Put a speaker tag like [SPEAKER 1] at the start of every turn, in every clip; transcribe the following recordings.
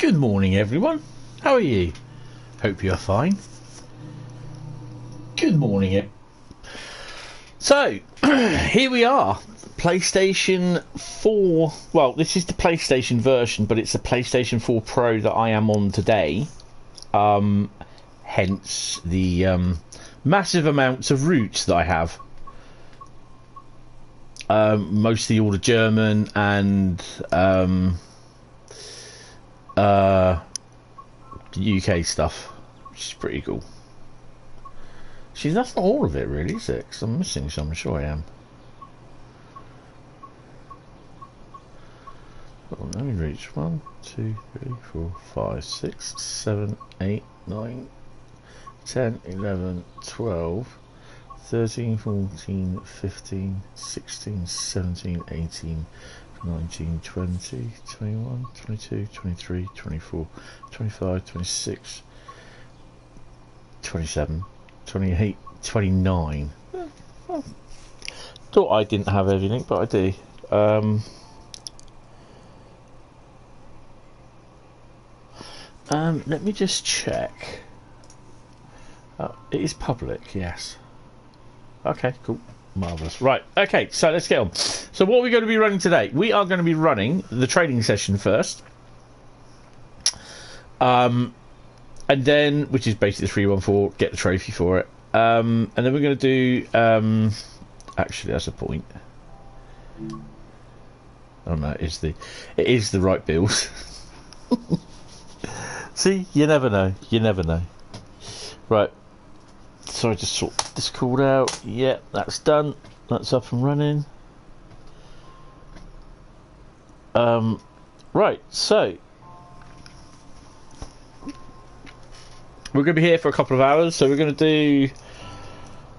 [SPEAKER 1] Good morning, everyone. How are you? Hope you're fine. Good morning. So, here we are. PlayStation 4. Well, this is the PlayStation version, but it's the PlayStation 4 Pro that I am on today. Hence the massive amounts of routes that I have. Mostly all the German and UK stuff, which is pretty cool. See, that's not all of it, really, is it? 'Cause I'm missing some, I'm sure I am. Oh, let me reach 1, 2, 3, 4, 5, 6, 7, 8, 9, 10, 11, 12, 13, 14, 15, 16, 17, 18, 19, 20, 21, 22, 23, 24, 25, 26, 27, 28, 29. Well, thought I didn't have everything, but I do. Let me just check. It is public, yes. Okay, cool. Marvellous. Right, okay, so let's get on. So what are we going to be running today? We are going to be running the training session first. And then, which is basically the 314, get the trophy for it. And then we're going to do... actually, that's a point. Oh no, it is the right build. See, you never know. You never know. Right. So I just sort this called out. Yeah, that's done. That's up and running. Right, so we're going to be here for a couple of hours. So we're going to do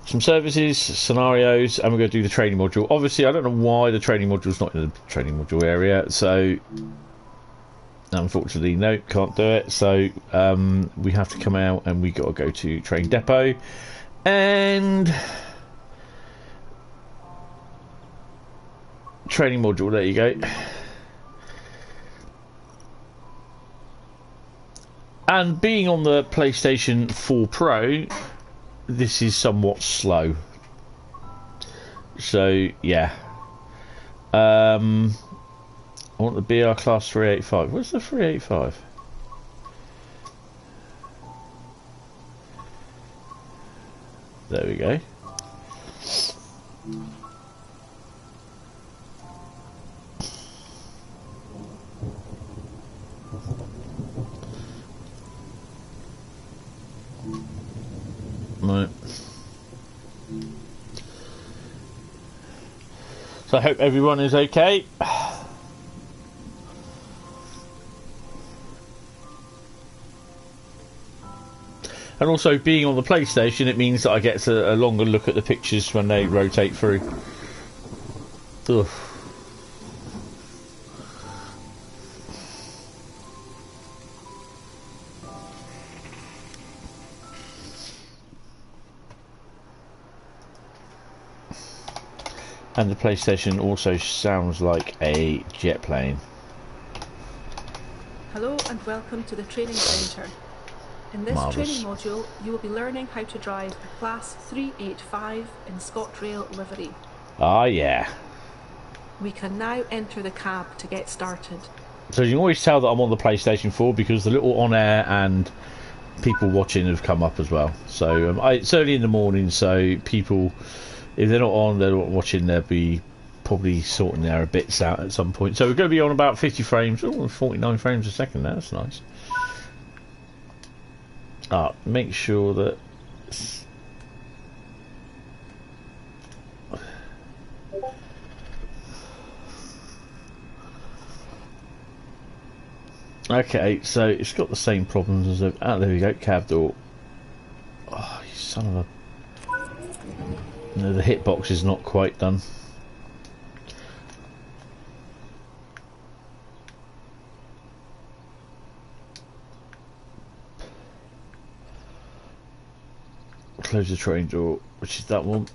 [SPEAKER 1] some services, scenarios, and we're going to do the training module. Obviously, I don't know why the training module is not in the training module area. So unfortunately, no, can't do it. So we have to come out and we got to go to train depot and training module. There you go. And being on the PlayStation 4 Pro, this is somewhat slow. So yeah. I want the BR class 385. Where's the 385? There we go. Right. So I hope everyone is okay. And also, being on the PlayStation, it means that I get a longer look at the pictures when they rotate through. Ugh. And the PlayStation also sounds like a jet plane.
[SPEAKER 2] Hello and welcome to the training centre. In this training module, you will be learning how to drive a Class 385 in ScotRail livery.
[SPEAKER 1] Ah, yeah.
[SPEAKER 2] We can now enter the cab to get started.
[SPEAKER 1] So you can always tell that I'm on the PlayStation 4 because the little on-air and people watching have come up as well. So it's early in the morning, so people, if they're not on, they're not watching, they'll be probably sorting their bits out at some point. So we're going to be on about 50 frames, 49 frames a second. That's nice. Make sure that okay, so it's got the same problems as there we go, cab door. Oh, you son of a... No, the hitbox is not quite done. Close the train door, which is that one.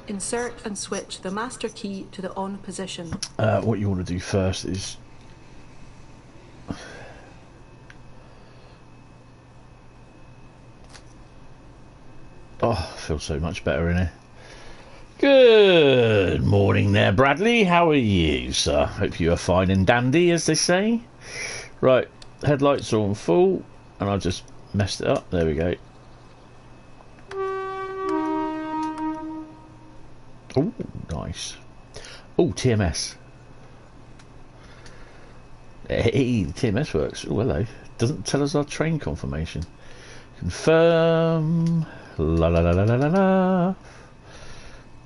[SPEAKER 2] Insert and switch the master key to the on position.
[SPEAKER 1] What you want to do first is Oh, I feel so much better in here. Good morning there, Bradley. How are you, sir? Hope you are fine and dandy, as they say. Right, headlights are on full, and I just messed it up. There we go. Oh, nice. Oh, TMS. Hey, the TMS works. Oh, hello. Doesn't tell us our train confirmation. Confirm. La la la la la la la.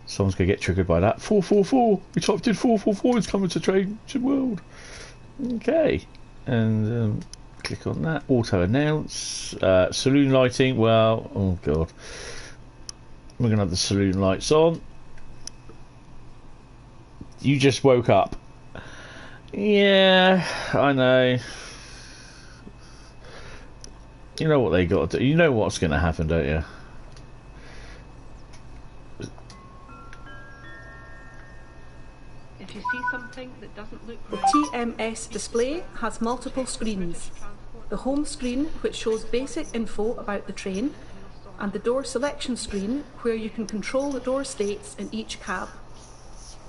[SPEAKER 1] Someone's going to get triggered by that. 444. We typed in 444. It's coming to train world. Okay. And click on that. Auto announce. Saloon lighting. Well, oh god. We're going to have the saloon lights on. You just woke up. Yeah, I know. You know what they got to do. You know what's going to happen, don't you?
[SPEAKER 2] If you see something that doesn't look right, the TMS display has multiple screens. The home screen, which shows basic info about the train, and the door selection screen, where you can control the door states in each cab.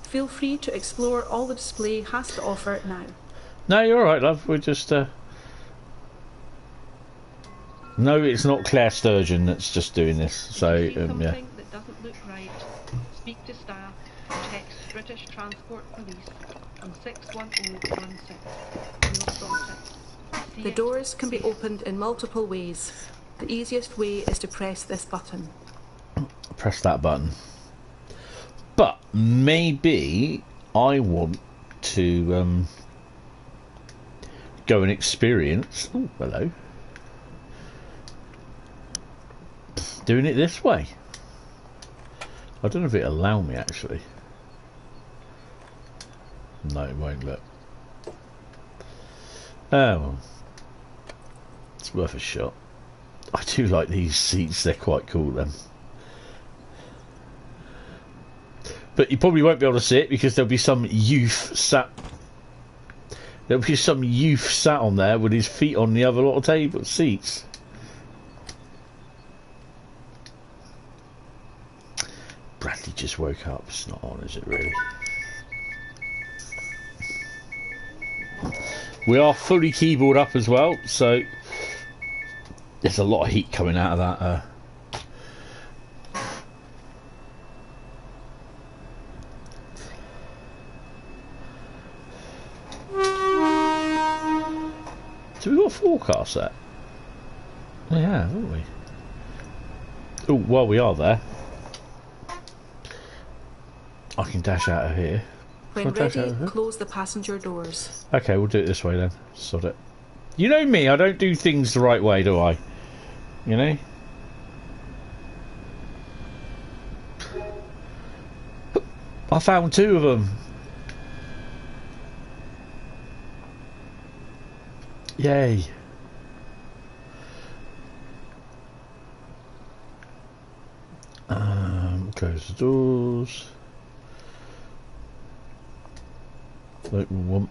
[SPEAKER 2] Feel free to explore all the display has to offer now.
[SPEAKER 1] No, you're alright, love. We're just, No, it's not Claire Sturgeon that's just doing this. So,
[SPEAKER 2] if you see something
[SPEAKER 1] yeah.
[SPEAKER 2] that doesn't look right, speak to staff or text British Transport Police on 61016. We'll sort it. The doors can be opened in multiple ways. The easiest way is to press this button.
[SPEAKER 1] Press that button. But maybe I want to go and experience. Oh, hello. Doing it this way. I don't know if it'll allow me actually. No, it won't. Look. Oh, well. It's worth a shot. I do like these seats. They're quite cool. Then. But you probably won't be able to see it because there'll be some youth sat. There'll be some youth sat on there with his feet on the other lot of table seats. Bradley just woke up. It's not on, is it really? We are fully keyboard up as well, so there's a lot of heat coming out of that. So we got a forecast set. We have, haven't we? Oh, while we are there, I can dash out of here.
[SPEAKER 2] When ready, close the passenger doors.
[SPEAKER 1] Okay, we'll do it this way then. Sod it. You know me, I don't do things the right way, do I? You know? I found two of them. Yay. Close the doors. Open one.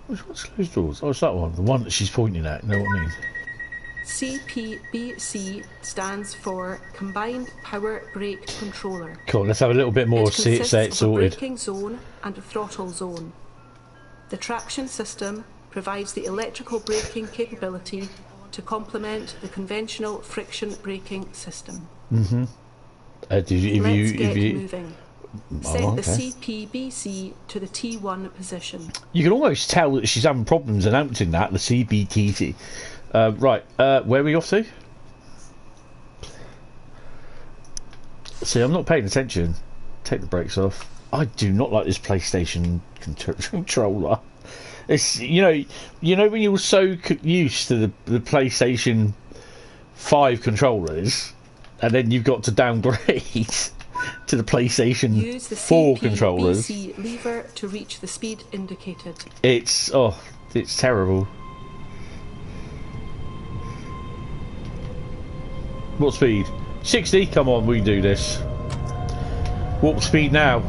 [SPEAKER 1] Which one's closed doors? Oh, it's that one. The one that she's pointing at. You know what I mean?
[SPEAKER 2] CPBC stands for Combined Power Brake Controller.
[SPEAKER 1] Cool. Let's have a little bit more. Say it sorted.
[SPEAKER 2] A braking zone and a throttle zone. The traction system provides the electrical braking capability to complement the conventional friction braking system.
[SPEAKER 1] Mm-hmm.
[SPEAKER 2] Let's get moving. Set
[SPEAKER 1] okay.
[SPEAKER 2] the CPBC to the T1 position.
[SPEAKER 1] You can almost tell that she's having problems announcing that, the CPTT. Right, where are we off to? See, I'm not paying attention. Take the brakes off. I do not like this PlayStation controller. It's you know when you're so used to the PlayStation 5 controllers, and then you've got to downgrade to the PlayStation
[SPEAKER 2] Use the
[SPEAKER 1] 4 controllers.
[SPEAKER 2] Use the lever to reach the speed indicated.
[SPEAKER 1] It's terrible. What speed? 60? Come on, we can do this. Warp speed now.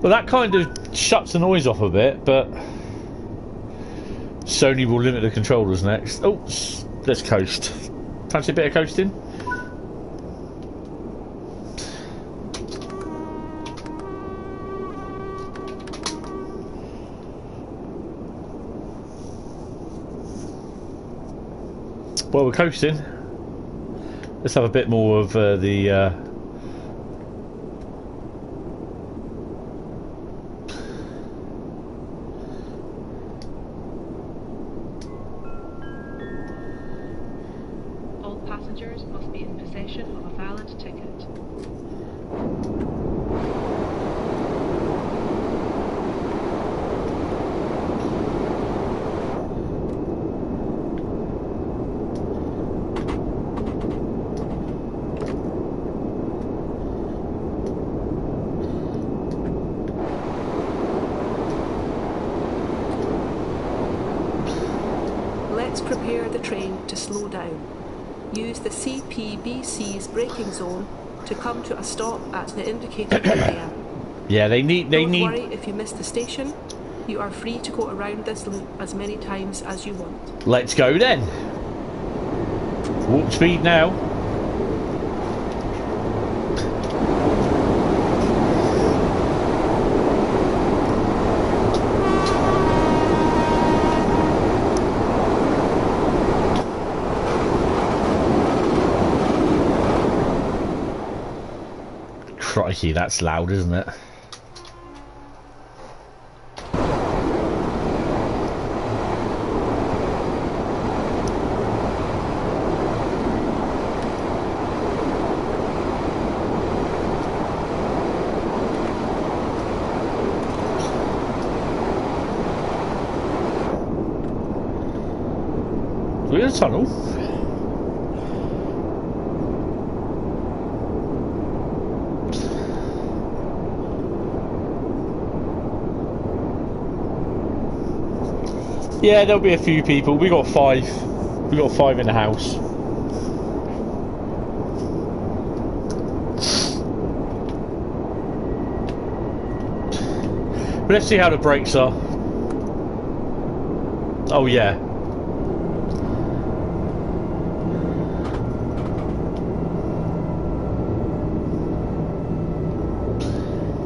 [SPEAKER 1] Well, that kind of shuts the noise off a bit, but Sony will limit the controllers next. Oh, let's coast. Fancy a bit of coasting? Well, we're coasting. Let's have a bit more of the
[SPEAKER 2] All passengers must be in possession of a valid ticket. Prepare the train to slow down. Use the CPBC's braking zone to come to a stop at the indicated area.
[SPEAKER 1] Yeah, they need.
[SPEAKER 2] Don't worry if you miss the station. You are free to go around this loop as many times as you want.
[SPEAKER 1] Let's go then. Warp speed now. Crikey, that's loud, isn't it? We're in a tunnel. Yeah, there'll be a few people. We got 5. We got 5 in the house. But let's see how the brakes are. Oh yeah.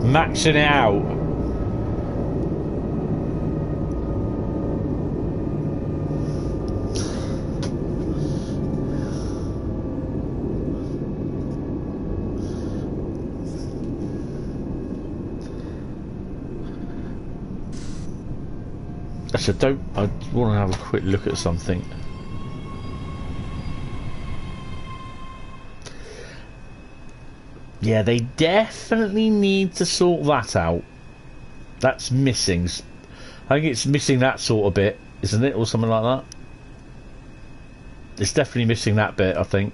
[SPEAKER 1] Maxing it out. Actually, I want to have a quick look at something. Yeah, they definitely need to sort that out. That's missing. I think it's missing that sort of bit, isn't it? Or something like that. It's definitely missing that bit, I think.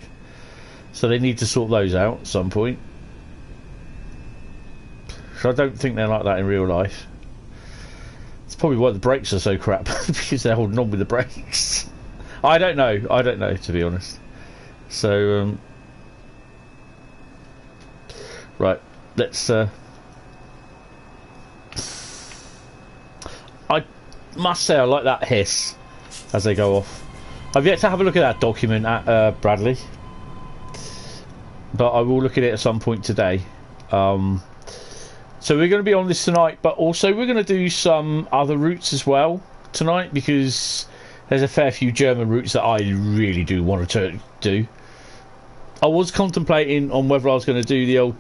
[SPEAKER 1] So they need to sort those out at some point. So I don't think they're like that in real life. It's probably why the brakes are so crap, because they're holding on with the brakes. I don't know, to be honest. So, right, let's, I must say I like that hiss as they go off. I've yet to have a look at that document at Bradley, but I will look at it at some point today. So we're going to be on this tonight, but also we're going to do some other routes as well tonight, because there's a fair few German routes that I really do want to do. I was contemplating on whether I was going to do the old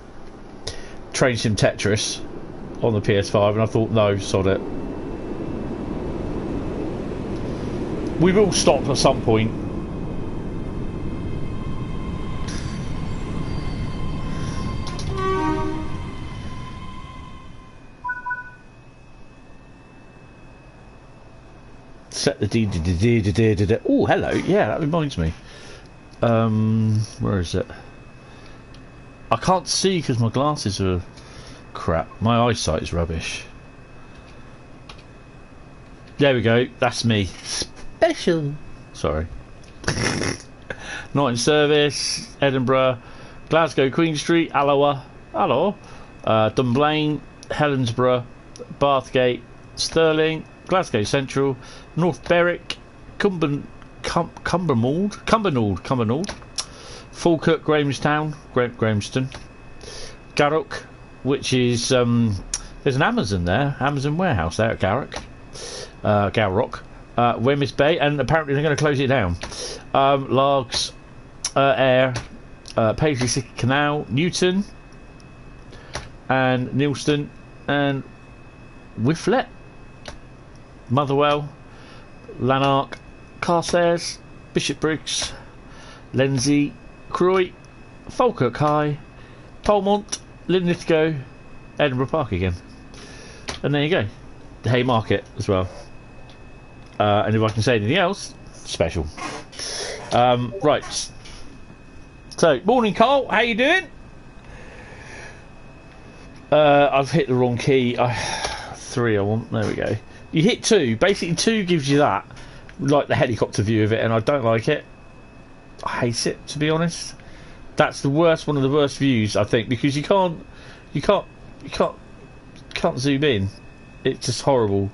[SPEAKER 1] Train Sim Tetris on the PS5, and I thought, no, sod it. We will stop at some point. Set the D. Oh, hello. Yeah, that reminds me. Where is it? I can't see because my glasses are crap. My eyesight is rubbish. There we go. That's me. Special. Sorry. Not in service. Edinburgh, Glasgow, Queen Street, Alloa, hello. Dunblane, Helensburgh, Bathgate, Stirling, Glasgow Central, North Berwick, Cumbernauld, Falkirk, Grahamstown, Grahamston, Garrock, which is there's an Amazon there, Amazon warehouse there at Garrock, Wemyss Bay, and apparently they're going to close it down. Largs, Ayr, Paisley City Canal, Newton, and Neilston, and Whifflet, Motherwell, Lanark, Carstairs, Bishopbriggs, Lenzie, Crewe, Falkirk High, Polmont, Linlithgow, Edinburgh Park again. And there you go. The Haymarket as well. And if I can say anything else, special. Right. So, morning Carl, how you doing? I've hit the wrong key. 3 I want. There we go. You hit 2. Basically 2 gives you that. Like the helicopter view of it, and I don't like it. I hate it, to be honest. That's the worst, one of the worst views, I think, because you can't zoom in. It's just horrible.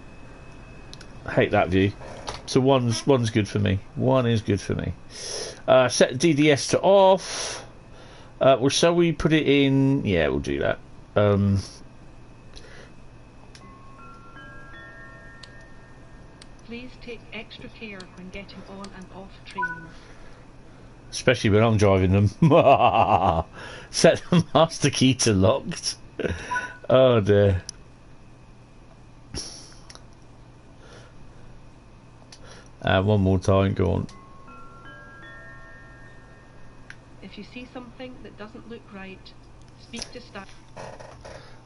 [SPEAKER 1] I hate that view. So one's good for me. One is good for me. Set DDS to off. Well, shall we put it in? Yeah, we'll do that.
[SPEAKER 2] Please take extra care when getting on and off trains.
[SPEAKER 1] Especially when I'm driving them. Set the master key to locked. Oh dear. One more time, go on.
[SPEAKER 2] If you see something that doesn't look right, speak to staff.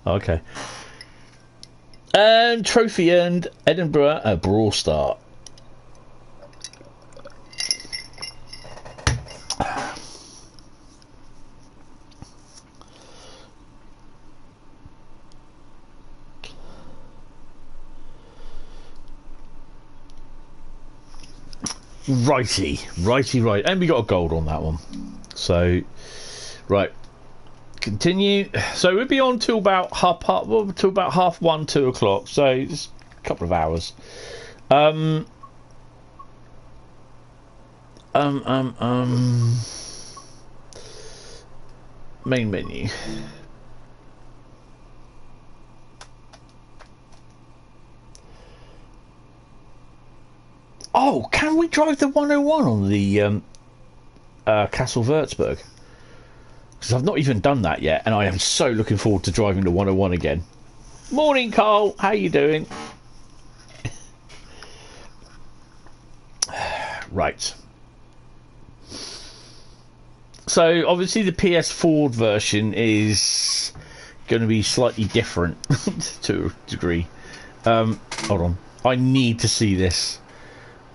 [SPEAKER 1] Okay. And trophy earned, Edinburgh, a brawl start. Righty. And we got a gold on that one. So, right. Continue. So we'll be on till about half 1, 2 o'clock. So just a couple of hours. Main menu. Oh, can we drive the 101 on the Castle Würzburg? Because I've not even done that yet, and I am so looking forward to driving the 101 again. Morning, Carl. How you doing? Right. So, obviously, the PS4 version is going to be slightly different to a degree. Hold on. I need to see this.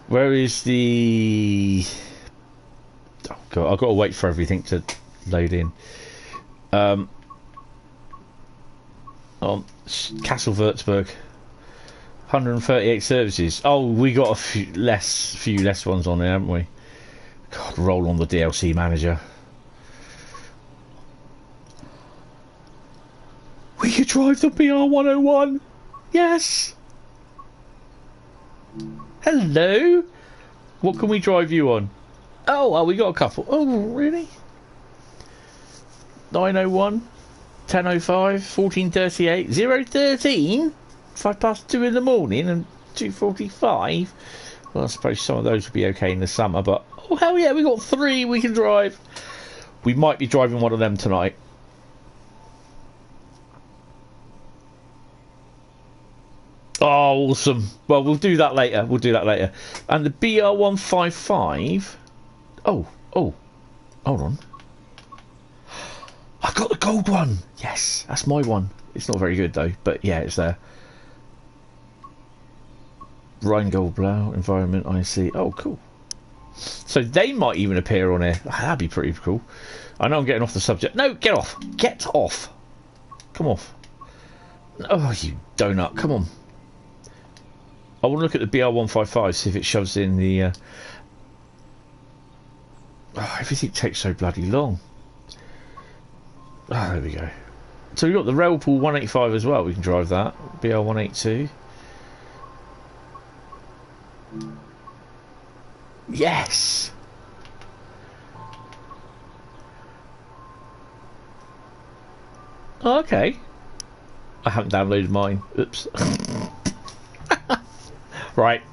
[SPEAKER 1] Where is the... Oh, God, I've got to wait for everything to load in. On Castle Würzburg, 138 services. Oh, we got a few less ones on there, haven't we? God, roll on the DLC manager. We could drive the BR101. Yes. Hello. What can we drive you on? Oh, well, we got a couple. Oh, really? 901, 1005, 1438, 013, 2:05 in the morning, and 2:45. Well, I suppose some of those would be okay in the summer, but oh hell yeah, we got 3 we can drive. We might be driving one of them tonight. Oh, awesome. Well, we'll do that later. And the BR155. Oh, hold on. I got the gold one. Yes, that's my one. It's not very good though, but yeah, it's there. Rhein Gold Blau, Environment, IC. Oh, cool. So they might even appear on here. That'd be pretty cool. I know I'm getting off the subject. No, get off. Get off. Come off. Oh, you donut. Come on. I want to look at the BR155, see if it shoves in the... Oh, everything takes so bloody long. Oh, there we go. So we've got the Railpool 185 as well. We can drive that. BL 182. Yes. Oh, okay. I haven't downloaded mine. Oops. Right.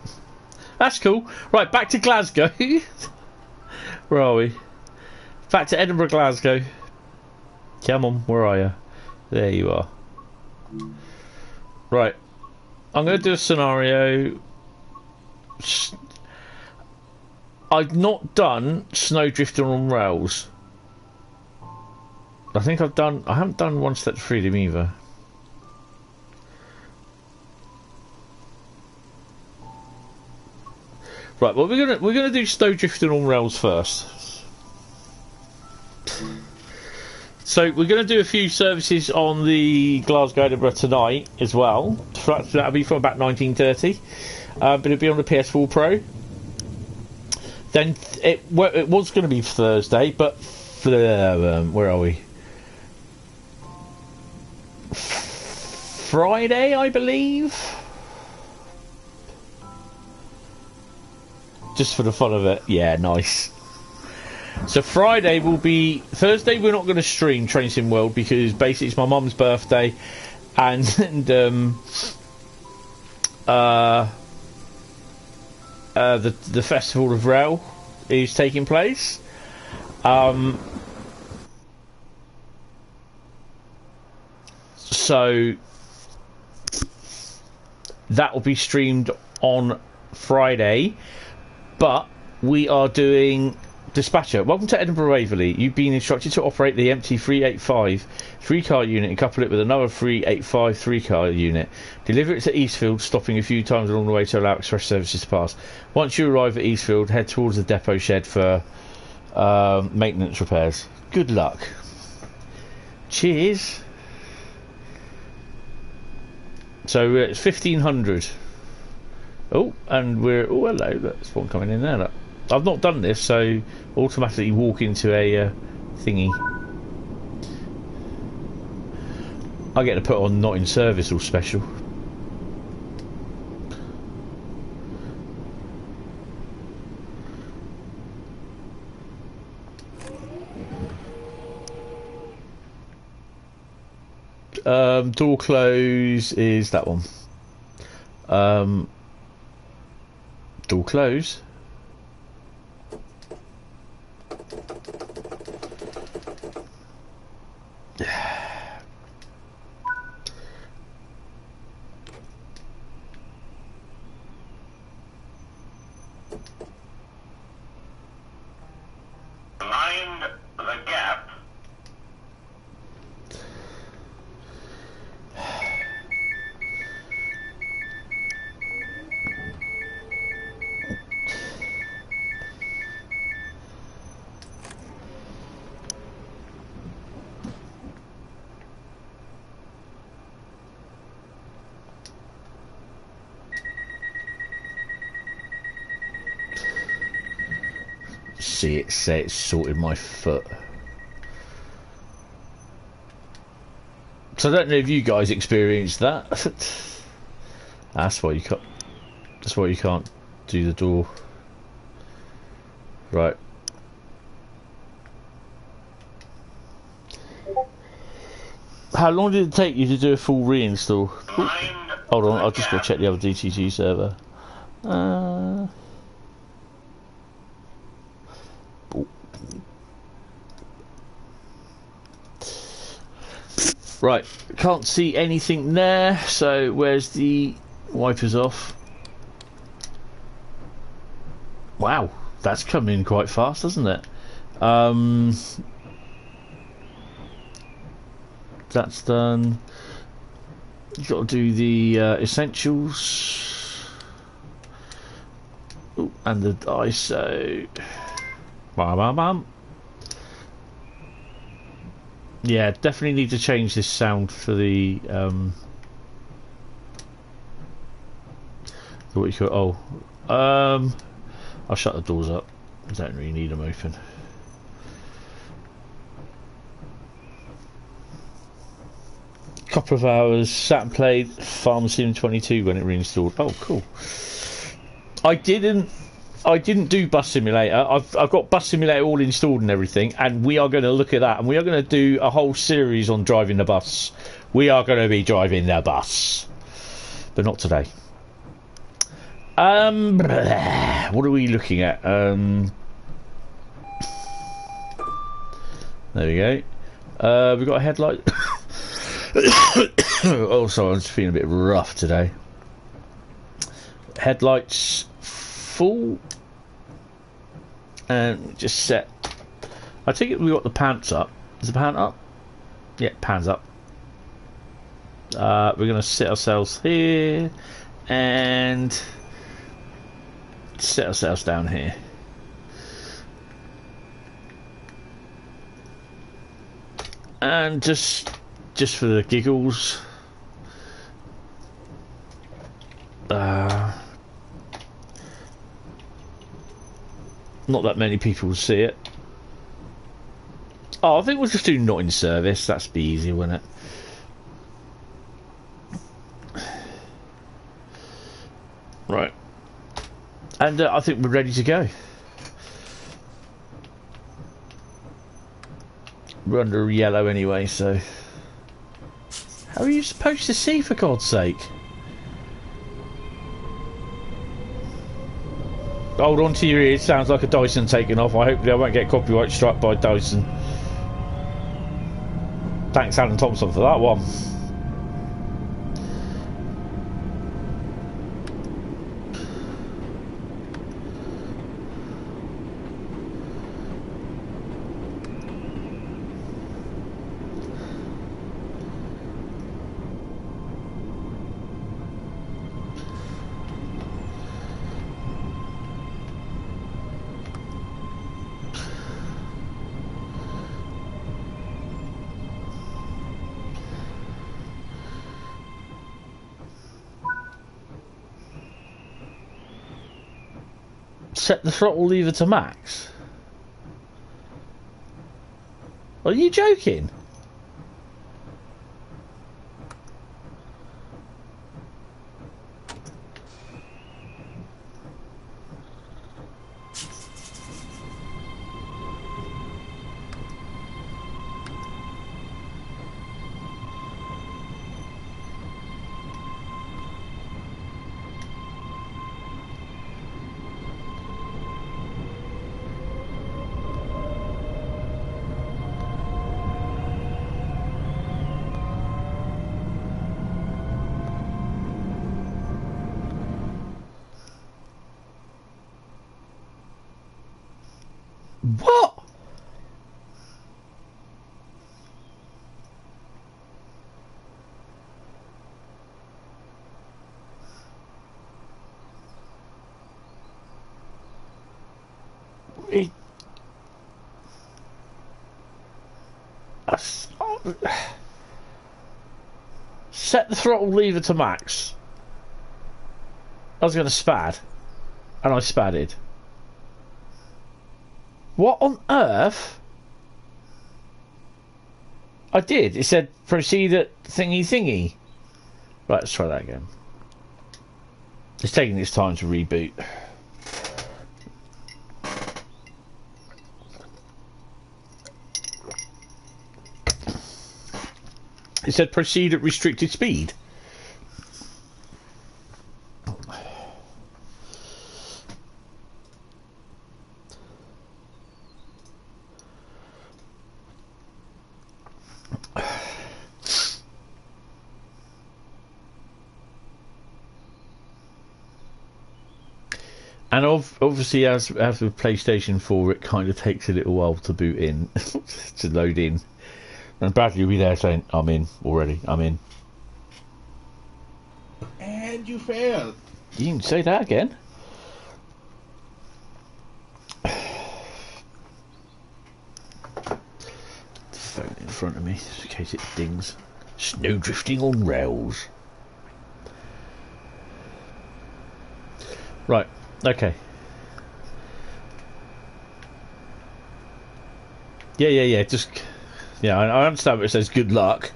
[SPEAKER 1] That's cool. Right, back to Glasgow. Where are we? Back to Edinburgh Glasgow. Come on, where are you? There you are. Right. I'm going to do a scenario. I've not done snow drifting on rails. I think I haven't done One Step to Freedom either. Right, well we're gonna do snow drifting on rails first. So we're gonna do a few services on the Glasgow Edinburgh tonight as well. That'll be from about 19:30, but it'll be on the PS4 Pro. Then it was going to be Thursday, but where are we? Friday, I believe. Just for the fun of it. Yeah, nice. So Friday will be... Thursday we're not going to stream Train Sim World because basically it's my mum's birthday and the Festival of Rail is taking place. So that will be streamed on Friday, but we are doing Dispatcher. Welcome to Edinburgh Waverley. You've been instructed to operate the empty 385 3-car unit and couple it with another 385 3-car unit. Deliver it to Eastfield, stopping a few times along the way to allow express services to pass. Once you arrive at Eastfield, head towards the depot shed for maintenance repairs. Good luck. Cheers. So it's 1500. Oh, and we're... Oh, hello. That's one coming in there. Look. I've not done this, so automatically walk into a thingy. I get to put on not in service or special. Door close is that one. Door close.
[SPEAKER 3] Mind the gap.
[SPEAKER 1] See it say it's sorted my foot. So I don't know if you guys experienced that. That's why you can't. That's why you can't do the door. Right. How long did it take you to do a full reinstall? Hold on, I'll just go check the other DTG server. Right, can't see anything there, so where's the wipers off? Wow, that's come in quite fast, hasn't it? That's done. You've got to do the essentials. Ooh, and the ISO. Bam, bam, bam. Yeah, definitely need to change this sound for the what you call I'll shut the doors up. I don't really need them open. couple of hours, sat and played Farm Sim 22 when it reinstalled. Oh, cool. I didn't do Bus Simulator. I've got Bus Simulator all installed and everything, and we are going to look at that, and we are going to do a whole series on driving the bus. We are going to be driving the bus, but not today. What are we looking at? There we go. We've got a headlight. Oh, sorry, I'm just feeling a bit rough today. Headlights full, and just set. I think we got the pants up. Is the pant up? Yeah, pants up. We're going to sit ourselves here and set ourselves down here. And just for the giggles, not that many people will see it. Oh, I think we'll just do not in service. That's be easier, wouldn't it? Right. And I think we're ready to go. We're under yellow anyway, so... How are you supposed to see, for God's sake? Hold on to your ears, sounds like a Dyson taking off. I hope I won't get copyright struck by Dyson. Thanks Alan Thompson for that one. Set the throttle lever to max? Are you joking? What? Set the throttle lever to max. I was going to spad, and I spadded. What on earth? I did. It said proceed at thingy thingy. Right, let's try that again. It's taking its time to reboot. It said proceed at restricted speed. And obviously, as with PlayStation 4, it kind of takes a little while to boot in, to load in. And Bradley will be there saying, I'm in already, I'm in.
[SPEAKER 4] And you failed.
[SPEAKER 1] You can say that again. The phone in front of me, in case it dings. Snow drifting on rails. Right. Okay. Yeah. Just, yeah. I understand what it says. Good luck.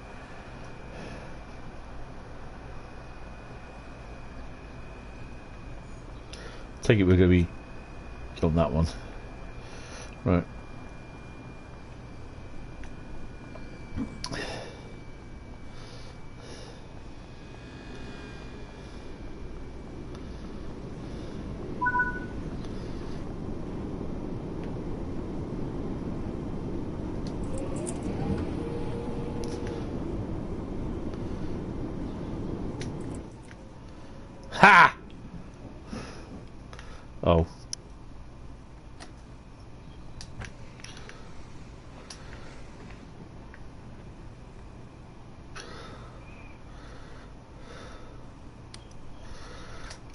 [SPEAKER 1] Take it we're going to be on that one. Right. Ha! Oh.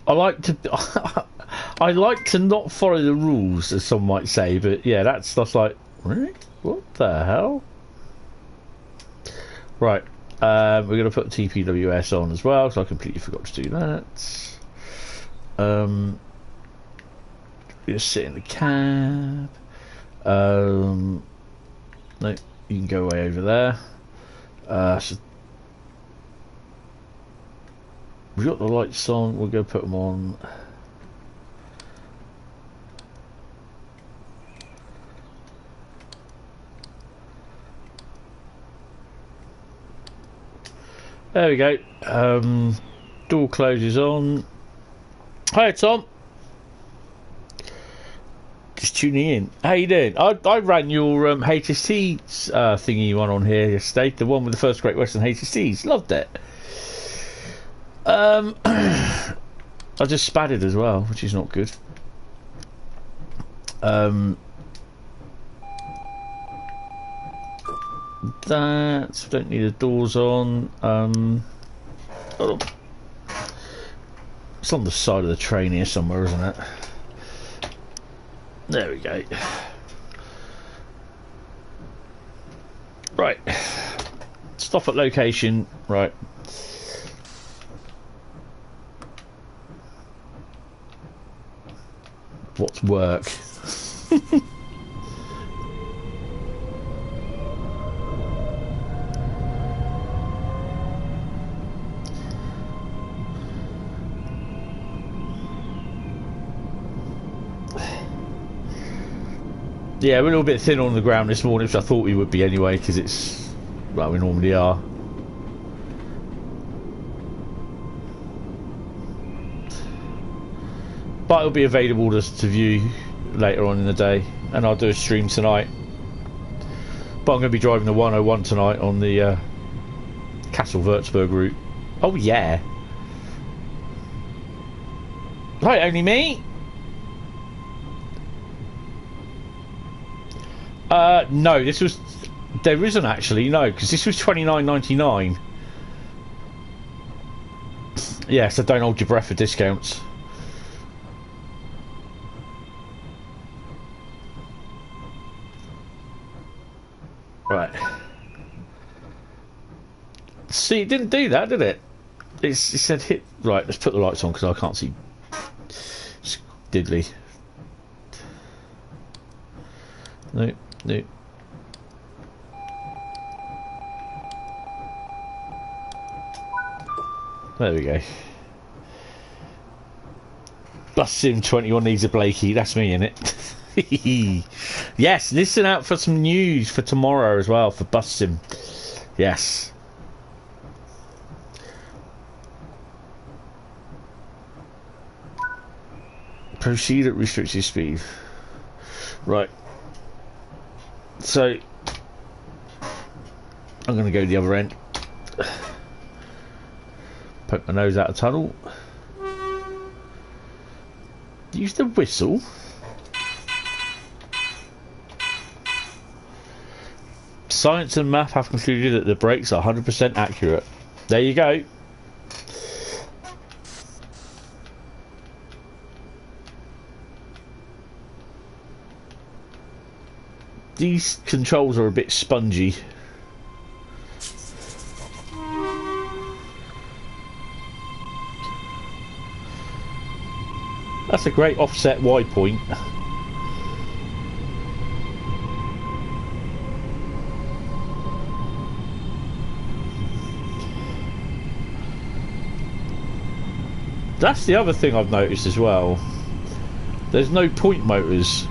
[SPEAKER 1] I like to not follow the rules, as some might say, but yeah, that's like, really? What the hell? Right, we're going to put TPWS on as well, so I completely forgot to do that. Just sit in the cab. No, you can go away over there. So we've got the lights on, we'll go put them on. There we go. Door closes on. Hi Tom. Just tuning in. How you doing? I ran your HST thingy one on here yesterday. The one with the first Great Western HSTs. Loved it. I just spatted as well, which is not good. That don't need the doors on. Oh, it's on the side of the train here somewhere, isn't it? There we go. Right. Stop at location. Right. What's work? Yeah, we're a little bit thin on the ground this morning, which I thought we would be anyway, because it's, well, we normally are. But it'll be available to view later on in the day, and I'll do a stream tonight. But I'm going to be driving the 101 tonight on the Castle Würzburg route. Oh yeah. Right, only me? No, this was... There isn't actually, no, because this was $29.99. Yeah, so don't hold your breath for discounts. Right. See, it didn't do that, did it? It said hit... Right, let's put the lights on because I can't see... It's diddly. No, no. There we go. Bus Sim 21 needs a Blakey. That's me, innit? Yes, listen out for some news for tomorrow as well for Bus Sim. Yes. Proceed at restricted speed. Right. So I'm going to go to the other end. Poke my nose out of tunnel. Use the whistle. Science and math have concluded that the brakes are 100% accurate. There you go. These controls are a bit spongy. That's a great offset wide point. That's the other thing I've noticed as well. There's no point motors.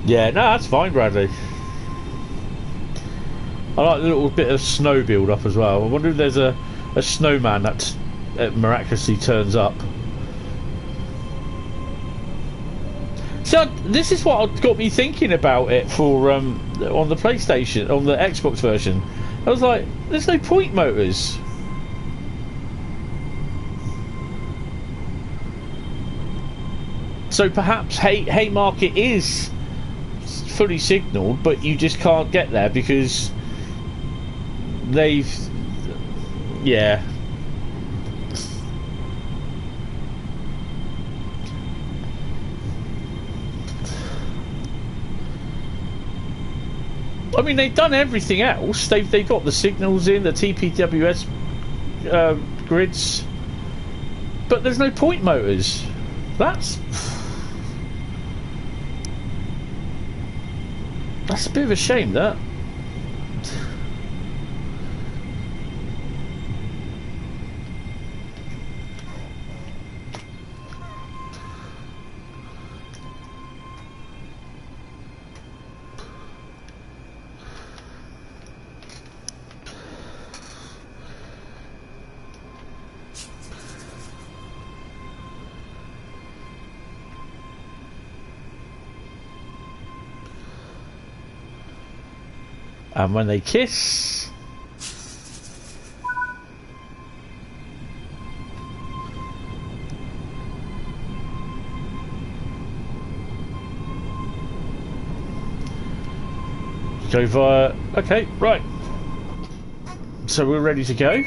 [SPEAKER 1] Yeah, no, that's fine, Bradley. I like the little bit of snow build up as well. I wonder if there's a snowman that miraculously turns up. So this is what got me thinking about it for on the PlayStation, on the Xbox version. I was like, there's no point motors. So perhaps Haymarket is fully signalled, but you just can't get there because they've, yeah. I mean, they've done everything else. They've got the signals in, the TPWS grids, but there's no point motors. That's a bit of a shame, that. And when they kiss, go via. Okay, right. So we're ready to go.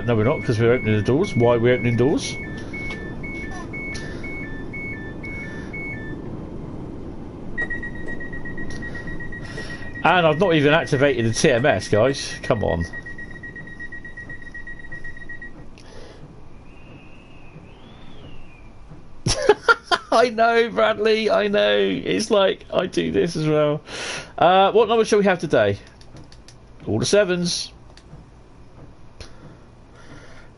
[SPEAKER 1] No, we're not, because we're opening the doors. Why are we opening doors? And I've not even activated the TMS, guys. Come on. I know, Bradley. I know. It's like I do this as well. What number shall we have today? All the 7s.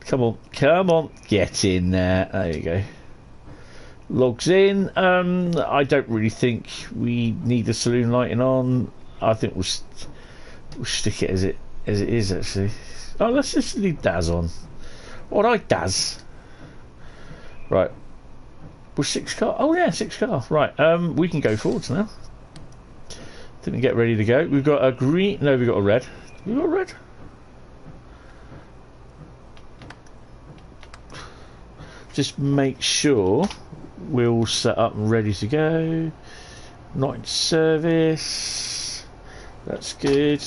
[SPEAKER 1] Come on. Come on. Get in there. There you go. Logs in. I don't really think we need the saloon lighting on. I think we'll stick it as it is, actually. Oh, let's just leave Daz on. What I Daz? Right. We're 6 car. Oh yeah, 6 car. Right. We can go forwards now. Didn't get ready to go. We've got a green. No, we've got a red. We've got a red. Just make sure we're all set up and ready to go. Not in service. That's good.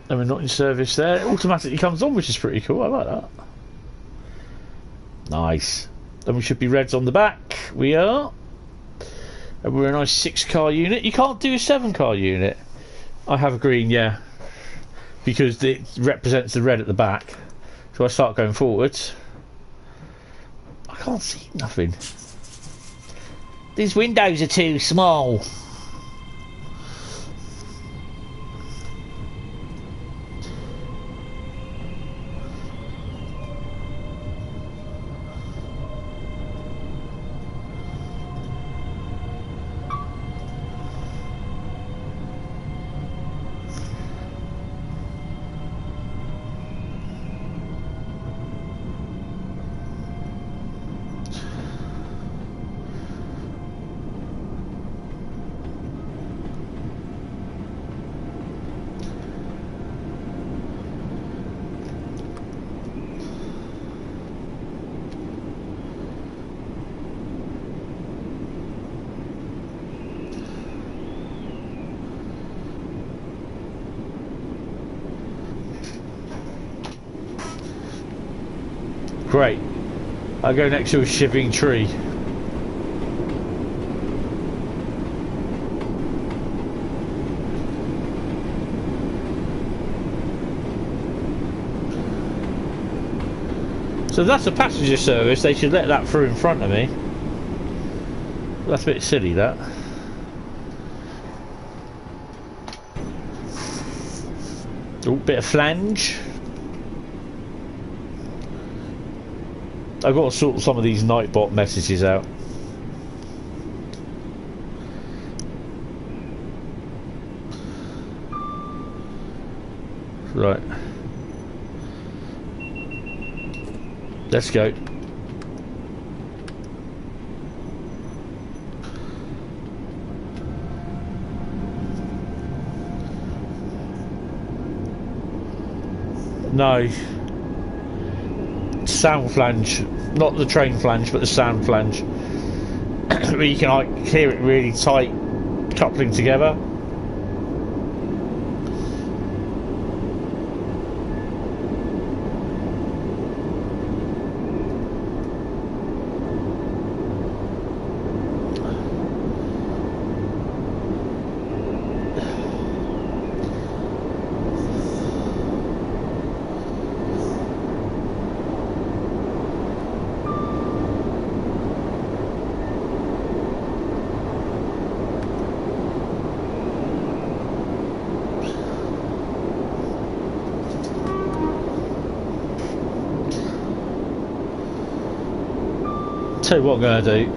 [SPEAKER 1] And we're not in service there. It automatically comes on, which is pretty cool. I like that. Nice. And we should be reds on the back. We are. And we're a nice 6 car unit. You can't do a 7 car unit. I have a green, yeah. Because it represents the red at the back. So I start going forwards. I can't see nothing. These windows are too small. Great. I'll go next to a shivering tree. So that's a passenger service. They should let that through in front of me. That's a bit silly, that. Oh, bit of flange. I've got to sort some of these Nightbot messages out. Right. Let's go. No. Sound flange. Not the train flange, but the sound flange. Where you can like hear it really tight coupling together. Tell you what I'm going to do.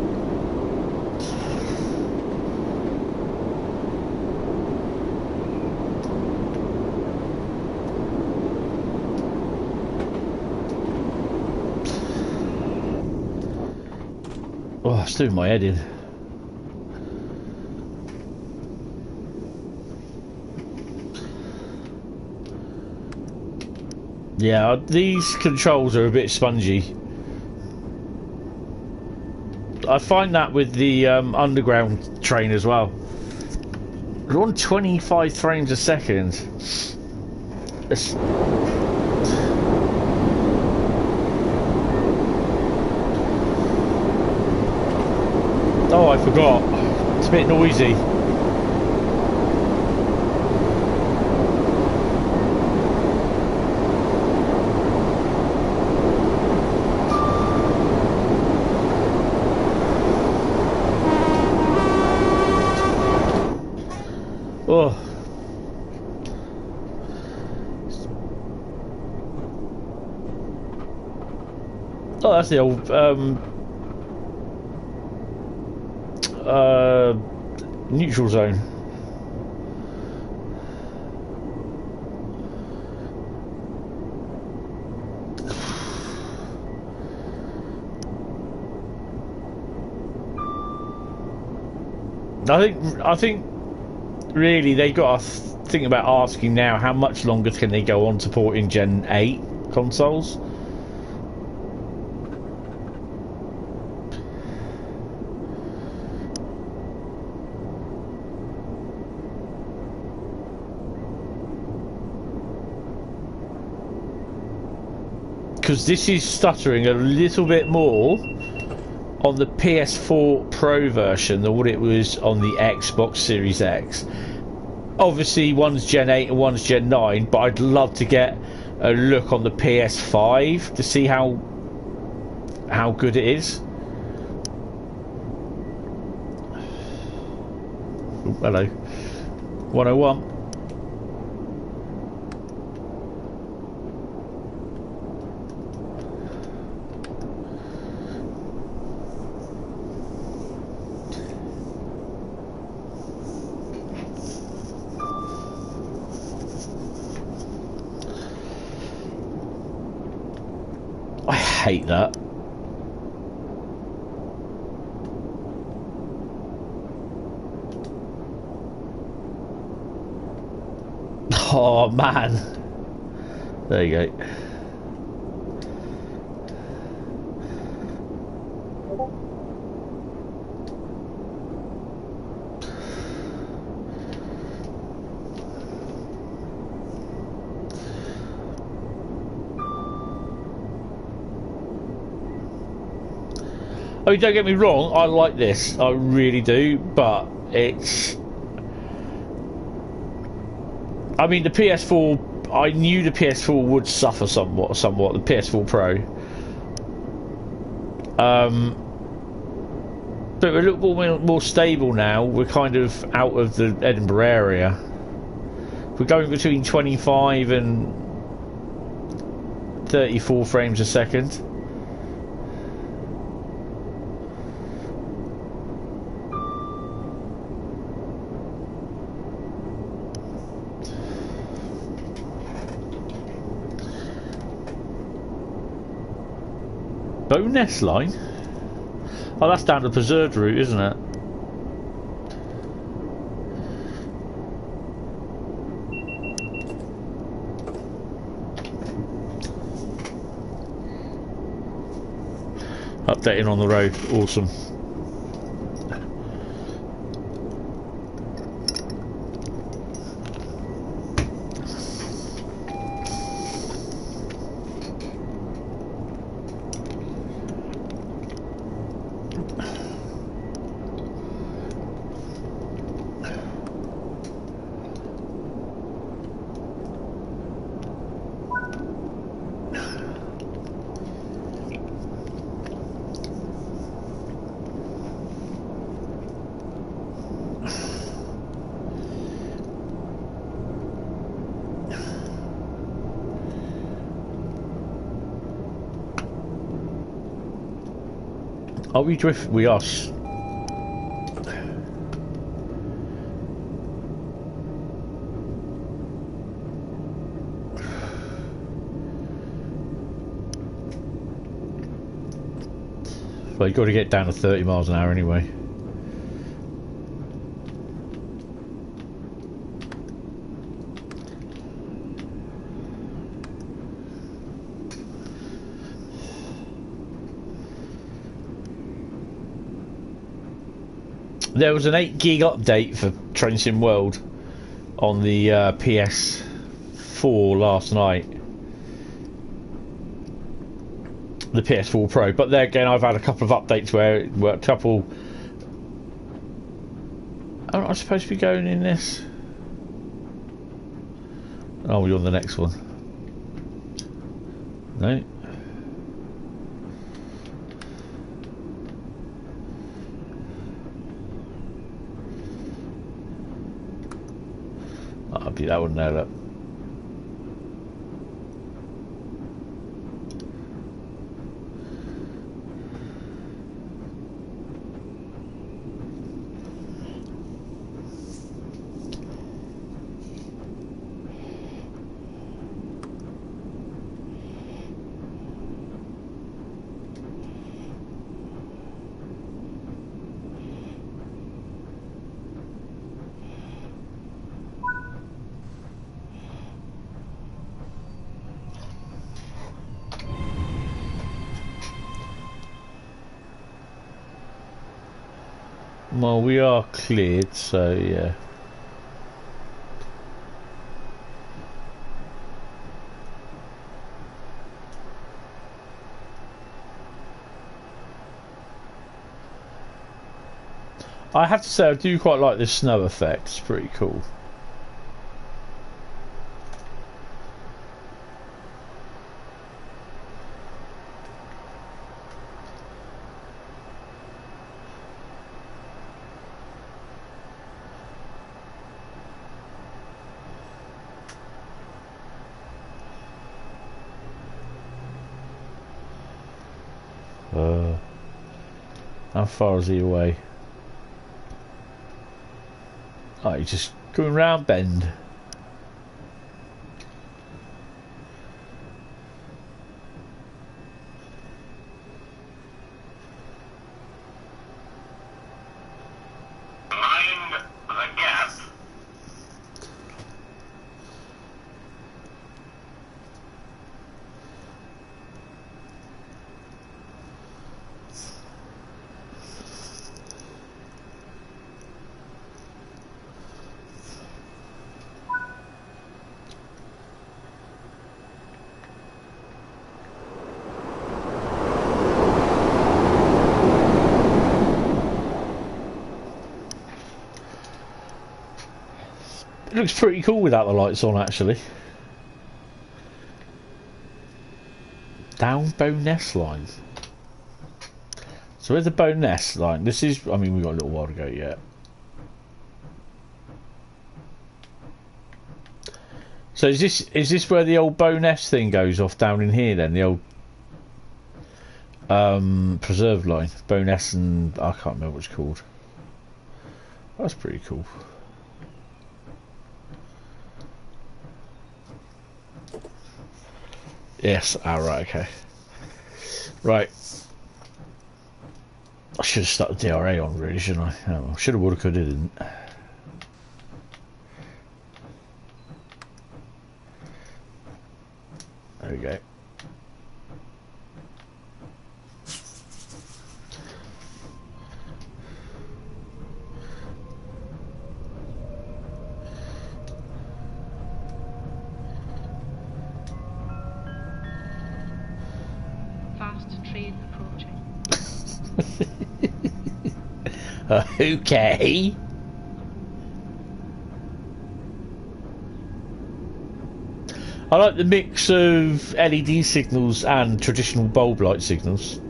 [SPEAKER 1] Oh, it's doing my head in. Yeah, these controls are a bit spongy. I find that with the underground train as well. We're on 25 frames a second. Oh, I forgot. It's a bit noisy. Oh. Oh, that's the old neutral zone. I think really they got to think about asking now how much longer can they go on supporting Gen 8 consoles. Because this is stuttering a little bit more on the PS4 Pro version than what it was on the Xbox Series X. Obviously one's Gen 8 and one's Gen 9, but I'd love to get a look on the PS5 to see how good it is. Oh, hello. 101. I hate that. Oh man. There you go. I mean, don't get me wrong, I like this, I really do, but it's... I mean, the PS4, I knew the PS4 would suffer somewhat, the PS4 Pro. But we're a little more stable now, we're kind of out of the Edinburgh area. We're going between 25 and 34 frames a second. Bowness line? Oh, that's down the preserved route, isn't it? Updating on the road, awesome. Are we drift? We are. Well, you've got to get down to 30 miles an hour anyway. There was an 8 gig update for Train Sim World on the PS4 last night. The PS4 Pro, but there again I've had a couple of updates where a couple. Am I supposed to be going in this? Oh, we're on the next one. No. That wouldn't add up. Well, we are cleared, so yeah. I have to say I do quite like this snow effect, it's pretty cool. How far is he away? Oh, he's just going round bend.
[SPEAKER 3] Mind the gap.
[SPEAKER 1] It looks pretty cool without the lights on, actually. Down Bowness line. So where's the Bowness line? This is, I mean, we've got a little while to go yet. So is this where the old Bowness thing goes off down in here then? The old preserve line, Bowness, and I can't remember what it's called. That's pretty cool. Yes, right, okay. Right. I should have stuck the DRA on really, shouldn't I? Oh, well, should have, would have, could have, didn't. There we go. Okay. I like the mix of LED signals and traditional bulb light signals.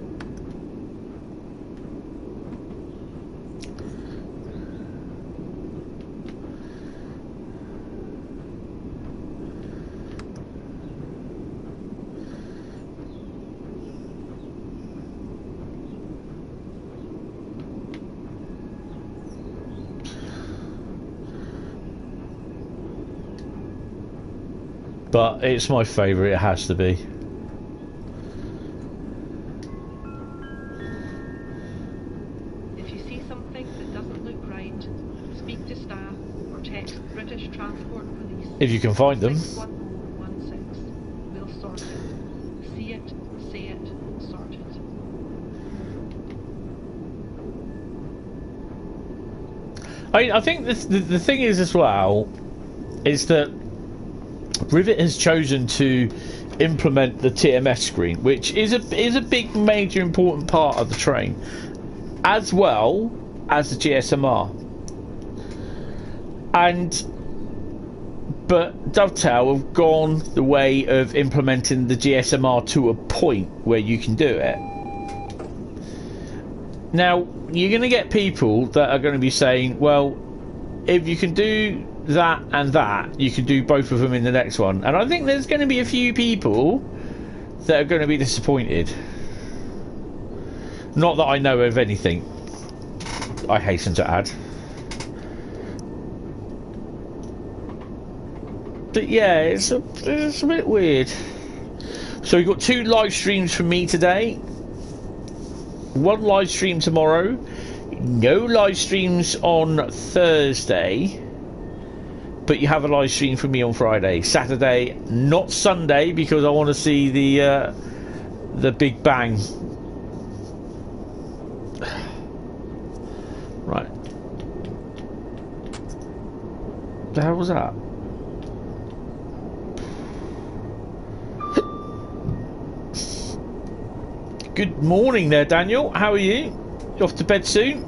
[SPEAKER 1] But it's my favourite, it has to be.
[SPEAKER 2] If you see something that doesn't look right, speak to staff or text British Transport Police.
[SPEAKER 1] If you can find them.
[SPEAKER 2] 61016. We'll sort it. See it, say it, sort it.
[SPEAKER 1] I think the thing is as well, is that Rivet has chosen to implement the TMS screen, which is a big, major, important part of the train, as well as the GSMR. But Dovetail have gone the way of implementing the GSMR to a point where you can do it. Now, you're going to get people that are going to be saying, well, if you can do that and that, you can do both of them in the next one. And I think there's going to be a few people that are going to be disappointed. Not that I know of anything, I hasten to add. But yeah, it's a bit weird. So we've got 2 live streams from me today. 1 live stream tomorrow. No live streams on Thursday. But you have a live stream from me on Friday. Saturday, not Sunday, because I want to see the Big Bang. Right. The hell was that? Good morning there, Daniel. How are you? You off to bed soon?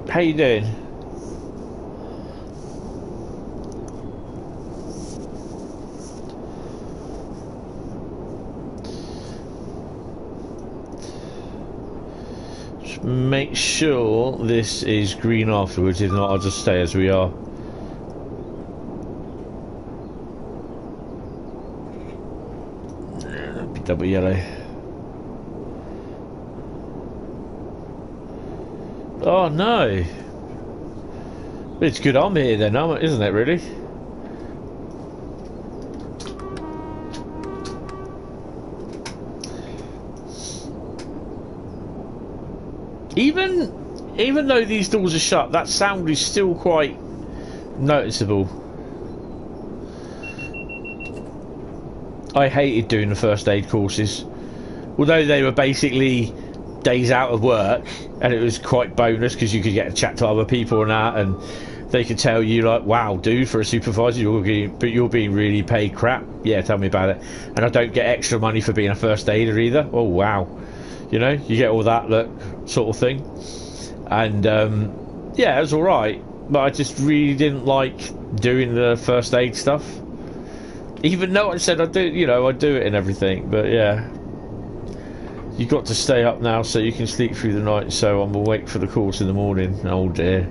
[SPEAKER 1] How you doing? Just make sure this is green afterwards, if not I'll just stay as we are. Be double yellow. Oh no! It's good I'm here then, isn't it, really? Even though these doors are shut, that sound is still quite noticeable. I hated doing the first aid courses. Although they were basically days out of work, and it was quite bonus because you could get to chat to other people and that, and they could tell you like, wow dude, for a supervisor you're being really paid crap. Yeah, tell me about it. And I don't get extra money for being a first aider either. Oh wow. You know, you get all that look sort of thing. And yeah, it was alright, but I just really didn't like doing the first aid stuff. Even though I said I do, you know, I do it and everything, but yeah. You've got to stay up now so you can sleep through the night, so I'm awake for the course in the morning. Oh dear.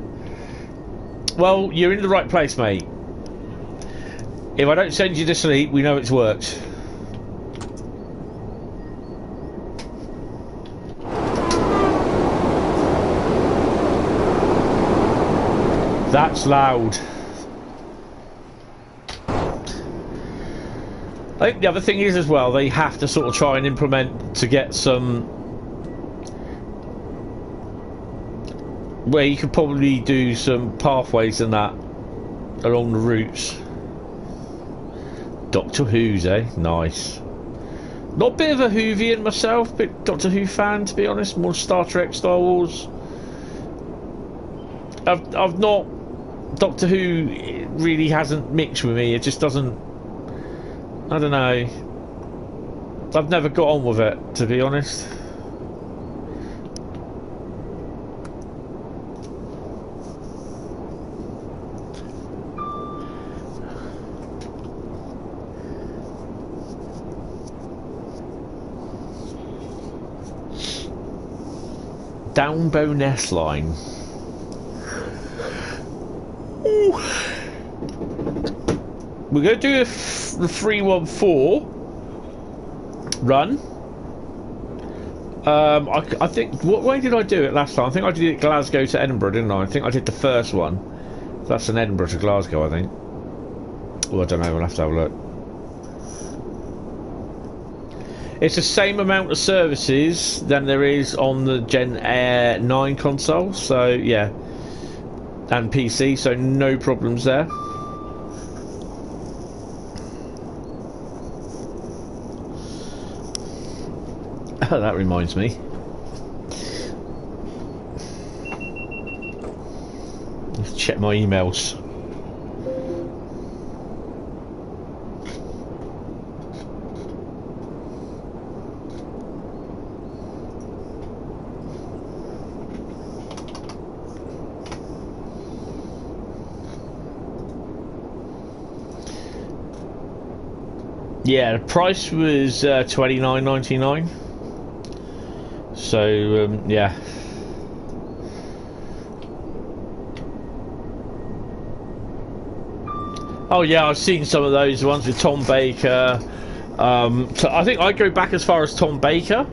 [SPEAKER 1] Well, you're in the right place, mate. If I don't send you to sleep, we know it's worked. That's loud. I think the other thing is as well, they have to sort of try and implement to get some where you could probably do some pathways and that along the routes. Doctor Who's, eh? Nice. Not a bit of a Whovian myself, but Doctor Who fan, to be honest. More Star Trek, Star Wars. I've not. Doctor Who really hasn't mixed with me. It just doesn't. I don't know. I've never got on with it, to be honest. Down Bowness line. Ooh. We're going to do the 314 run. I think, what way did I do it last time? I think I did it Glasgow to Edinburgh, didn't I? I think I did the first one. That's an Edinburgh to Glasgow, I think. Well, I don't know, we'll have to have a look. It's the same amount of services than there is on the Gen 9 console, so yeah. And PC, so no problems there. Oh, that reminds me. Let's check my emails. Yeah, the price was $29.99. So yeah. Oh yeah, I've seen some of those ones with Tom Baker. So I think I go back as far as Tom Baker.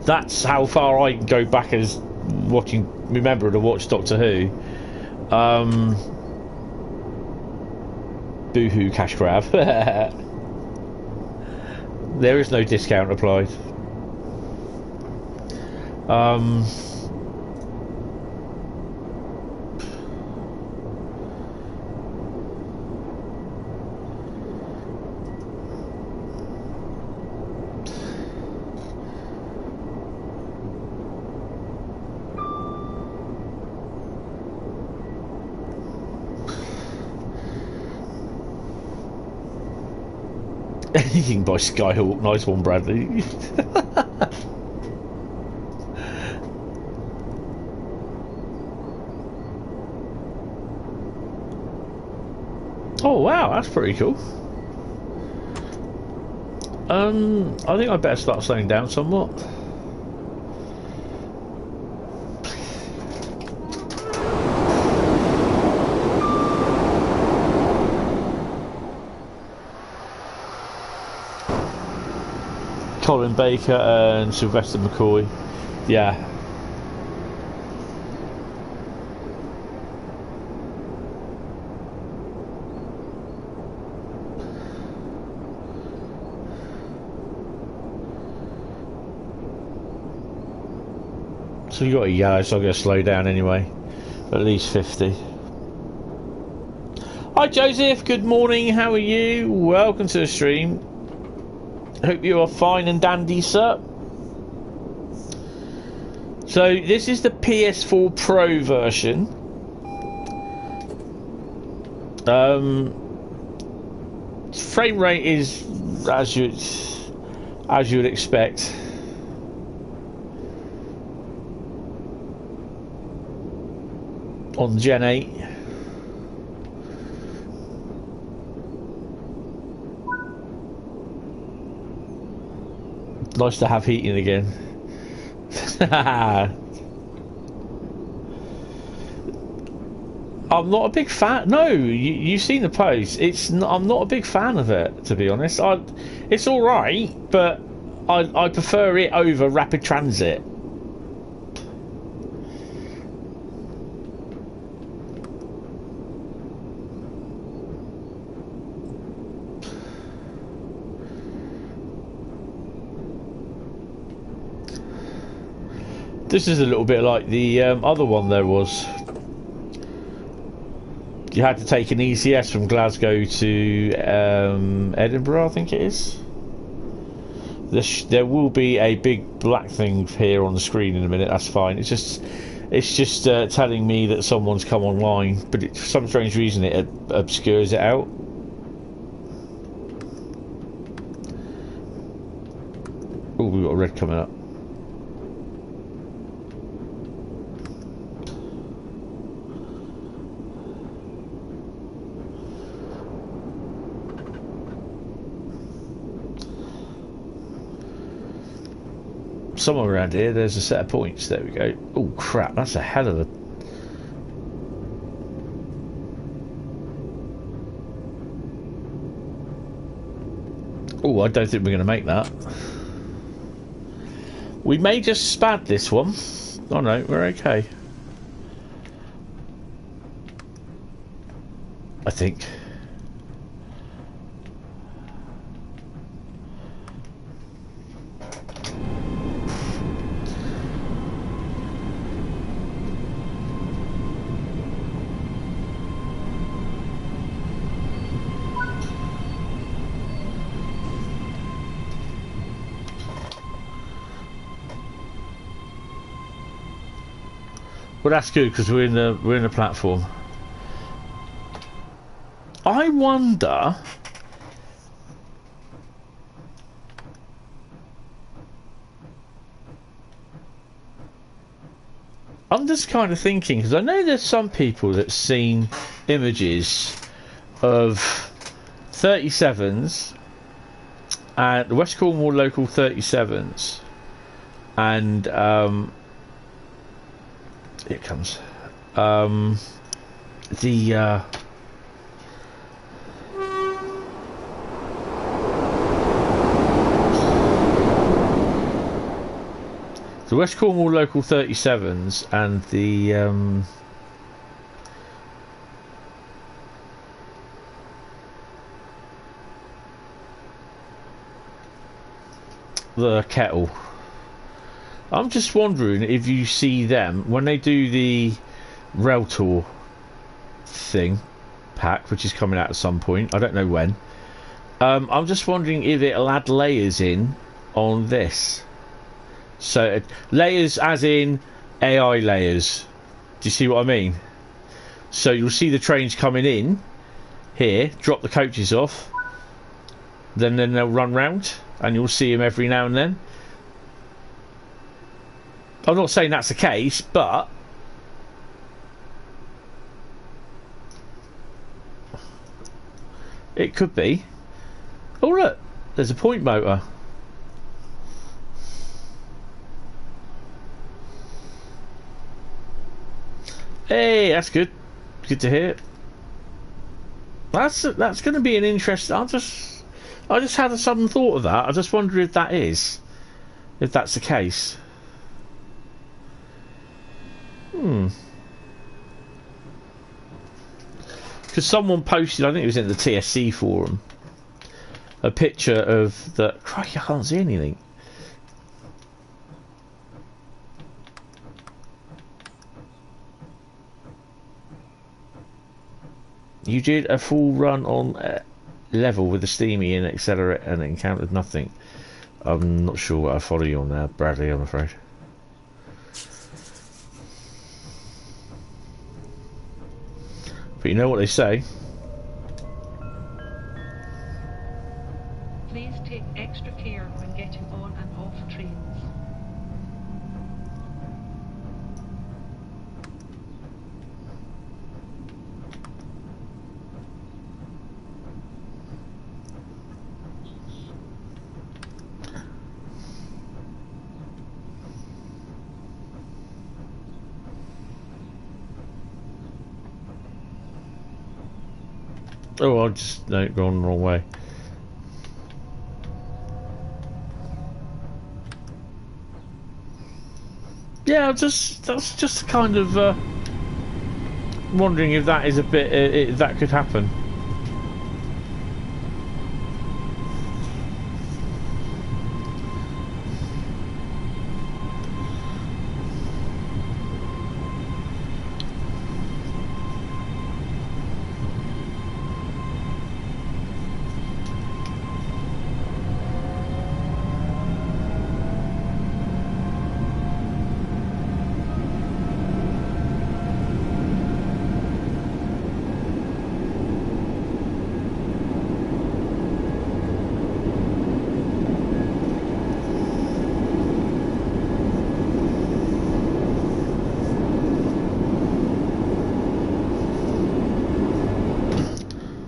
[SPEAKER 1] That's how far I can go back as watching. Remember to watch Doctor Who. Boo-hoo, cash grab. There is no discount applied. Anything by Skyhawk, nice one, Bradley. Oh wow, that's pretty cool. I think I better start slowing down somewhat. Colin Baker and Sylvester McCoy. Yeah. So you got a yellow, so I'm going to slow down anyway. At least 50. Hi Joseph, good morning, how are you? Welcome to the stream. Hope you are fine and dandy, sir. So this is the PS4 Pro version. Frame rate is as you would expect. on Gen 8. Nice to have heating again. I'm not a big fan. No, you've seen the post. I'm not a big fan of it, to be honest. It's all right, but I prefer it over rapid transit. This is a little bit like the other one there was. You had to take an ECS from Glasgow to Edinburgh, I think it is. There will be a big black thing here on the screen in a minute. That's fine. It's just telling me that someone's come online, but for some strange reason it obscures it out. Oh, we've got a red coming up. Somewhere around here there's a set of points. There we go. Oh crap, that's a hell of a... Oh, I don't think we're going to make that. We may just spad this one. Oh no, we're okay, I think. Well, that's good because we're in the platform. I wonder. I'm just kind of thinking because I know there's some people that've seen images of 37s and the West Cornwall local 37s and here it comes. The West Cornwall local 37s and the kettle. I'm just wondering if you see them when they do the Rail Tour thing pack, which is coming out at some point. I don't know when. I'm just wondering if it'll add layers in on this. So layers as in AI layers. Do you see what I mean? So you'll see the trains coming in here, drop the coaches off, then they'll run round, and you'll see them every now and then. I'm not saying that's the case, but it could be. Oh look, there's a point motor. Hey, that's good. Good to hear. That's going to be an interest. I just had a sudden thought of that. I just wonder if that's the case. Because someone posted, I think it was in the TSC forum, a picture of the... Crikey, I can't see anything. You did a full run on level with the Steamy and Accelerate and encountered nothing. I'm not sure what I follow you on there, Bradley, I'm afraid. But you know what they say.
[SPEAKER 2] Please take extra care when getting on and off trains.
[SPEAKER 1] Oh, I just gone the wrong way. Yeah, that's just kind of wondering if that is a bit if that could happen.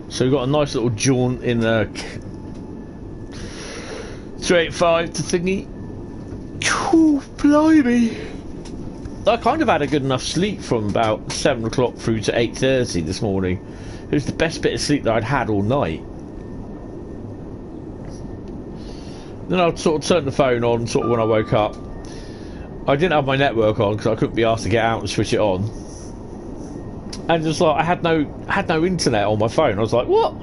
[SPEAKER 1] So we've got a nice little jaunt in 385 to thingy. Oh, blimey. I kind of had a good enough sleep from about 7 o'clock through to 8:30 this morning. It was the best bit of sleep that I'd had all night. Then I sort of turned the phone on sort of when I woke up. I didn't have my network on because I couldn't be asked to get out and switch it on. And just like I had no internet on my phone. I was like, what?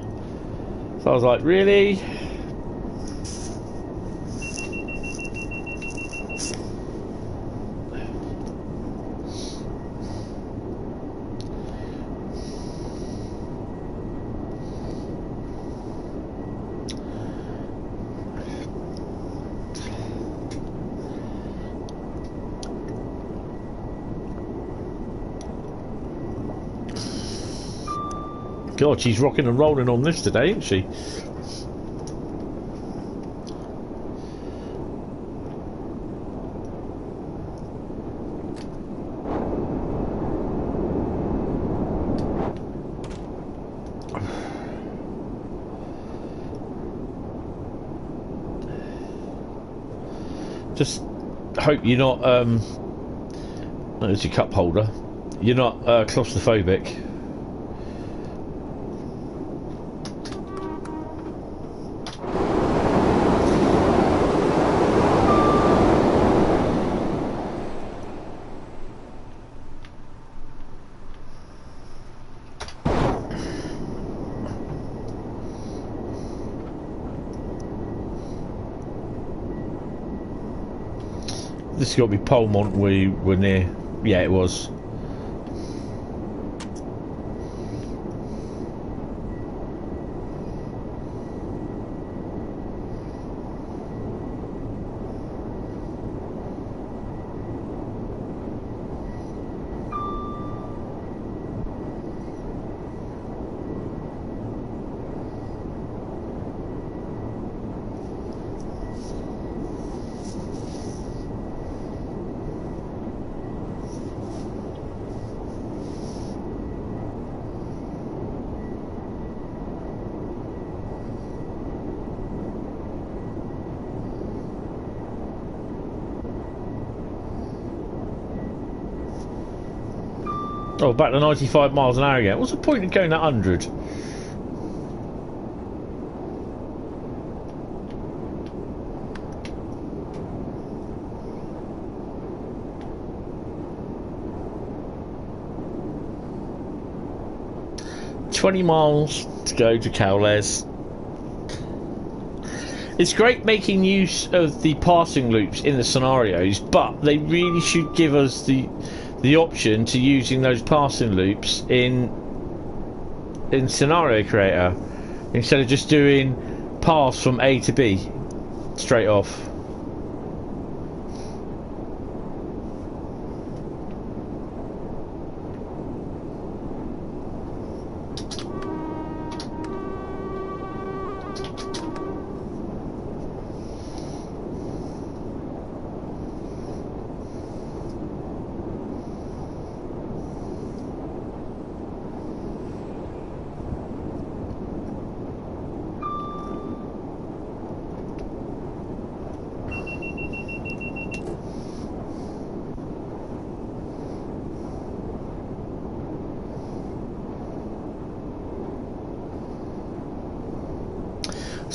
[SPEAKER 1] So I was like, really? God, she's rocking and rolling on this today, isn't she? Just hope you're not, there's your cup holder. You're not claustrophobic. This has got to be Polmont we were near. Yeah, it was. Oh, back to 95 miles an hour again. What's the point of going at 100? $20 miles to go to Cowles. It's great making use of the passing loops in the scenarios, but they really should give us the option to using those passing loops in Scenario Creator instead of just doing pass from A to B straight off.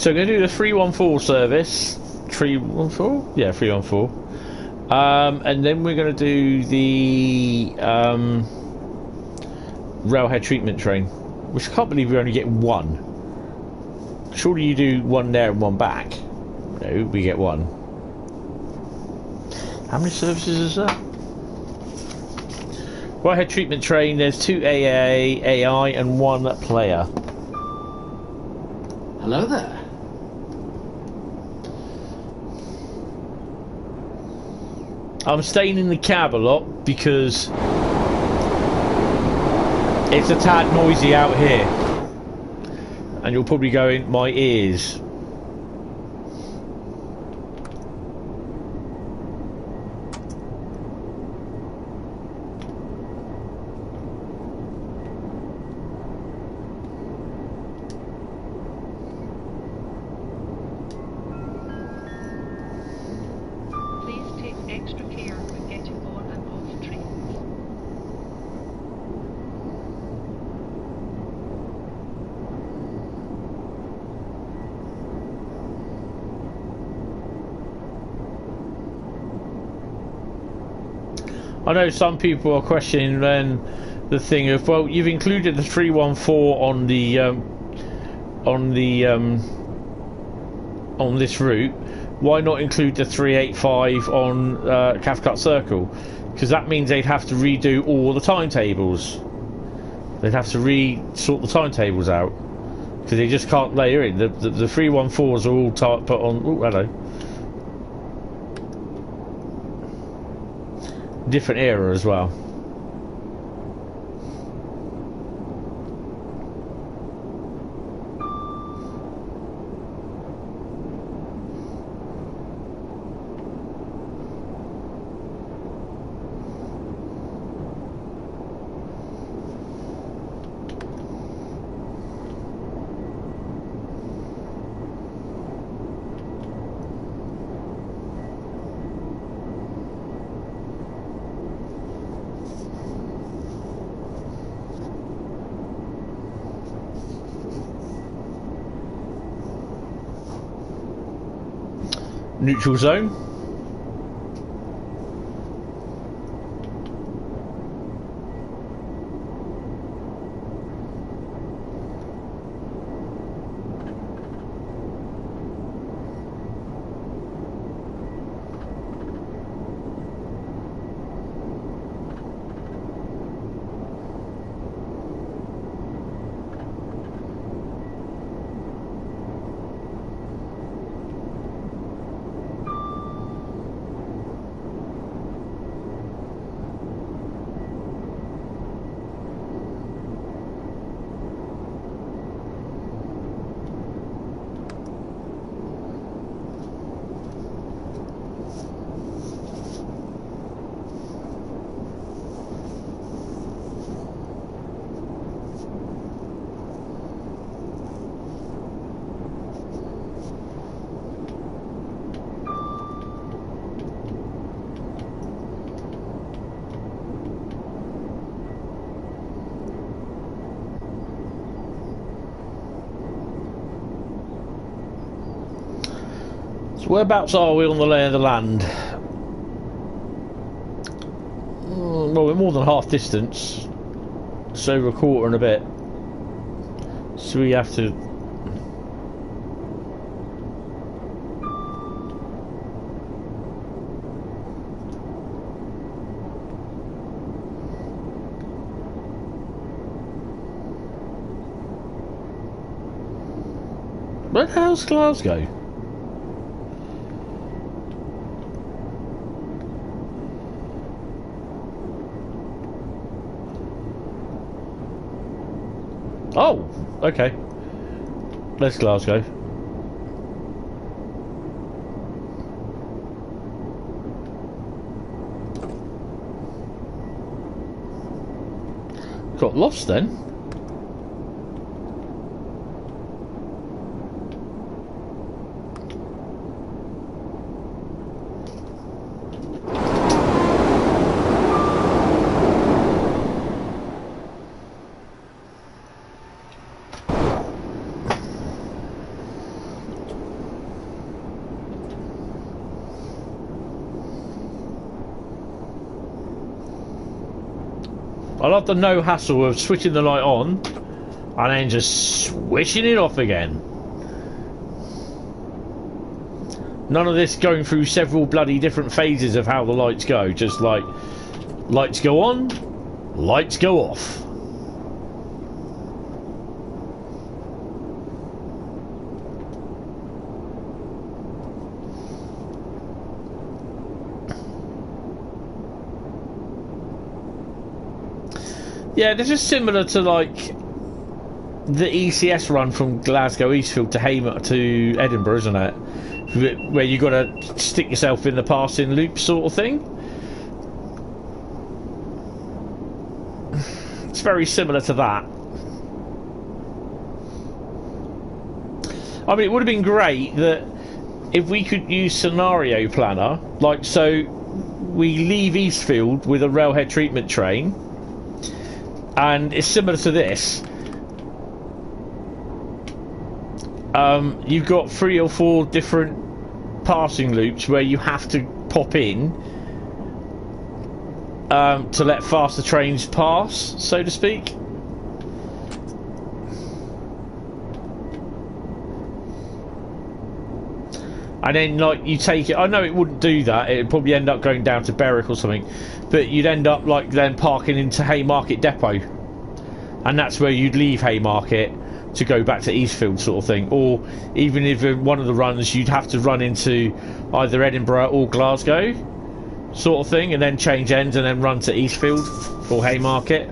[SPEAKER 1] So we're going to do the 314 service. 314? Yeah, 314. And then we're going to do the Railhead treatment train, which I can't believe we only get one. Surely you do one there and one back. No, we get one. How many services is that? Railhead treatment train, there's 2 AI, and 1 player.
[SPEAKER 4] Hello there.
[SPEAKER 1] I'm staying in the cab a lot because it's a tad noisy out here. And you'll probably go in my ears. I know some people are questioning then the thing of, well, you've included the 314 on this route. Why not include the 385 on Cathcart Circle? Because that means they'd have to redo all the timetables. They'd have to sort the timetables out because they just can't layer in. The 314s are all put on. Oh, hello. Different era as well. Neutral zone. So whereabouts are we on the lay of the land? Well, we're more than half distance, so we're a quarter and a bit. So we have to. Where the hell's Glasgow? Oh, okay. There's Glasgow. Got lost then. I love the no hassle of switching the light on and then just switching it off again. None of this going through several bloody different phases of how the lights go. Just like, lights go on, lights go off. Yeah, this is similar to like the ECS run from Glasgow Eastfield to Edinburgh, isn't it? Where you got to stick yourself in the passing loop sort of thing. It's very similar to that. I mean, it would have been great that if we could use Scenario Planner, like so we leave Eastfield with a Railhead treatment train, and it's similar to this. You've got 3 or 4 different passing loops where you have to pop in to let faster trains pass, so to speak. And then, like, you take it. I know it wouldn't do that. It'd probably end up going down to Berwick or something. But you'd end up, like, then parking into Haymarket Depot. And that's where you'd leave Haymarket to go back to Eastfield sort of thing. Or even if in one of the runs you'd have to run into either Edinburgh or Glasgow sort of thing, and then change ends and then run to Eastfield or Haymarket.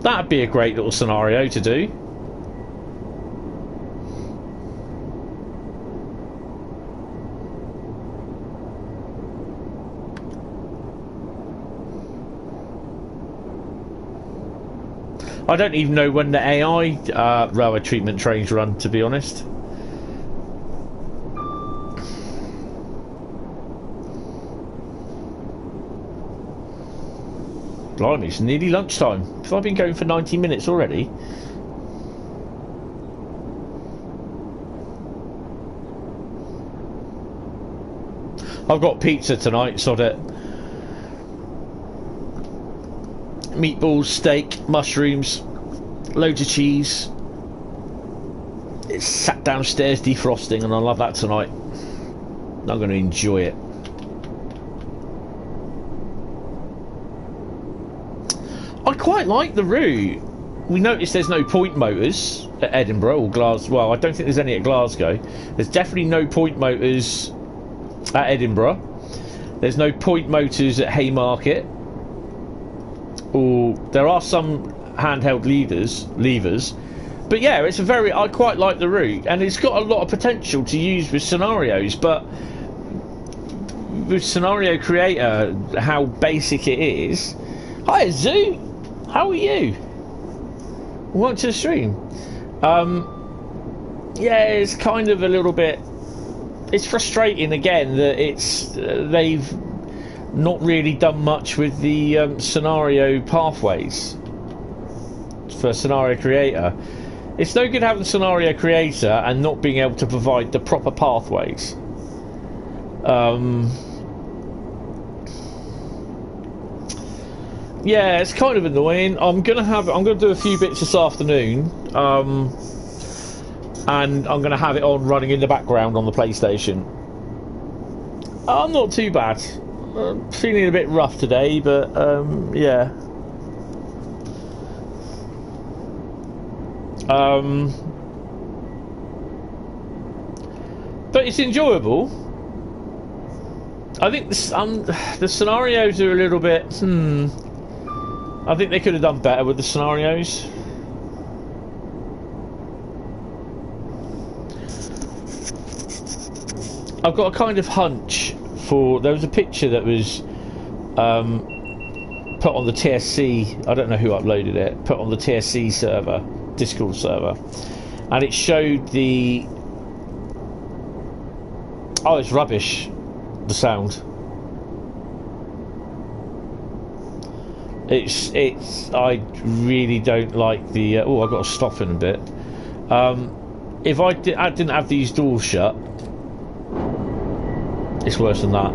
[SPEAKER 1] That'd be a great little scenario to do. I don't even know when the AI railway treatment trains run, to be honest. Blimey, it's nearly lunchtime. Have I been going for 90 minutes already? I've got pizza tonight, sod it. Meatballs, steak, mushrooms, loads of cheese. It's sat downstairs defrosting, and I love that tonight. I'm going to enjoy it. I quite like the route. We noticed there's no point motors at Edinburgh or Glasgow. Well, I don't think there's any at Glasgow. There's definitely no point motors at Edinburgh. There's no point motors at Haymarket. Or there are some handheld levers, but yeah, it's a very. I quite like the route, and it's got a lot of potential to use with scenarios. But with Scenario Creator, how basic it is. Hi Zoo, how are you? Welcome to the stream. Yeah, it's kind of a little bit. It's frustrating again that it's they've not really done much with the scenario pathways for Scenario Creator. It's no good having Scenario Creator and not being able to provide the proper pathways. Yeah, it's kind of annoying. I'm gonna do a few bits this afternoon, and I'm gonna have it on running in the background on the PlayStation. I'm not too bad. I'm feeling a bit rough today, but yeah. But it's enjoyable. I think the scenarios are a little bit. I think they could have done better with the scenarios. I've got a kind of hunch for. There was a picture that was put on the TSC. I don't know who uploaded it. Put on the TSC server, Discord server, and it showed the. Oh, it's rubbish. The sound. It's. I really don't like the. Oh, I've got to stop in a bit. If I didn't have these doors shut, it's worse than that.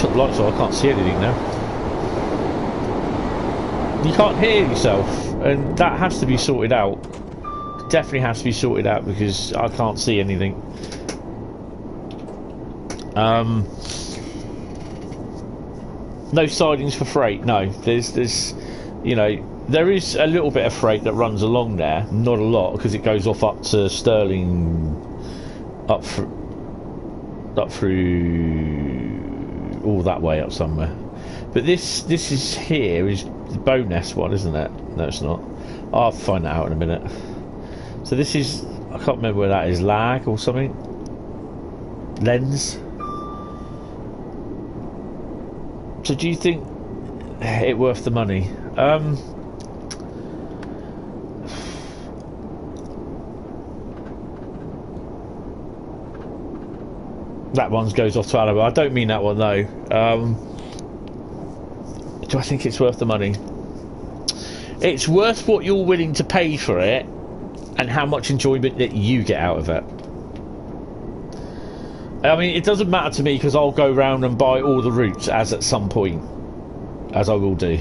[SPEAKER 1] Put the lights on, I can't see anything now. You can't hear yourself, and that has to be sorted out. Definitely has to be sorted out because I can't see anything. No sidings for freight. No, there's, you know, there is a little bit of freight that runs along there. Not a lot because it goes off up to Stirling, up through all that way up somewhere. But this is here is the Bowness one, isn't it? No, it's not. I'll find that out in a minute. So this is, I can't remember where that is, Lag or something? Lens? So do you think it worth the money? That one goes off to Alabama. I don't mean that one though. Do I think it's worth the money? It's worth what you're willing to pay for it and how much enjoyment that you get out of it. I mean, it doesn't matter to me because I'll go round and buy all the routes as at some point, as I will do.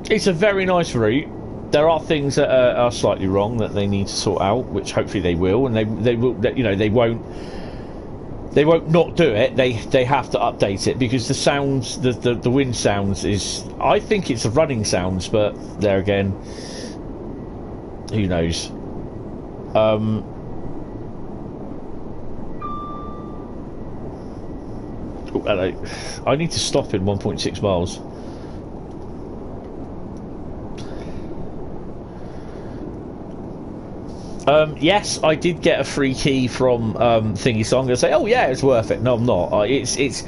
[SPEAKER 1] It's a very nice route. There are things that are slightly wrong that they need to sort out, which hopefully they will, and they will. You know, they won't not do it. They have to update it because the sounds, the wind sounds is. I think it's the running sounds, but there again, who knows? Oh, hello. I need to stop in 1.6 miles. Yes, I did get a free key from Thingy, so I'm going to say, oh yeah, it's worth it. No, I'm not. It's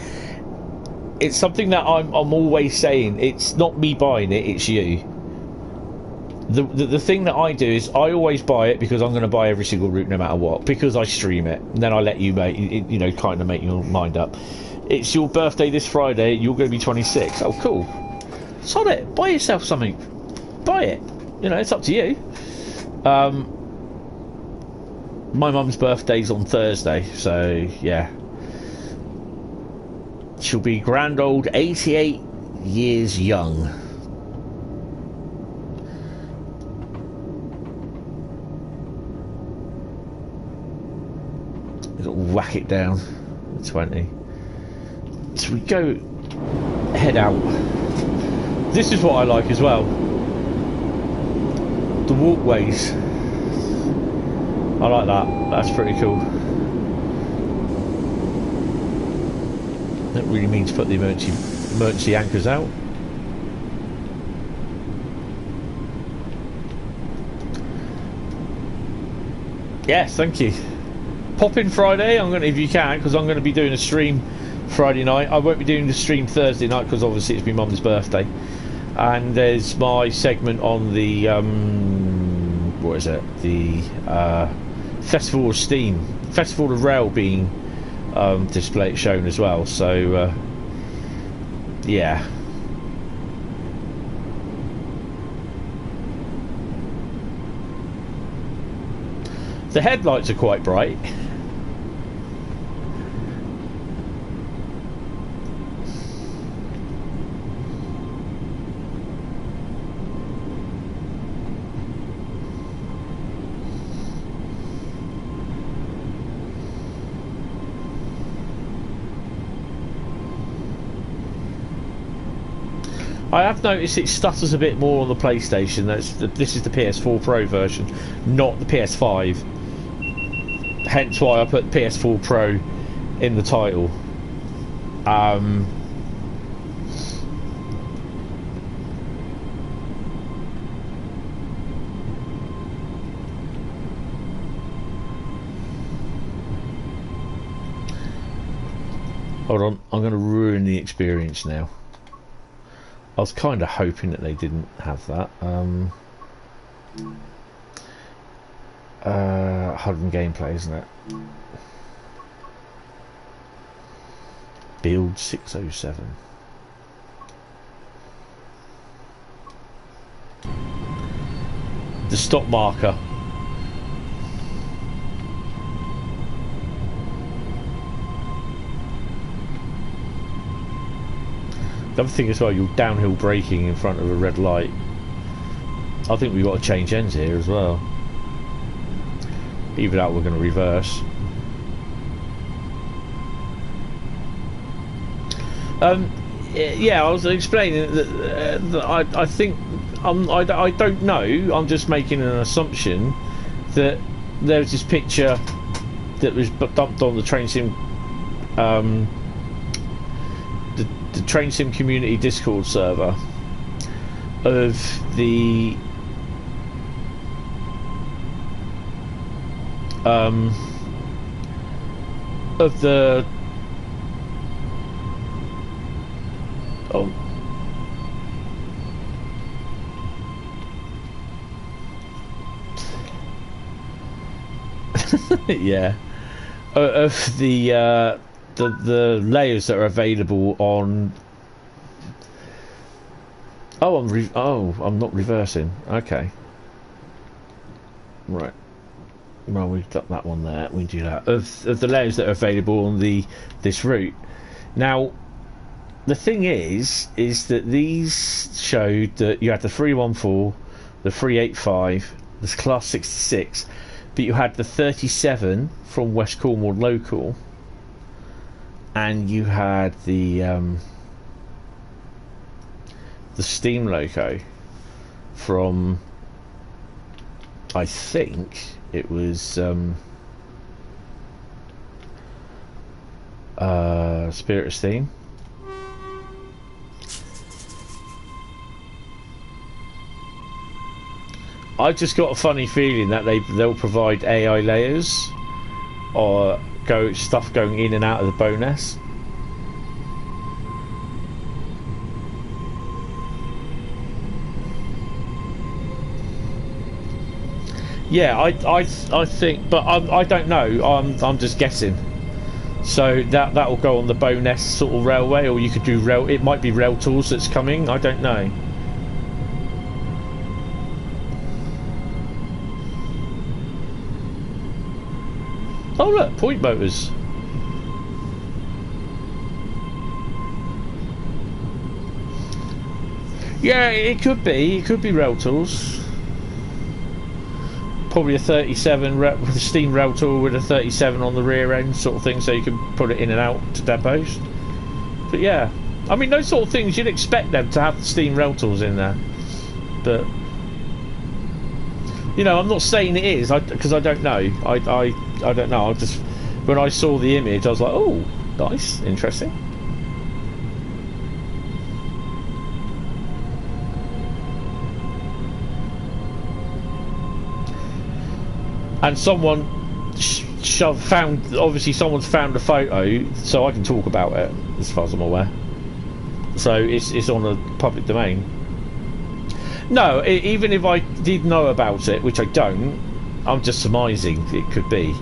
[SPEAKER 1] something that I'm always saying. It's not me buying it; it's you. The thing that I do is I always buy it because I'm going to buy every single route no matter what, because I stream it, and then I let you make, you know, kind of make your mind up. It's your birthday this Friday. You're going to be 26. Oh, cool. Sod it. Buy yourself something. Buy it. You know, it's up to you. My mum's birthday's on Thursday, so yeah. She'll be grand old 88 years young. It'll whack it down to 20. So we go head out. This is what I like as well. The walkways. I like that. That's pretty cool. Don't really mean to put the emergency anchors out. Yes, thank you. Pop in Friday. I'm gonna, if you can, because I'm going to be doing a stream Friday night. I won't be doing the stream Thursday night because obviously it's my mum's birthday. And there's my segment on the what is it? The Festival of Steam, Festival of Rail being shown as well. So yeah. The headlights are quite bright. I have noticed it stutters a bit more on the PlayStation. This is the PS4 Pro version, not the PS5. Hence why I put PS4 Pro in the title. Hold on, I'm going to ruin the experience now. I was kind of hoping that they didn't have that. HUD gameplay, isn't it? Build 607. The stop marker. The other thing as well, you're downhill braking in front of a red light. I think we've got to change ends here as well. Either that, we're going to reverse. Yeah, I was explaining that I think I don't know. I'm just making an assumption that there's this picture that was dumped on the train sim, the train sim community Discord server of the oh. Yeah, of the layers that are available on. Oh, I'm not reversing. Okay, right. Well, we've got that one there. We do that of the layers that are available on this route. Now, the thing is that these showed that you had the 314, the 385, the Class 66, but you had the 37 from West Cornwall local, and you had the steam loco from, I think it was Spirit of Steam. I just got a funny feeling that they'll provide AI layers or stuff going in and out of the bonus. Yeah, I think, but I don't know. I'm just guessing. So that will go on the Bowness sort of railway, or you could do rail. It might be Rail Tools that's coming. I don't know. Oh look, point motors. Yeah, it could be. It could be Rail Tools. Probably a 37 with a steam rail tool with a 37 on the rear end sort of thing, so you can put it in and out to depots. But yeah, I mean, those sort of things, you'd expect them to have the steam rail tools in there. But, you know, I'm not saying it is, because I don't know. I don't know. I just, when I saw the image, I was like, oh, nice, interesting. And someone found, obviously someone's found a photo, so I can talk about it as far as I'm aware. So it's on the public domain. No, even if I did know about it, which I don't, I'm just surmising it could be.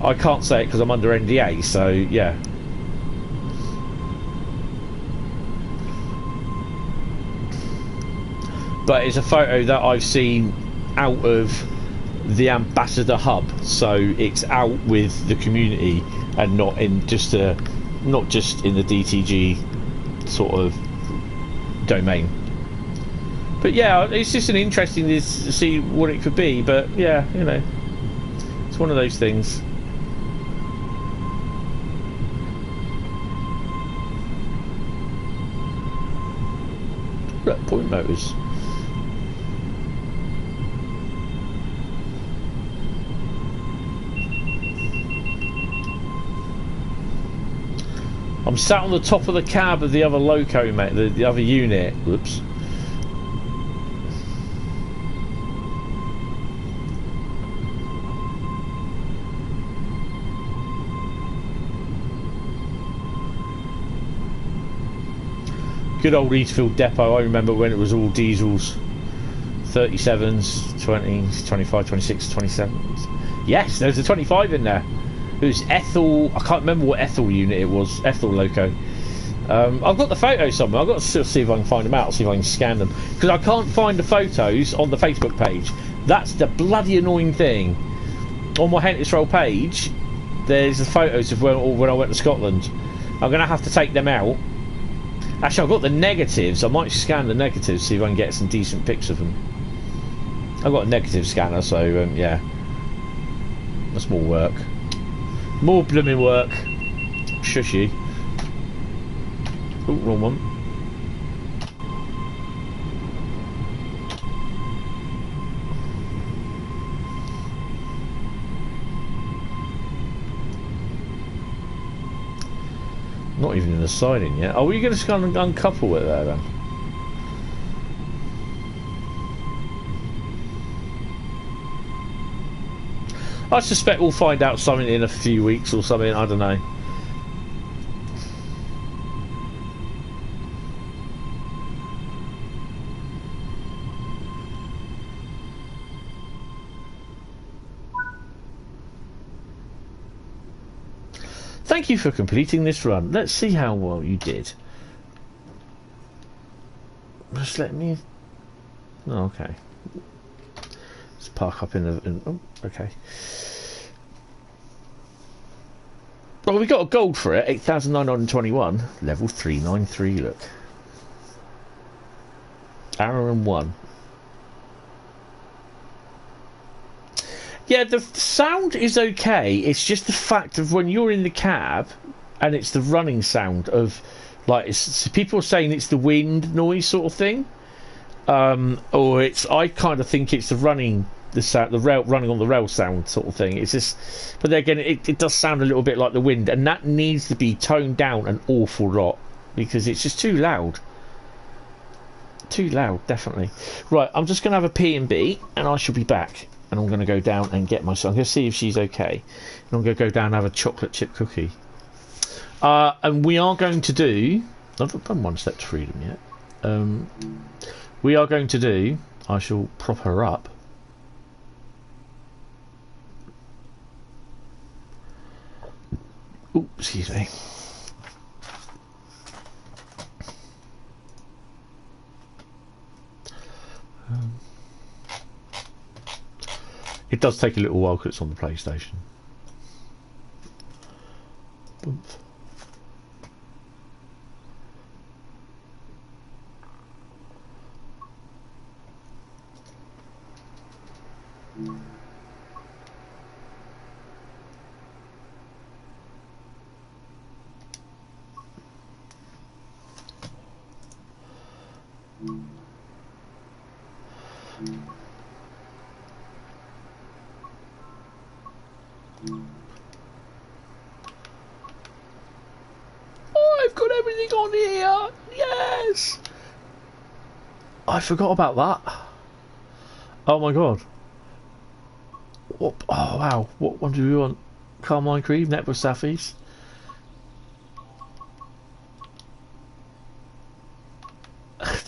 [SPEAKER 1] I can't say it because I'm under NDA, so yeah. But it's a photo that I've seen out of the Ambassador Hub, so it's out with the community and not in just not just in the DTG sort of domain. But yeah, it's just an interesting to see what it could be. But yeah, you know, it's one of those things. Look, point motors. I'm sat on the top of the cab of the other loco, mate, the other unit. Whoops. Good old Eastfield depot. I remember when it was all diesels. 37s, 20s, 25, 26, 27s. Yes, there's a 25 in there. It was Ethel. I can't remember what Ethel unit it was. Ethel loco. I've got the photos somewhere. I've got to see if I can find them out. See if I can scan them, because I can't find the photos on the Facebook page. That's the bloody annoying thing. On my Hentis Roll page, there's the photos of when I went to Scotland. I'm going to have to take them out Actually, I've got the negatives. I might scan the negatives, see if I can get some decent pics of them. I've got a negative scanner, so yeah. That's more work. More blooming work. Shushy. Oh, wrong one. Not even in the siding yet. Are we going to kind of uncouple it there then? I suspect we'll find out something in a few weeks or something, I don't know. Thank you for completing this run. Let's see how well you did. Just let me... Oh, okay. Let's park up in the... Oh, okay. Well, we got a gold for it. 8,921. Level 393, look. Hour and 1. Yeah, the sound is okay. It's just the fact of when you're in the cab and it's the running sound of, like, it's, people are saying it's the wind noise sort of thing, or it's. I kind of think it's the running, the sound, the rail running on the rail sound sort of thing. It's just, but then again, it does sound a little bit like the wind, and that needs to be toned down an awful lot because it's just too loud. Too loud, definitely. Right, I'm just going to have a P&B, and I shall be back. And I'm going to go down and get my son. I'm going to see if she's okay. And I'm going to go down and have a chocolate chip cookie. And we are going to do... I've not done one step to freedom yet. We are going to do... I shall prop her up. Ooh, excuse me. It does take a little while because it's on the PlayStation. Oomph. Oh, I've got everything on here. Yes. I forgot about that. Oh my god. What? Oh wow. What one do we want? Carmine Cream, Network Southeast.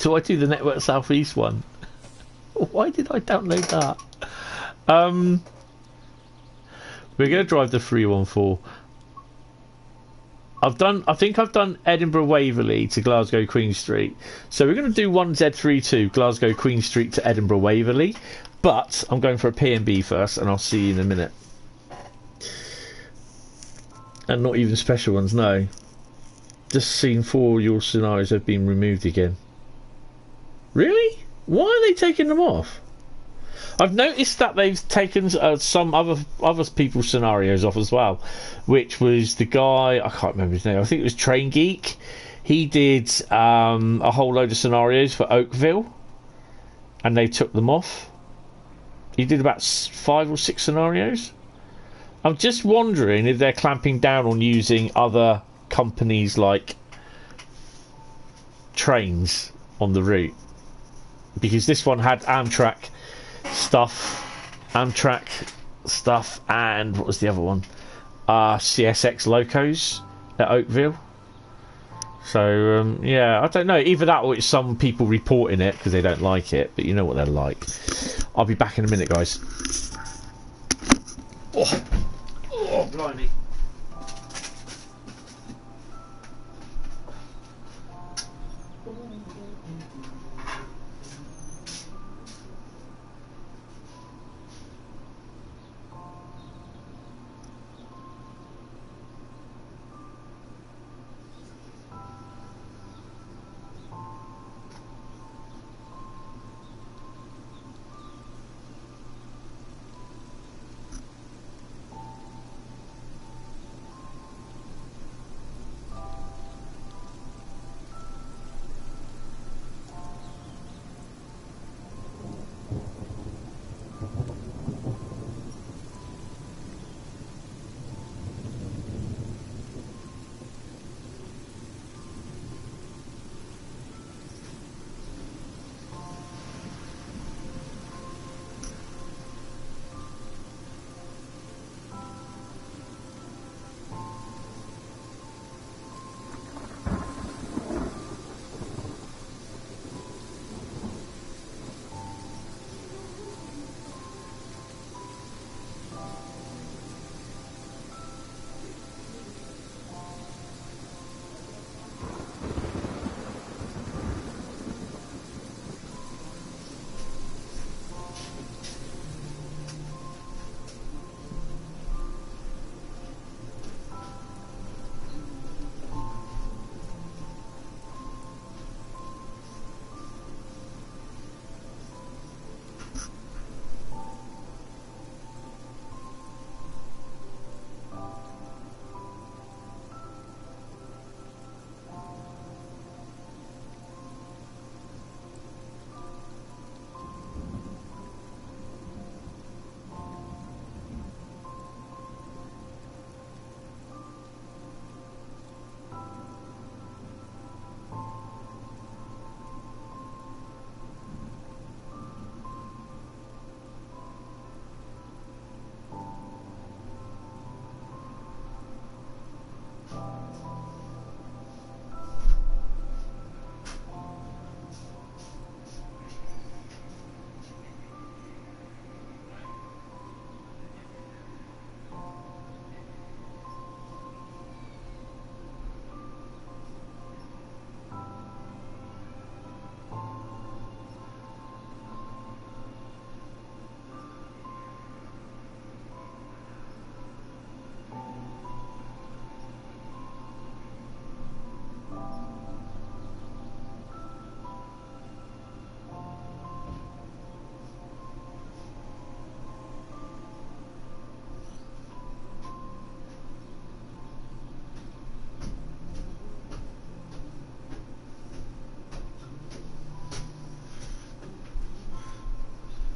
[SPEAKER 1] Do I do the Network Southeast one? Why did I download that? We're going to drive the 314. I think I've done Edinburgh Waverley to Glasgow Queen Street. So we're going to do 1Z32 Glasgow Queen Street to Edinburgh Waverley. But I'm going for a P&B first, and I'll see you in a minute. And not even special ones, no. Just seen 4 of your scenarios have been removed again. Really? Why are they taking them off? I've noticed that they've taken some other people's scenarios off as well, which was the guy, I can't remember his name, I think it was Train Geek. He did a whole load of scenarios for Oakville, and they took them off. He did about 5 or 6 scenarios. I'm just wondering if they're clamping down on using other companies like trains on the route, because this one had Amtrak stuff, and what was the other one? CSX locos at Oakville. So yeah, I don't know. Either that or it's some people reporting it because they don't like it. But you know what they're like. I'll be back in a minute, guys. Oh, blimey.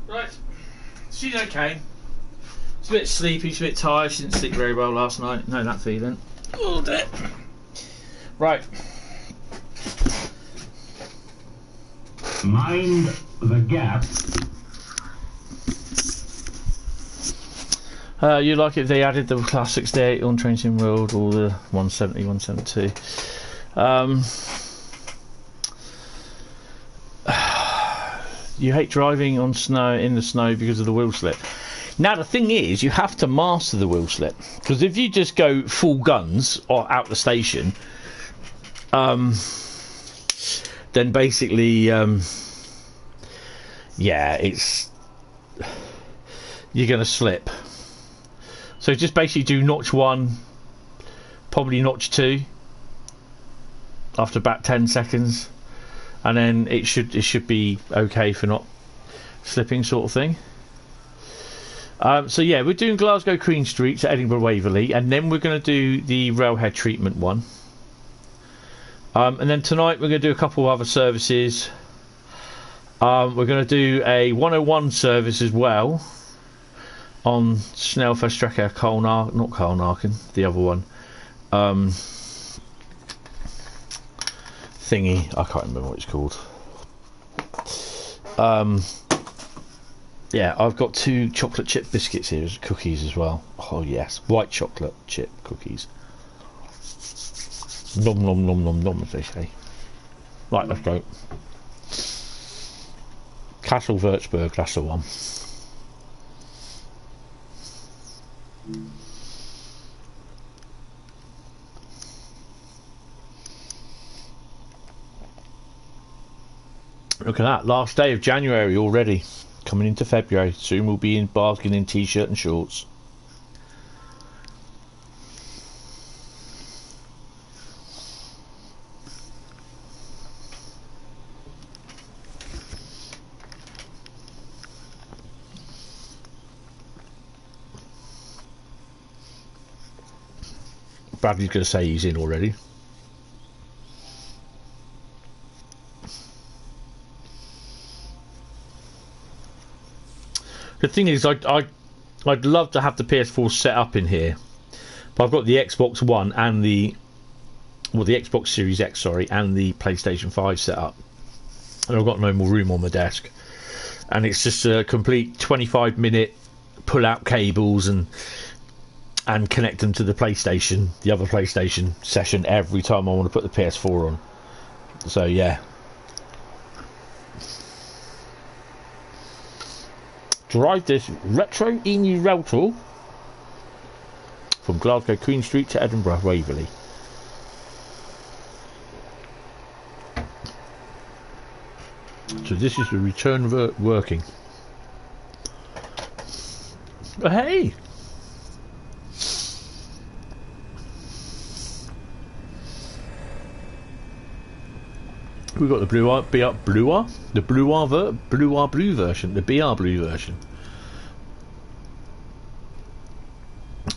[SPEAKER 1] Right. She's okay. She's a bit sleepy, she's a bit tired, she didn't sleep very well last night. Know that feeling. Oh dear. Right.
[SPEAKER 3] Mind the gap.
[SPEAKER 1] You like it? They added the Class 68 on Train Sim World, or the 170, 172. You hate driving on snow in the snow because of the wheel slip. Now the thing is, you have to master the wheel slip, because if you just go full guns or out the station, then basically, yeah, it's you're gonna slip. So just basically do notch 1, probably notch 2 after about 10 seconds, and then it should be okay for not slipping, sort of thing. So yeah, we're doing Glasgow Queen Street to Edinburgh Waverley, and then we're going to do the Railhead treatment one. And then tonight we're going to do a couple of other services. We're going to do a 101 service as well on Hauptstrecke, not Karlnarken, the other one. Thingy, I can't remember what it's called. Yeah, I've got 2 chocolate chip biscuits here as cookies as well. Oh yes, white chocolate chip cookies. Nom nom nom nom nom, as they say. Right, let's go. Castle Würzburg, that's the one. Look at that, last day of January already. Coming into February. Soon we'll be in bargaining t-shirt and shorts. Bradley's going to say he's in already. The thing is, I'd love to have the PS4 set up in here, but I've got the Xbox One and the Xbox Series X, sorry, and the PlayStation 5 set up, and I've got no more room on my desk, and it's just a complete 25-minute pull out cables and connect them to the PlayStation, the other PlayStation session every time I want to put the PS4 on. So yeah. Drive this retro e-new rail tool from Glasgow Queen Street to Edinburgh Waverley. So this is the return working. Hey! We've got the blue version, the BR blue version.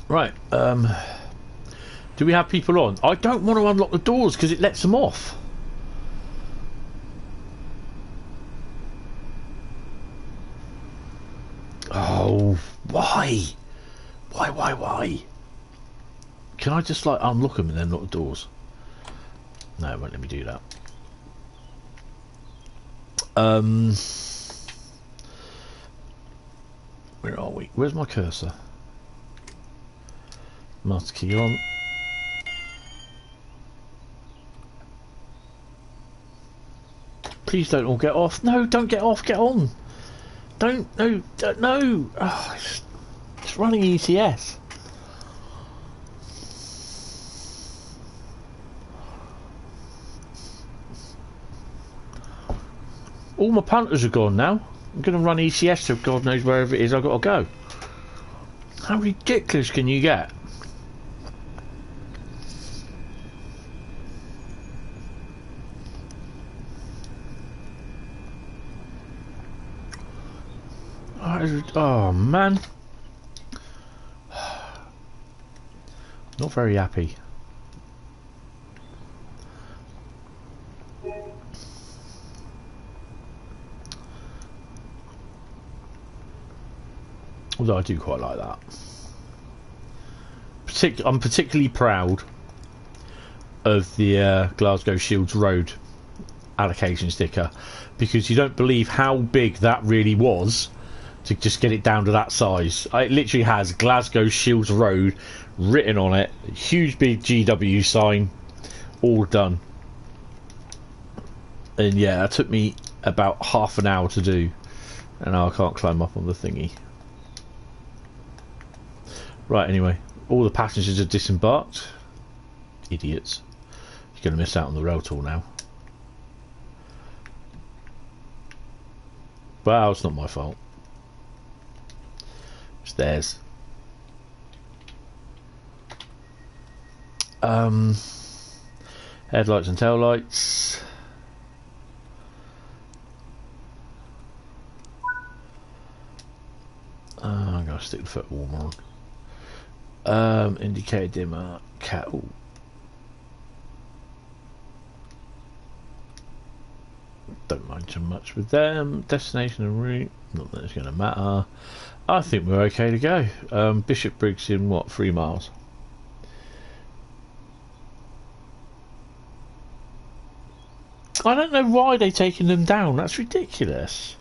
[SPEAKER 1] Right, do we have people on? I don't want to unlock the doors because it lets them off. Oh, why? Why? Can I just like unlock them and then lock the doors? No, it won't let me do that. Where are we? Where's my cursor? Master key on. Please don't all get off. No, don't get off. Get on. No. Oh, it's running ETS. All my punters are gone now. I'm going to run ECS to God knows wherever it is I've got to go. How ridiculous can you get? Oh man. Not very happy. Although I do quite like that. I'm particularly proud of the Glasgow Shields Road allocation sticker, because you don't believe how big that really was to just get it down to that size. It literally has Glasgow Shields Road written on it, huge big GW sign, all done. And yeah, it took me about half an hour to do, and now I can't climb up on the thingy. Right, anyway, all the passengers are disembarked. Idiots. You're going to miss out on the rail tour now. Well, it's not my fault. It's theirs. Headlights and taillights. I'm going to stick the foot warmer on. Indicator dimmer. Cattle. Don't mind too much with them. Destination and route. Not that it's going to matter. I think we're okay to go. Bishop Briggs in what, 3 miles? I don't know why they're taking them down. That's ridiculous.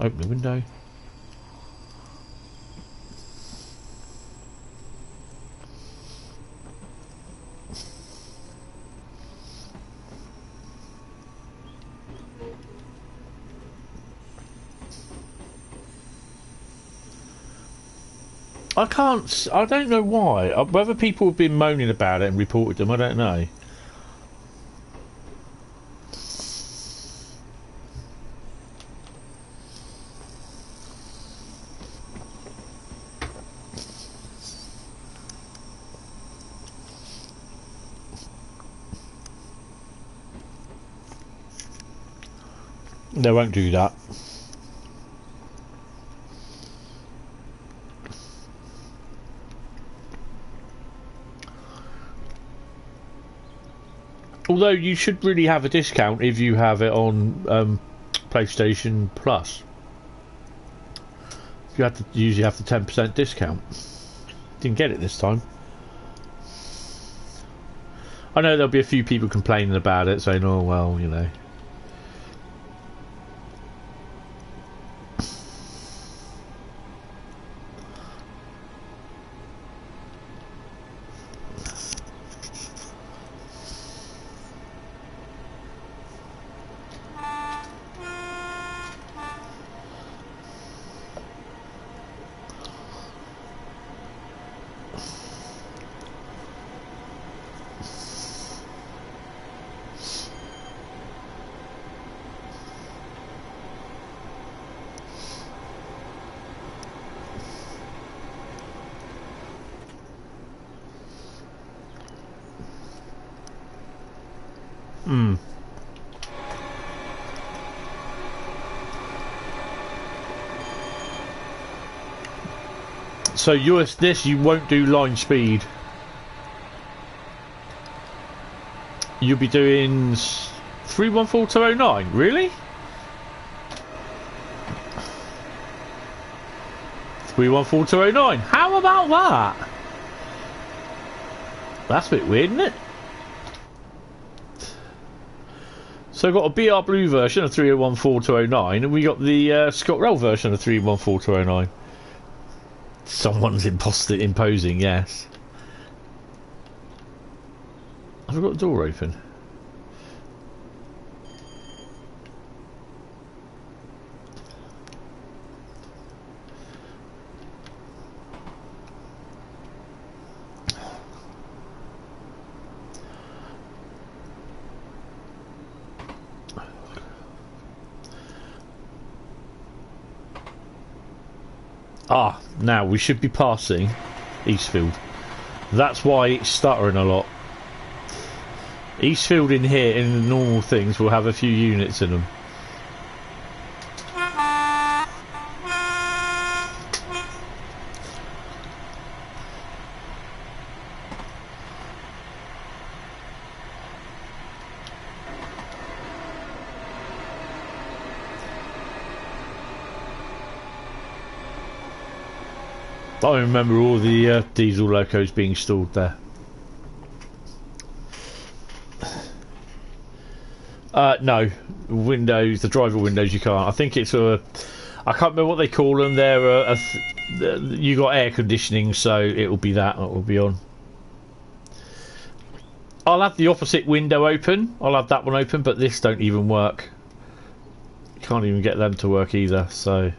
[SPEAKER 1] Open the window. I don't know why. Whether people have been moaning about it and reported them, I don't know. They won't do that. Although you should really have a discount if you have it on PlayStation Plus. You have to usually have the 10% discount. Didn't get it this time. I know there'll be a few people complaining about it, saying, "Oh well, you know." So you won't do line speed. You'll be doing 314-209, really? 314-209. How about that? That's a bit weird, isn't it? So we've got a BR Blue version of 314-209, and we got the ScotRail version of 314-209. Someone's imposing, yes. Have I got the door open? Ah, now we should be passing Eastfield. That's why it's stuttering a lot. Eastfield in here, in the normal things, will have a few units in them. I remember all the diesel locos being stored there. No, windows, the driver windows you can't. I think it's I can't remember what they call them. They're you got air conditioning, so it will be that will be on. I'll have the opposite window open. I'll have that one open, but this don't even work. Can't even get them to work either. So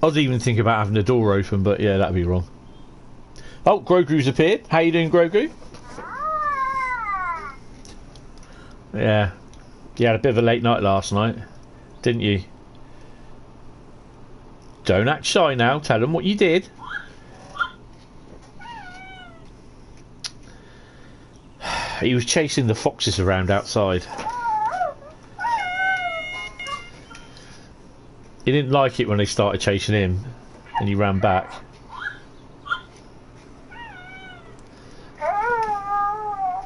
[SPEAKER 1] I was even thinking about having the door open, but yeah, that'd be wrong. Oh, Grogu's appeared. How you doing, Grogu? Yeah, you had a bit of a late night last night, didn't you? Don't act shy now. Tell them what you did. He was chasing the foxes around outside. He didn't like it when they started chasing him, and he ran back.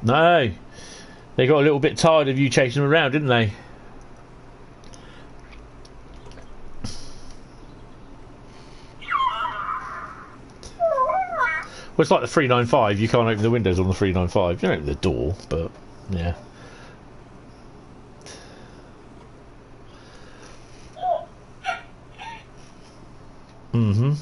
[SPEAKER 1] No, they got a little bit tired of you chasing them around, didn't they? Well, it's like the 395. You can't open the windows on the 395. You don't open the door, but yeah. Mm-hmm.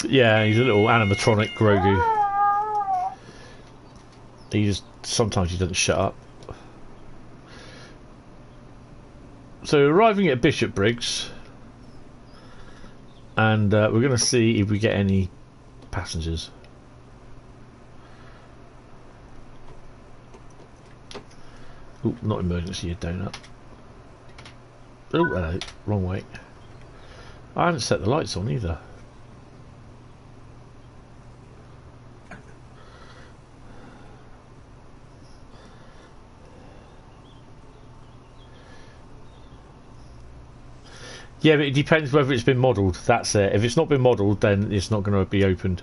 [SPEAKER 1] Yeah, he's a little animatronic Grogu. He just sometimes he doesn't shut up. So arriving at Bishopbriggs, and we're going to see if we get any passengers. Oh, not emergency, a donut. Oh, hello, wrong way. I haven't set the lights on either. Yeah, but it depends whether it's been modelled. That's it. If it's not been modelled, then it's not going to be opened.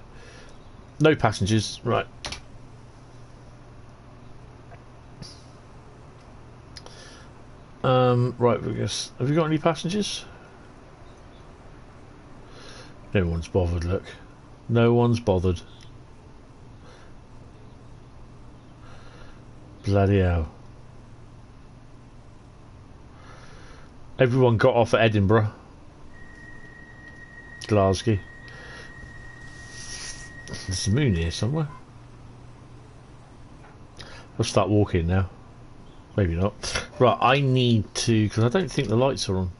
[SPEAKER 1] No passengers. Right. Right, I guess. Have you got any passengers? No one's bothered, look. No one's bothered. Bloody hell. Everyone got off at Edinburgh. Glasgow. There's a moon here somewhere. I'll start walking now. Maybe not. Right, I need to... because I don't think the lights are on.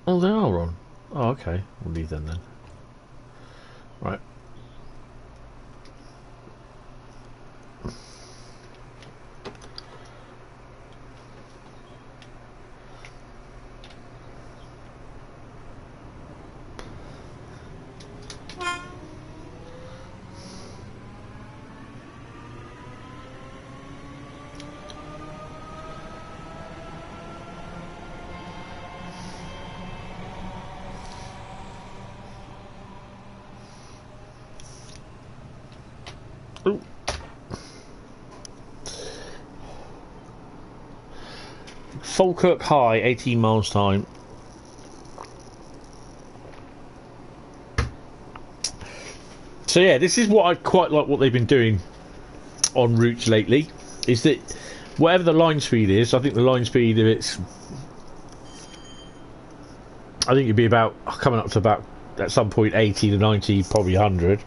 [SPEAKER 1] Oh, they are on. Oh, okay. We'll leave them then. Right. Falkirk High, 18 miles time. So yeah, this is what I quite like what they've been doing on routes lately, is that whatever the line speed is, I think the line speed of it's... I think it'd be about, coming up to about, at some point, 80 to 90, probably 100.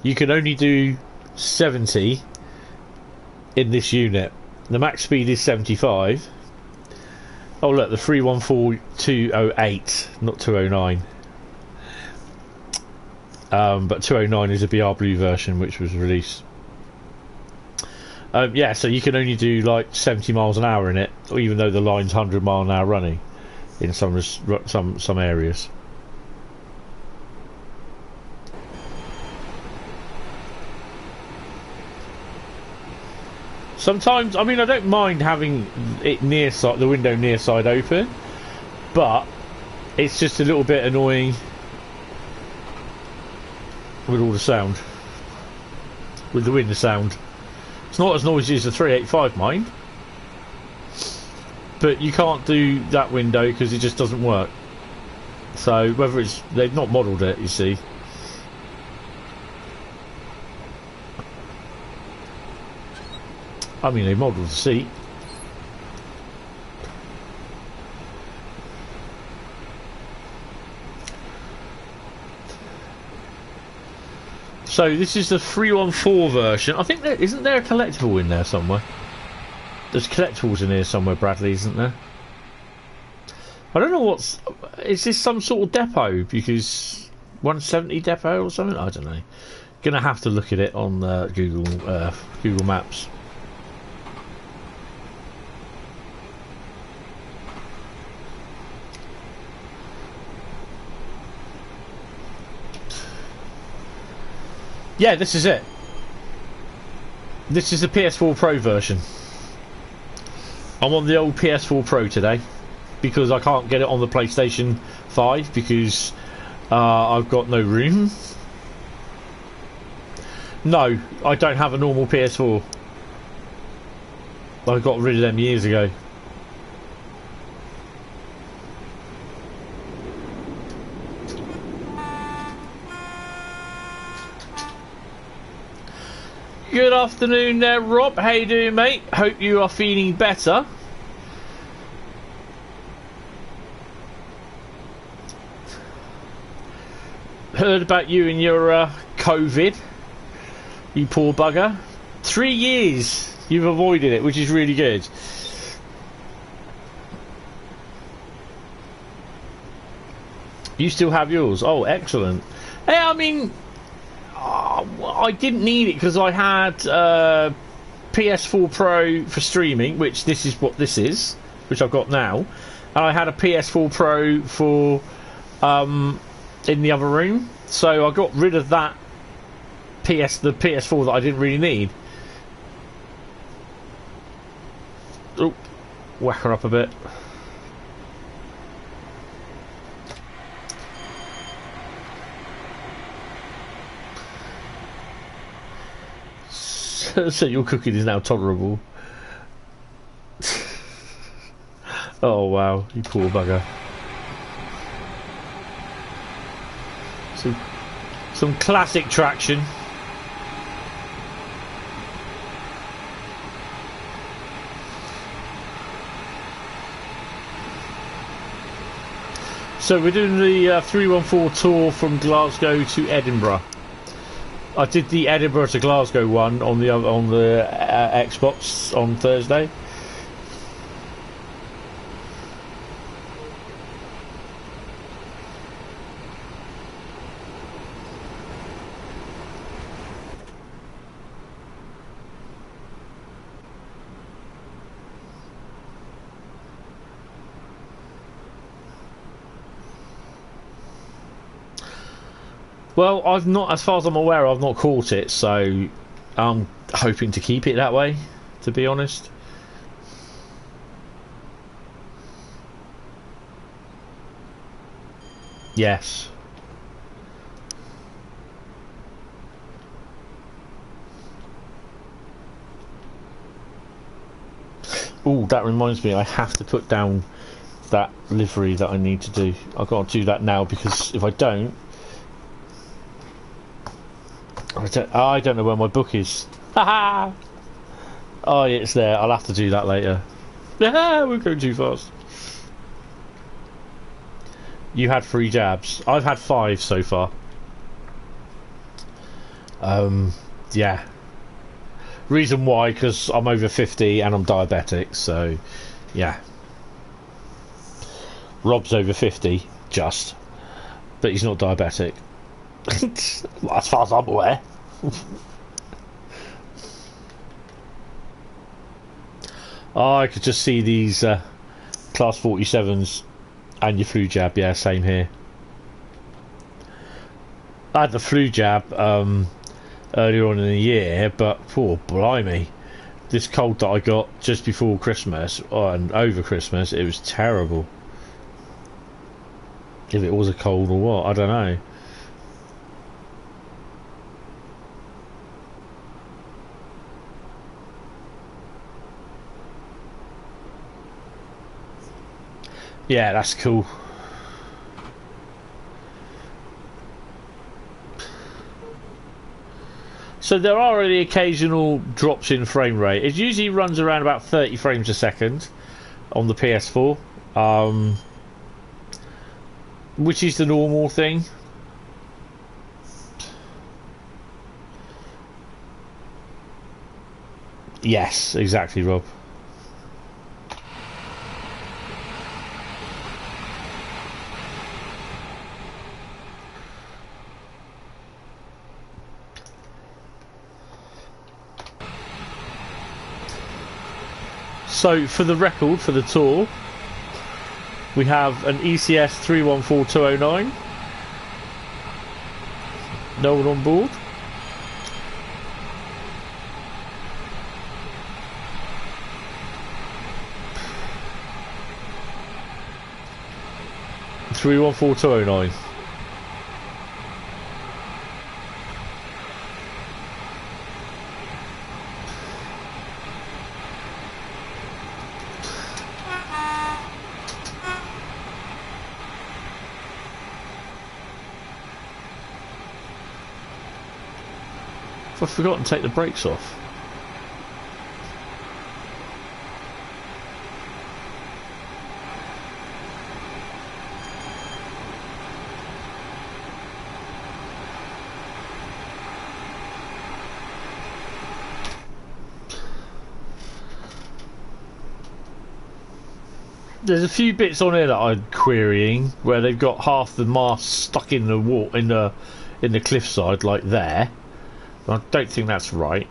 [SPEAKER 1] You can only do 70 in this unit. The max speed is 75. Oh look, the 314-208, not 209. But 209 is a BR Blue version which was released. Yeah, so you can only do like 70 miles an hour in it, even though the line's 100 mile an hour running in some areas. Sometimes, I mean, I don't mind having it near side, the window near side open, but it's just a little bit annoying with all the sound. With the window sound. It's not as noisy as the 385, mind. But you can't do that window because it just doesn't work. So whether it's... they've not modelled it, you see. I mean, they modelled the seat. So this is the 314 version. I think isn't there a collectible in there somewhere? There's collectibles in here somewhere, Bradley, isn't there? I don't know what's... is this some sort of depot? Because 170 depot or something? I don't know. Gonna have to look at it on Google Maps. Yeah, this is it. This is the PS4 Pro version. I'm on the old PS4 Pro today because I can't get it on the PlayStation 5 because I've got no room. No, I don't have a normal PS4. I got rid of them years ago. Good afternoon there, Rob. How you doing, mate? Hope you are feeling better. Heard about you and your COVID. You poor bugger. 3 years you've avoided it, which is really good. You still have yours? Oh, excellent. Hey, I mean... I didn't need it because I had PS4 Pro for streaming, which this is what this is, which I've got now, and I had a PS4 Pro for in the other room, so I got rid of that the PS4 that I didn't really need. Oh, whack her up a bit. So your cooking is now tolerable. Oh wow, you poor bugger. Some classic traction. So we're doing the 314 tour from Glasgow to Edinburgh. I did the Edinburgh to Glasgow one on the Xbox on Thursday. Well, I've not, as far as I'm aware, I've not caught it, so I'm hoping to keep it that way, to be honest. Yes. Oh, that reminds me, I have to put down that livery that I need to do. I've got to do that now, because if I don't, I don't know where my book is. Haha! Oh, yeah, it's there. I'll have to do that later. We're going too fast. You had 3 jabs. I've had 5 so far. Yeah. Reason why, because I'm over 50 and I'm diabetic, so yeah. Rob's over 50, just. But he's not diabetic. Well, as far as I'm aware. Oh, I could just see these class 47s and your flu jab. Yeah, same here. I had the flu jab earlier on in the year, but poor blimey, this cold that I got just before Christmas and over Christmas, it was terrible. If it was a cold or what, I don't know. Yeah, that's cool. So there are the occasional drops in frame rate. It usually runs around about 30 frames a second on the PS4, which is the normal thing. Yes, exactly, Rob. So, for the record, for the tour, we have an ECS 314209. No one on board. Three 14209. I've forgotten to take the brakes off. There's a few bits on here that I'm querying, where they've got half the mast stuck in the wall, in the cliffside, like there. I don't think that's right.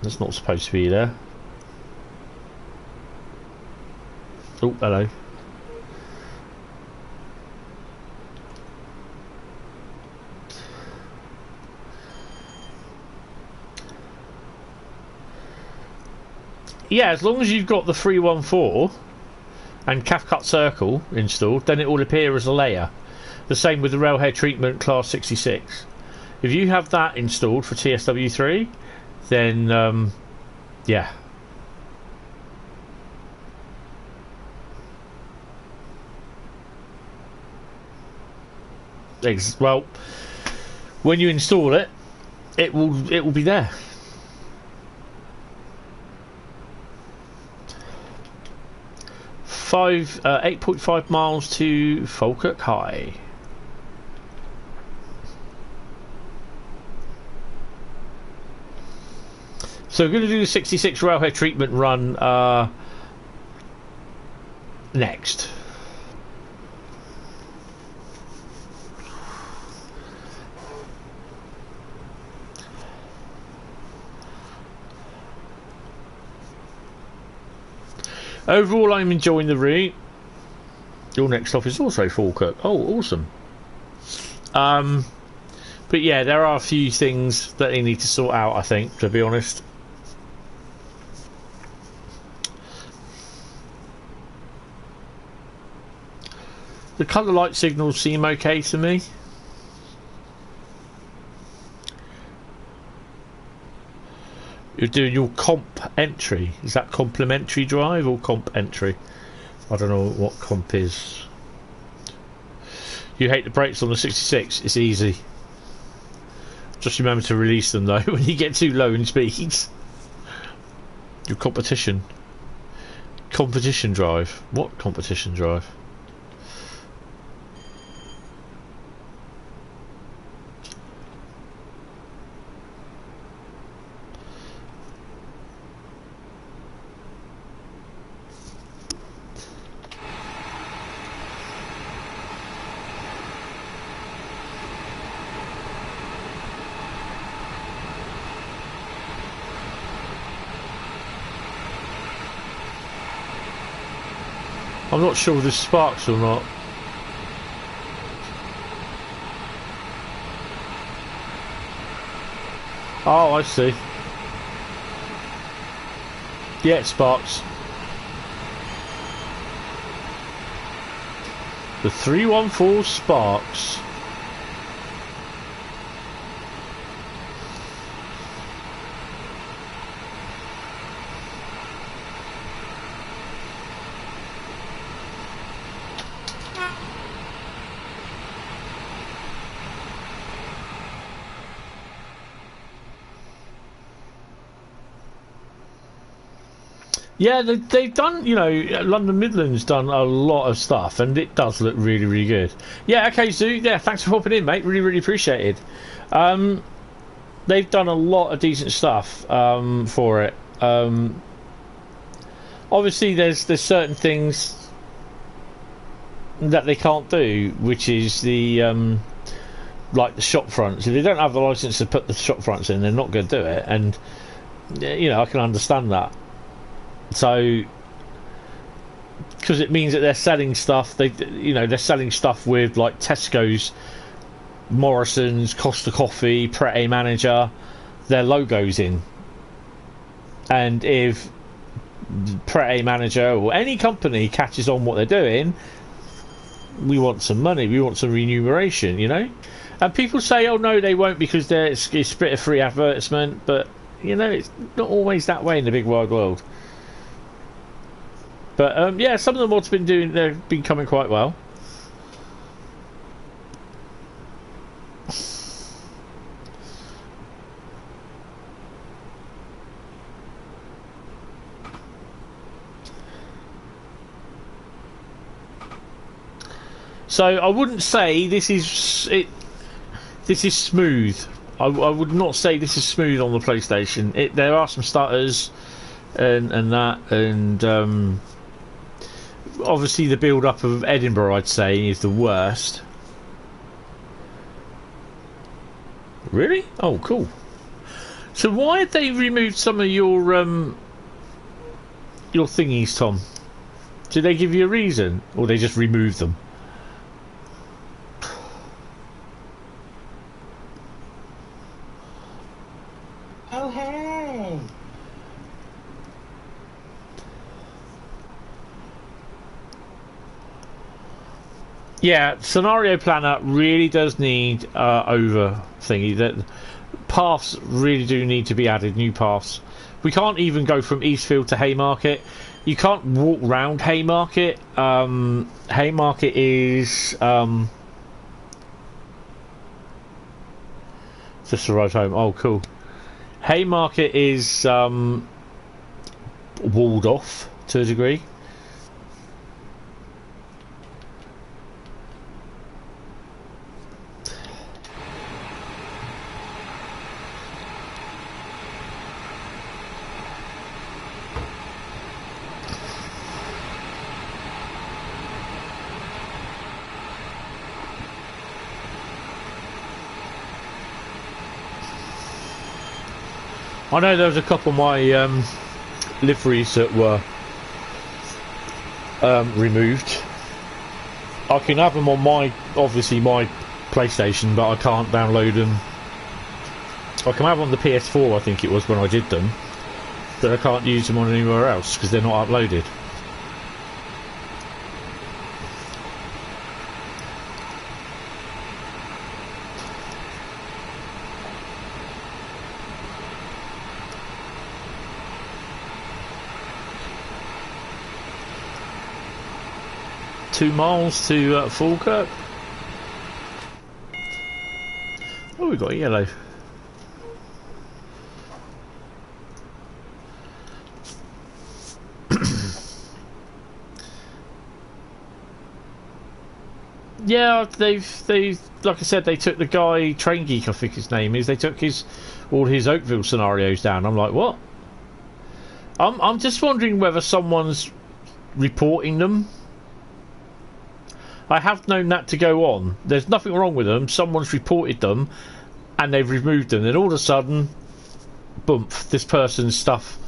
[SPEAKER 1] That's not supposed to be there. Oh, hello. Yeah, as long as you've got the 314 and calf cut circle installed, then it will appear as a layer. The same with the Railhead treatment class 66. If you have that installed for TSW3, then yeah. Well, when you install it, it will be there. 8.5 miles to Falkirk High. So we're going to do the 66 Railhead treatment run next. Overall, I'm enjoying the route. Your next stop is also Falkirk. Oh, awesome. But yeah, there are a few things that they need to sort out, I think, to be honest. The colour light signals seem okay to me. You're doing your comp entry. Is that complementary drive or comp entry? I don't know what comp is. You hate the brakes on the 66. It's easy. Just remember to release them though when you get too low in speeds. Your competition. Competition drive. What competition drive? I'm not sure if this sparks or not. Oh, I see. Yeah, it sparks. The 314 sparks. Yeah, they've done, you know, London Midland's done a lot of stuff, and it does look really, really good. Yeah, okay, Zoo, yeah, thanks for popping in, mate. Really, really appreciate it. They've done a lot of decent stuff for it. Obviously, there's certain things that they can't do, which is the like the shop fronts. If they don't have the license to put the shop fronts in, they're not going to do it, and you know, I can understand that. So, because it means that they're selling stuff, they're selling stuff with like Tesco's, Morrison's, Costa Coffee, Pret Manager, their logos in. And if Pret Manager or any company catches on what they're doing, we want some money, we want some remuneration, you know. And people say, oh no, they won't, because it's a bit of free advertisement, but you know, it's not always that way in the big wide world. But yeah, some of the mods they've been coming quite well. So I wouldn't say this is it. This is smooth. I would not say this is smooth on the PlayStation. There are some stutters and that, and obviously the build-up of Edinburgh, I'd say, is the worst. Really? Oh, cool. So why had they removed some of your thingies, Tom? Did they give you a reason, or they just removed them?
[SPEAKER 4] Oh, hey!
[SPEAKER 1] Yeah, Scenario Planner really does need over thingy. That paths really do need to be added, new paths. We can't even go from Eastfield to Haymarket. You can't walk round Haymarket. Haymarket is just arrived home. Oh, cool. Haymarket is walled off to a degree. I know there was a couple of my liveries that were removed. I can have them on obviously my PlayStation, but I can't download them. I can have them on the PS4, I think it was, when I did them, but I can't use them on anywhere else because they're not uploaded. $2 miles to Falkirk. Oh, we got a yellow. Yeah, they've like I said, they took the guy Train Geek, I think his name is. They took all his Oakville scenarios down. I'm like, what? I'm just wondering whether someone's reporting them. I have known that to go on. There's nothing wrong with them. Someone's reported them, and they've removed them. Then all of a sudden, boom! This person's stuff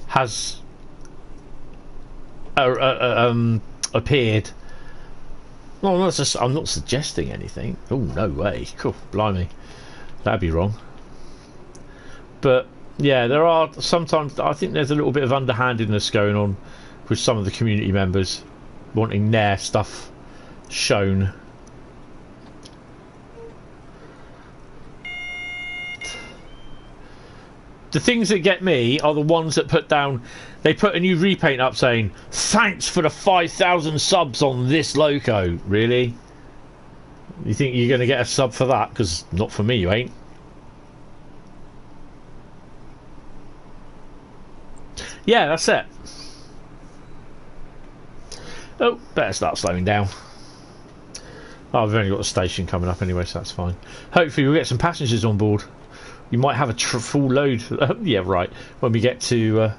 [SPEAKER 1] has appeared. Well, I'm not suggesting anything. Oh, no way! Cool, blimey, that'd be wrong. But yeah, there are sometimes. I think there's a little bit of underhandedness going on with some of the community members wanting their stuff shown. The things that get me are the ones that they put a new repaint up saying, thanks for the 5,000 subs on this loco. Really? You think you're going to get a sub for that? Because not for me, you ain't. Yeah, that's it. Oh, better start slowing down. Oh, I've only got a station coming up anyway, so that's fine. Hopefully we'll get some passengers on board. You might have a full load. Yeah, right. When we get to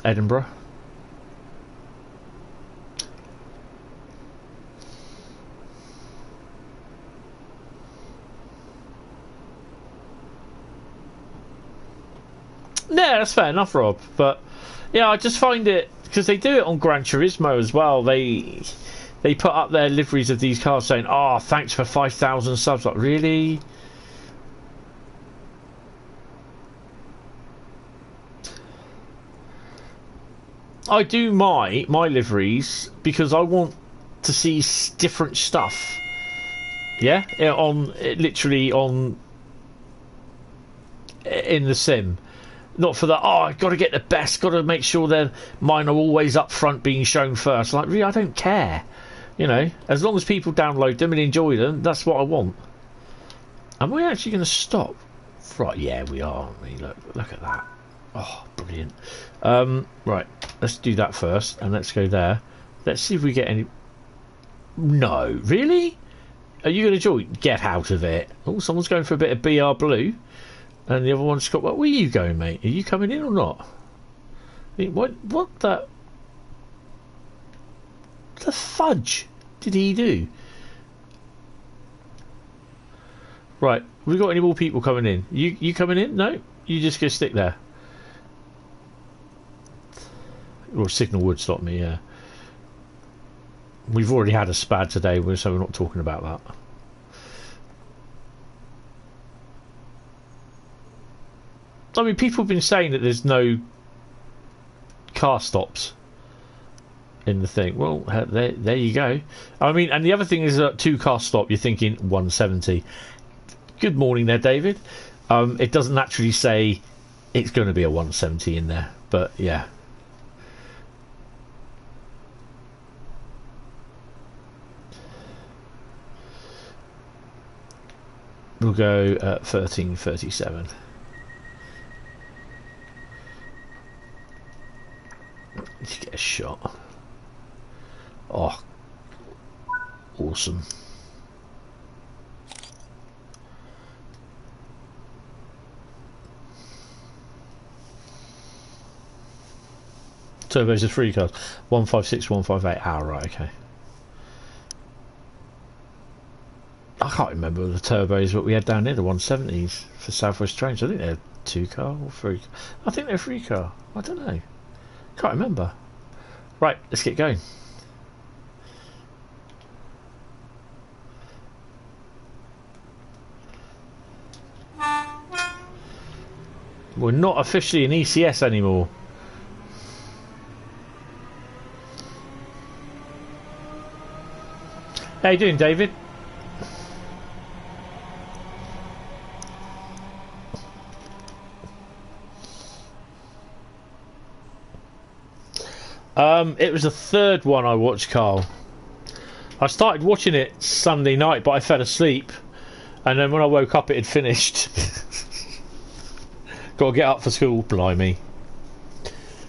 [SPEAKER 1] Edinburgh. Yeah, that's fair enough, Rob. But yeah, I just find it, because they do it on Gran Turismo as well. They put up their liveries of these cars saying, "Oh, thanks for 5,000 subs." Like, really? I do my liveries because I want to see different stuff. Yeah, literally in the sim. Not for that. Oh, I've got to get the best. Got to make sure mine are always up front, being shown first. Like, really, I don't care. You know, as long as people download them and enjoy them, that's what I want. Am we actually going to stop? Right, yeah, we are, aren't we? Look at that. Oh, brilliant. Right, let's do that first, and let's go there. Let's see if we get any... No, really? Are you going to join? Get out of it. Oh, someone's going for a bit of BR Blue. And the other one's got... Where are you going, mate? Are you coming in or not? What the fudge did he do? Right, we got any more people coming in? You coming in? No? You just go stick there. Or signal would stop me, yeah. We've already had a SPAD today, so we're not talking about that. I mean, people have been saying that there's no car stops in the thing. Well, there you go. I mean, and the other thing is that 2 car stop, you're thinking 170. Good morning there, David. It doesn't actually say it's going to be a 170 in there, but yeah. We'll go at 1337. Let's get a shot. Oh, awesome. Turbos are 3 cars. 156, 158. Ah, right, okay. I can't remember the turbos that we had down here, the 170s for Southwest Trains. I think they're 2 car or 3. I think they're 3 car. I don't know. Can't remember. Right, let's get going. We're not officially an ECS anymore. How you doing, David? It was the 3rd one I watched, Carl. I started watching it Sunday night, but I fell asleep, and then when I woke up it had finished. Got to get up for school, blimey.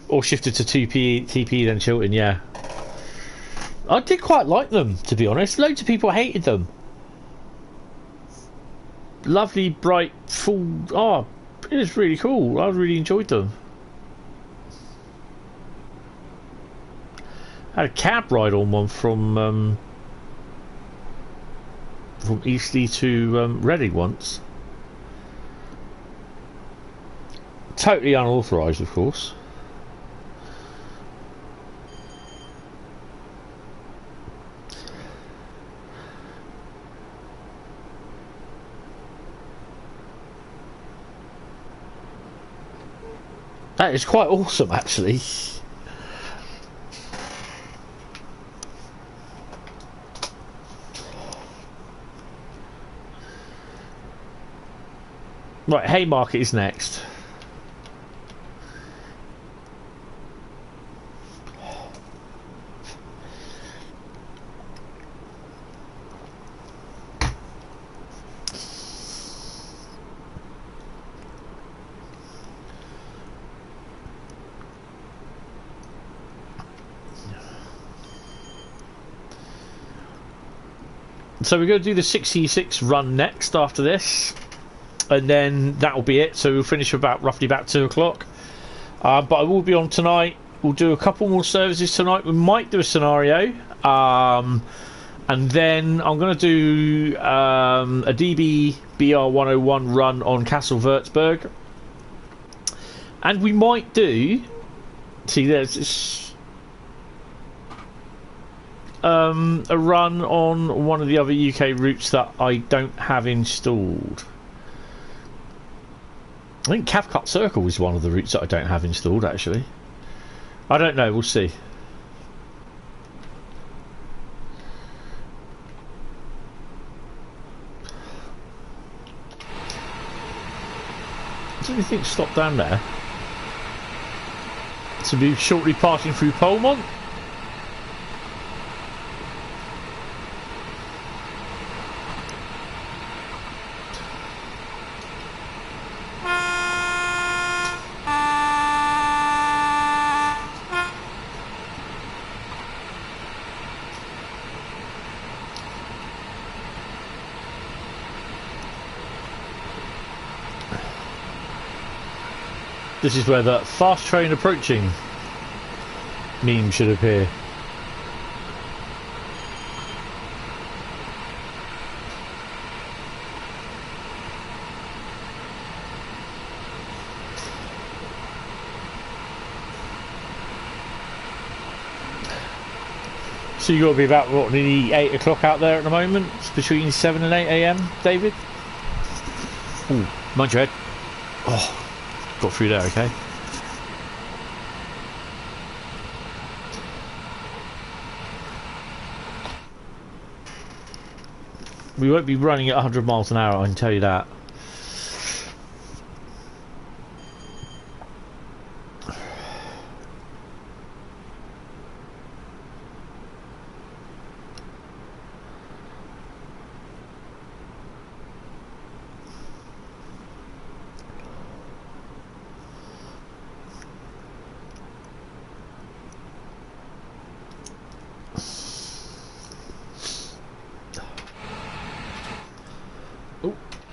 [SPEAKER 1] Or shifted to TP then Chilton, yeah. I did quite like them, to be honest. Loads of people hated them. Lovely, bright, full... Oh, it was really cool. I really enjoyed them. I had a cab ride on one from Eastleigh to Reading once. Totally unauthorised, of course. That is quite awesome, actually. Right, Haymarket is next. So we're going to do the 66 run next after this, and then that'll be it. So we'll finish roughly about 2 o'clock. But I will be on tonight. We'll do a couple more services tonight. We might do a scenario, and then I'm going to do a DB BR 101 run on Castle Würzburg, and we might do. See, there's this. A run on one of the other UK routes that I don't have installed. I think Cathcart Circle is one of the routes that I don't have installed, actually. I don't know, we'll see. Does anything stop down there? To be shortly passing through Polmont? This is where the fast train approaching meme should appear. So you've got to be about, what, nearly 8 o'clock out there at the moment? It's between 7 and 8 AM, David? Ooh, mind your head. Oh. Got through there, okay. We won't be running at 100 miles an hour, I can tell you that.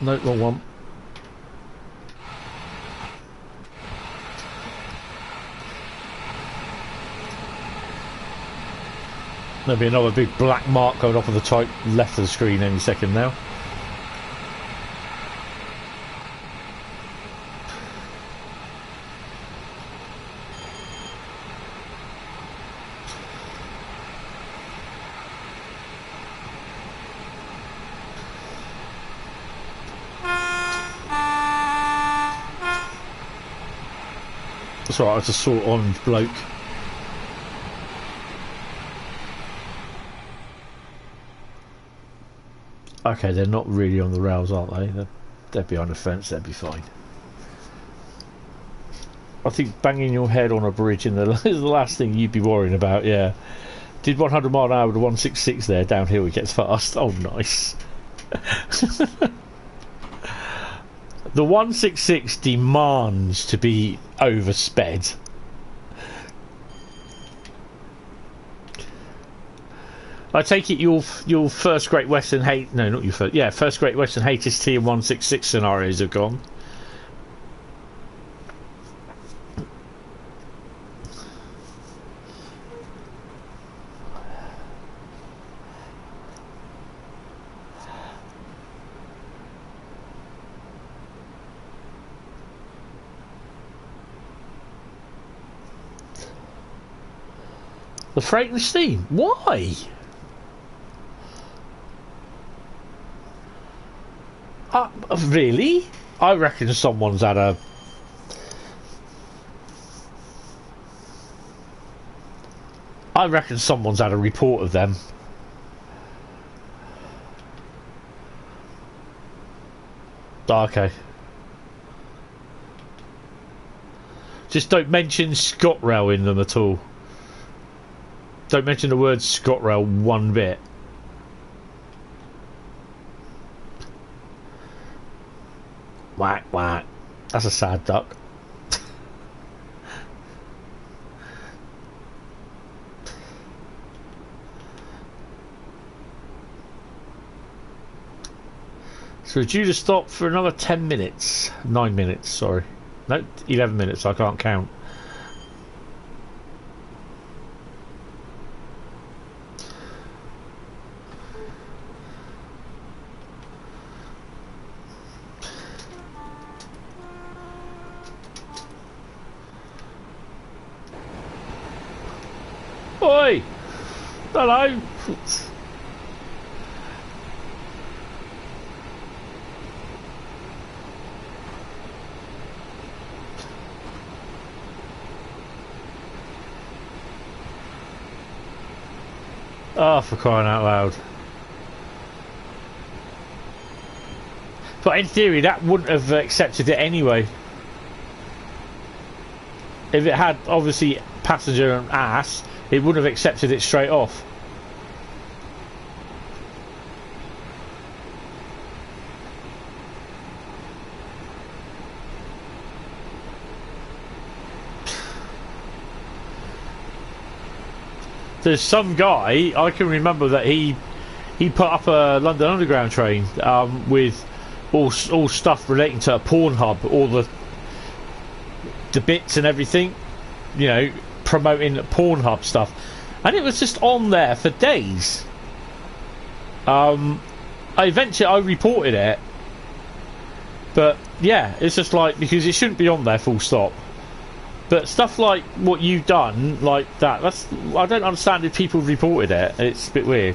[SPEAKER 1] No, wrong one. There'll be another big black mark going off of the top left of the screen any second now. That's right, I just saw orange bloke. Okay, they're not really on the rails, aren't they? They're behind the fence, they'd be fine. I think banging your head on a bridge is the last thing you'd be worrying about, yeah. Did 100 mile an hour with a 166 there, downhill it gets fast. Oh, nice. The 166 demands to be oversped. I take it your first Great Western no, not your first, yeah, first Great Western HST and 166 scenarios have gone. The freight and steam? Why? Really? I reckon someone's had a... I reckon someone's had a report of them. Okay. Just don't mention ScotRail in them at all. Don't mention the word ScotRail one bit. Whack, whack. That's a sad duck. So we're due to stop for another 10 minutes. 9 minutes, sorry. No, 11 minutes, I can't count. Oi! Hello! Oh, for crying out loud. But in theory, that wouldn't have accepted it anyway. If it had, obviously, passenger and ass, it wouldn't have accepted it straight off. There's some guy, I can remember that he put up a London Underground train with all stuff relating to a Pornhub, all the bits and everything, you know, promoting Pornhub stuff, and it was just on there for days. Eventually I reported it, but yeah, it's just like, because it shouldn't be on there, full stop. But stuff like what you've done, like that's I don't understand if people reported it. It's a bit weird.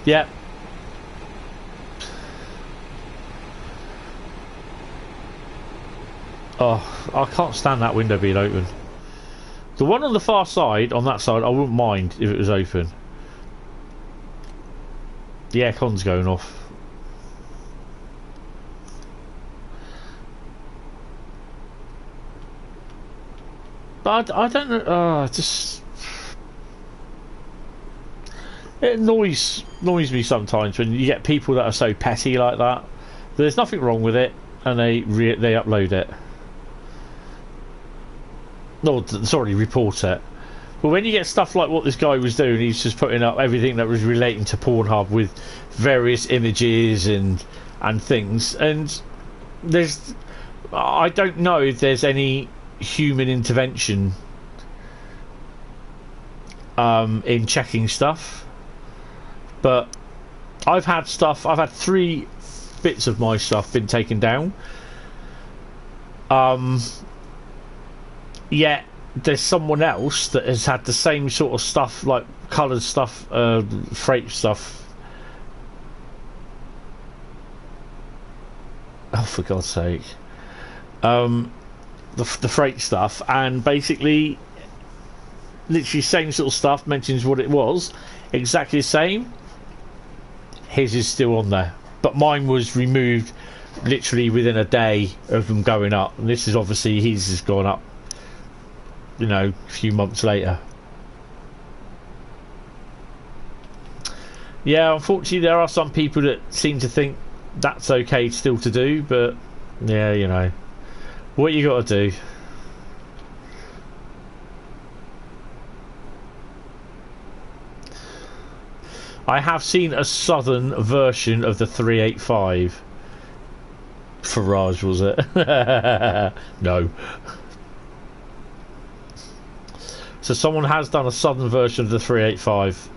[SPEAKER 1] Yeah. Oh, I can't stand that window being open. The one on the far side, on that side, I wouldn't mind if it was open. The aircon's going off. But I don't know. Just it annoys me sometimes when you get people that are so petty like that. There's nothing wrong with it, and they upload it. No, sorry, report it. But when you get stuff like what this guy was doing, he's just putting up everything that was relating to Pornhub with various images and things, and I don't know if there's any human intervention in checking stuff, but I've had 3 bits of my stuff been taken down. Yet there's someone else that has had the same sort of stuff, like coloured stuff, freight stuff. Oh, for God's sake. The freight stuff, and basically literally same sort of stuff, mentions what it was, exactly the same. His is still on there, but mine was removed literally within a day of them going up, and this is obviously his has gone up, you know, a few months later. Yeah, unfortunately there are some people that seem to think that's okay still to do, but yeah, you know, what you got to do. I have seen a southern version of the 385. Farage, was it? No. So someone has done a southern version of the 385.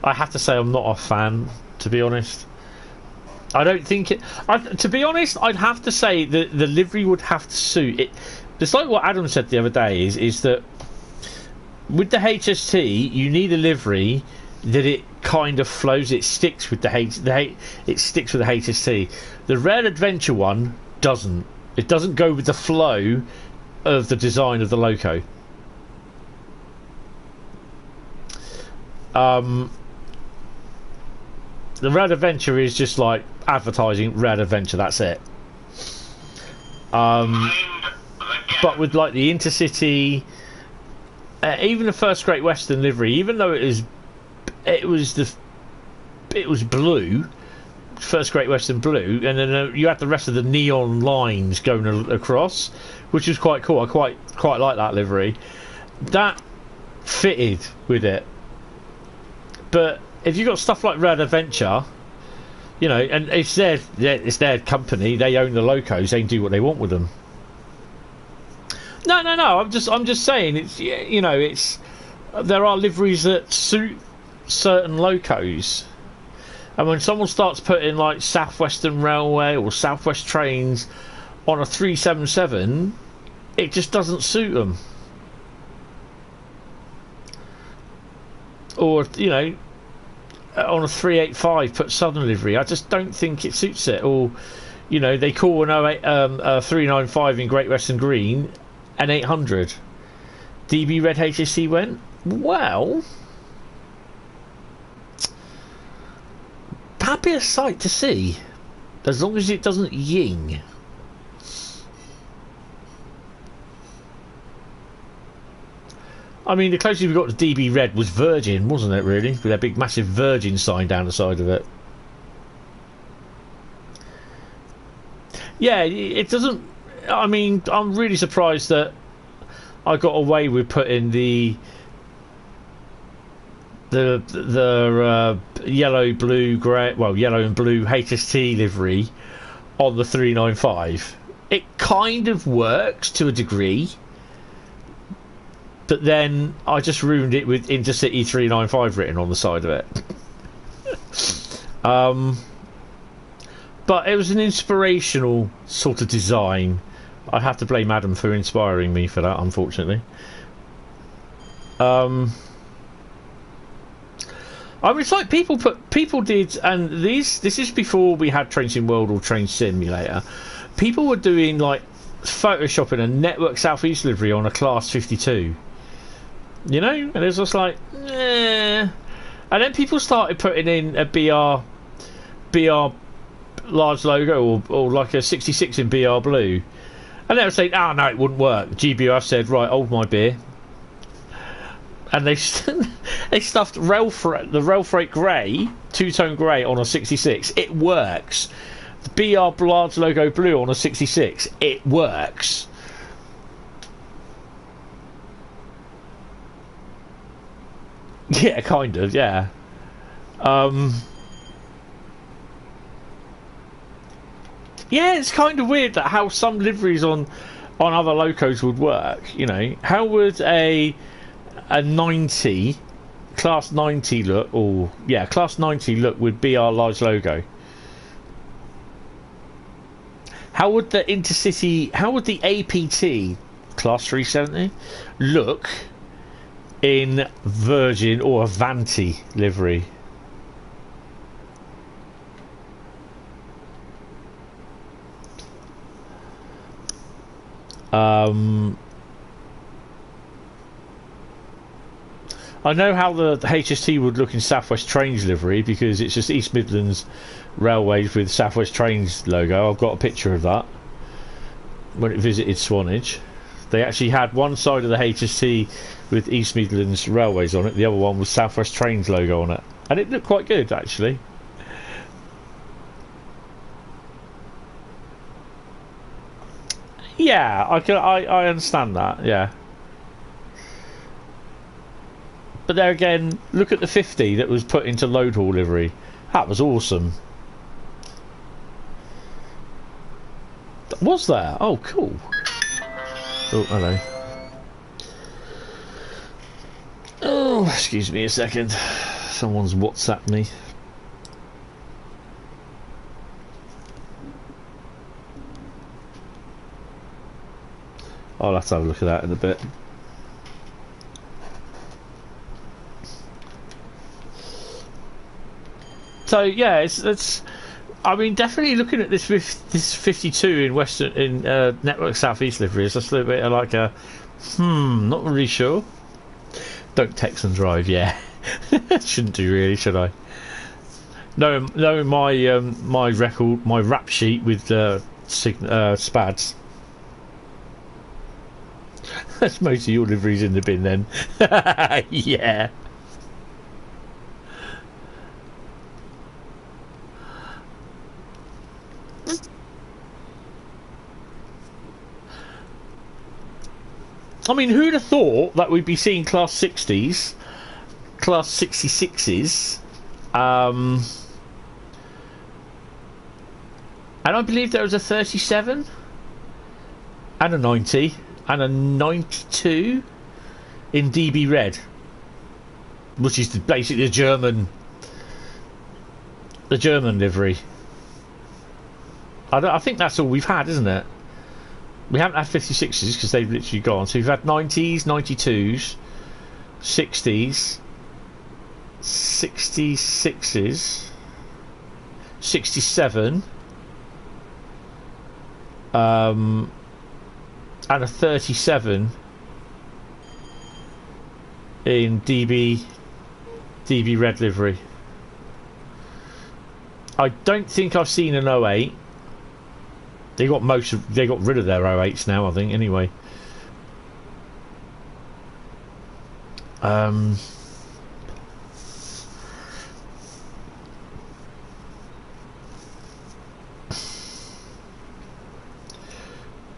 [SPEAKER 1] I have to say I'm not a fan, to be honest. I don't think it... to be honest, I'd have to say that the livery would have to suit it. It's like what Adam said the other day, is that with the HST, you need a livery that it kind of flows, it sticks with it sticks with the HST. The Rail Adventure one doesn't. It doesn't go with the flow of the design of the loco. The Rail Adventure is just like advertising Rail Adventure, that's it. But with like the Intercity, even the first Great Western livery, even though it was blue, first Great Western blue, and then you had the rest of the neon lines going across, which was quite cool. I quite like that livery. That fitted with it. But if you've got stuff like Red Adventure, you know, and it's their company, they own the locos, they can do what they want with them. No. I'm just saying, it's, you know, it's, there are liveries that suit certain locos, and when someone starts putting like Southwestern Railway or Southwest Trains on a 377, it just doesn't suit them. Or, you know, on a 385 put Southern livery, I just don't think it suits it. Or, you know, they call a 395 in Great Western Green an 800. DB Red HSC went, well, that'd be a sight to see, as long as it doesn't ying. I mean, the closest we got to DB Red was Virgin, wasn't it, really? With that big, massive Virgin sign down the side of it. Yeah, it doesn't... I mean, I'm really surprised that I got away with putting the yellow, blue, grey... Well, yellow and blue HST livery on the 395. It kind of works to a degree. But then I just ruined it with Intercity 395 written on the side of it. But it was an inspirational sort of design. I have to blame Adam for inspiring me for that, unfortunately. I mean, it's like people did, and this is before we had Train Sim World or Train Simulator. People were doing like photoshopping a Network Southeast livery on a Class 52. You know, and it was just like, eh. And then people started putting in a BR large logo or like a 66 in BR blue, and they were saying, "Oh no, it wouldn't work." GBRF said, "Right, hold my beer," and they stuffed the Rail Freight grey, two-tone grey on a 66. It works. The BR large logo blue on a 66. It works. Yeah, kind of, yeah. Yeah, it's kind of weird that how some liveries on other locos would work, you know. How would a 90, Class 90 look, or, yeah, Class 90 look with BR large logo? How would the Intercity, how would the APT, Class 370, look in Virgin or Avanti livery? I know how the HST would look in Southwest Trains livery, because it's just East Midlands Railways with Southwest Trains logo. I've got a picture of that when it visited Swanage. They actually had one side of the HST with East Midlands Railways on it, the other one was Southwest Trains logo on it, and it looked quite good actually. Yeah, I understand that, yeah. But there again, look at the 50 that was put into load haul livery. That was awesome. Was there? Oh, cool. Oh, hello. Oh, excuse me a second. Someone's WhatsApped me. I'll have to have a look at that in a bit. So yeah, it's. I mean, definitely looking at this 52 in Western Network Southeast livery is just a little bit of like a not really sure. Don't text and drive, yeah. Shouldn't do really, should I? Knowing my my record, my rap sheet with Spads. That's most of your liveries in the bin then. Yeah. I mean, who'd have thought that we'd be seeing Class 60s, Class 66s, and I believe there was a 37, and a 90, and a 92 in DB Red, which is basically the German livery. I think that's all we've had, isn't it? We haven't had 56s because they've literally gone. So we've had 90s, 92s, 60s, 66s, 67, and a 37 in DB Red livery. I don't think I've seen an 08. They got rid of their 08s now, I think, anyway.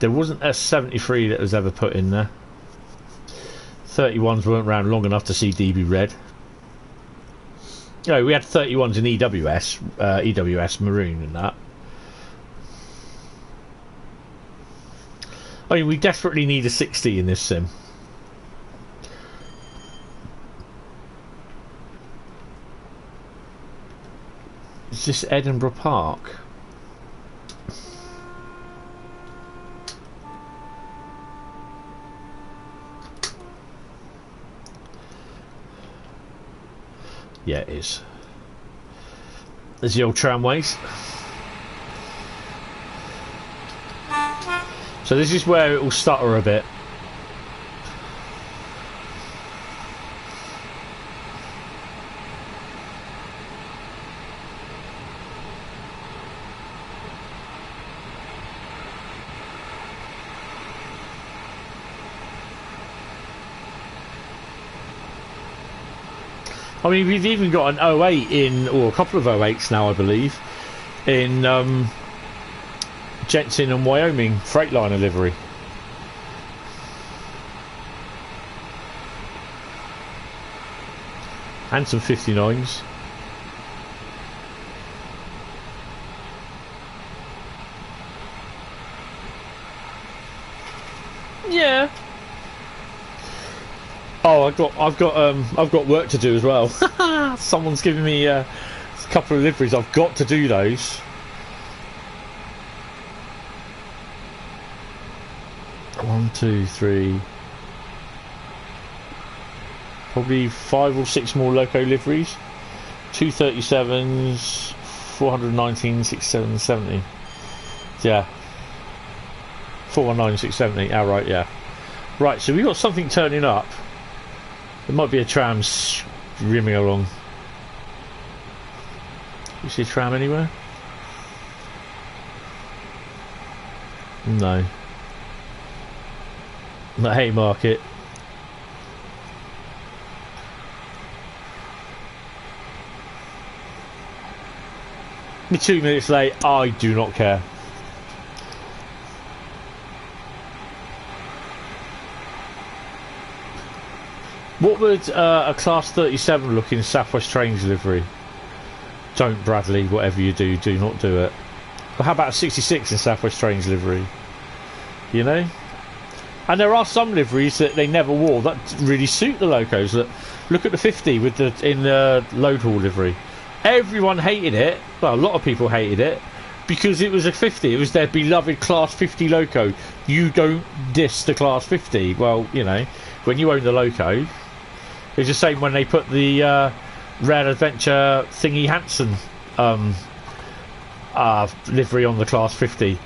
[SPEAKER 1] There wasn't a 73 that was ever put in there. 31s weren't around long enough to see DB Red. No, we had 31s in EWS Maroon and that. I mean, we desperately need a 60 in this sim. Is this Edinburgh Park? Yeah, it is. There's the old tramways. So this is where it will stutter a bit. I mean, we've even got an 08 in, or a couple of 08s now, I believe, in Jensen and Wyoming Freightliner livery. And some 59s. Yeah. Oh, I've got work to do as well. Someone's giving me a couple of liveries. I've got to do those. One, two, three. Probably 5 or 6 more loco liveries. 237s, 419, 67, 70. Yeah. 419, 670. Oh, right, yeah. Right, so we've got something turning up. There might be a tram rimming along. You see a tram anywhere? No. Not Haymarket. Me 2 minutes late, I do not care. What would a Class 37 look in Southwest Trains livery? Don't, Bradley, whatever you do, do not do it. But how about a 66 in Southwest Trains livery? You know? And there are some liveries that they never wore that really suit the locos. Look at the 50 with in the load haul livery. Everyone hated it. Well, a lot of people hated it because it was a 50. It was their beloved Class 50 loco. You don't diss the Class 50. Well, you know, when you own the loco, it's the same when they put the Rare Adventure Thingy Hansen livery on the Class 50,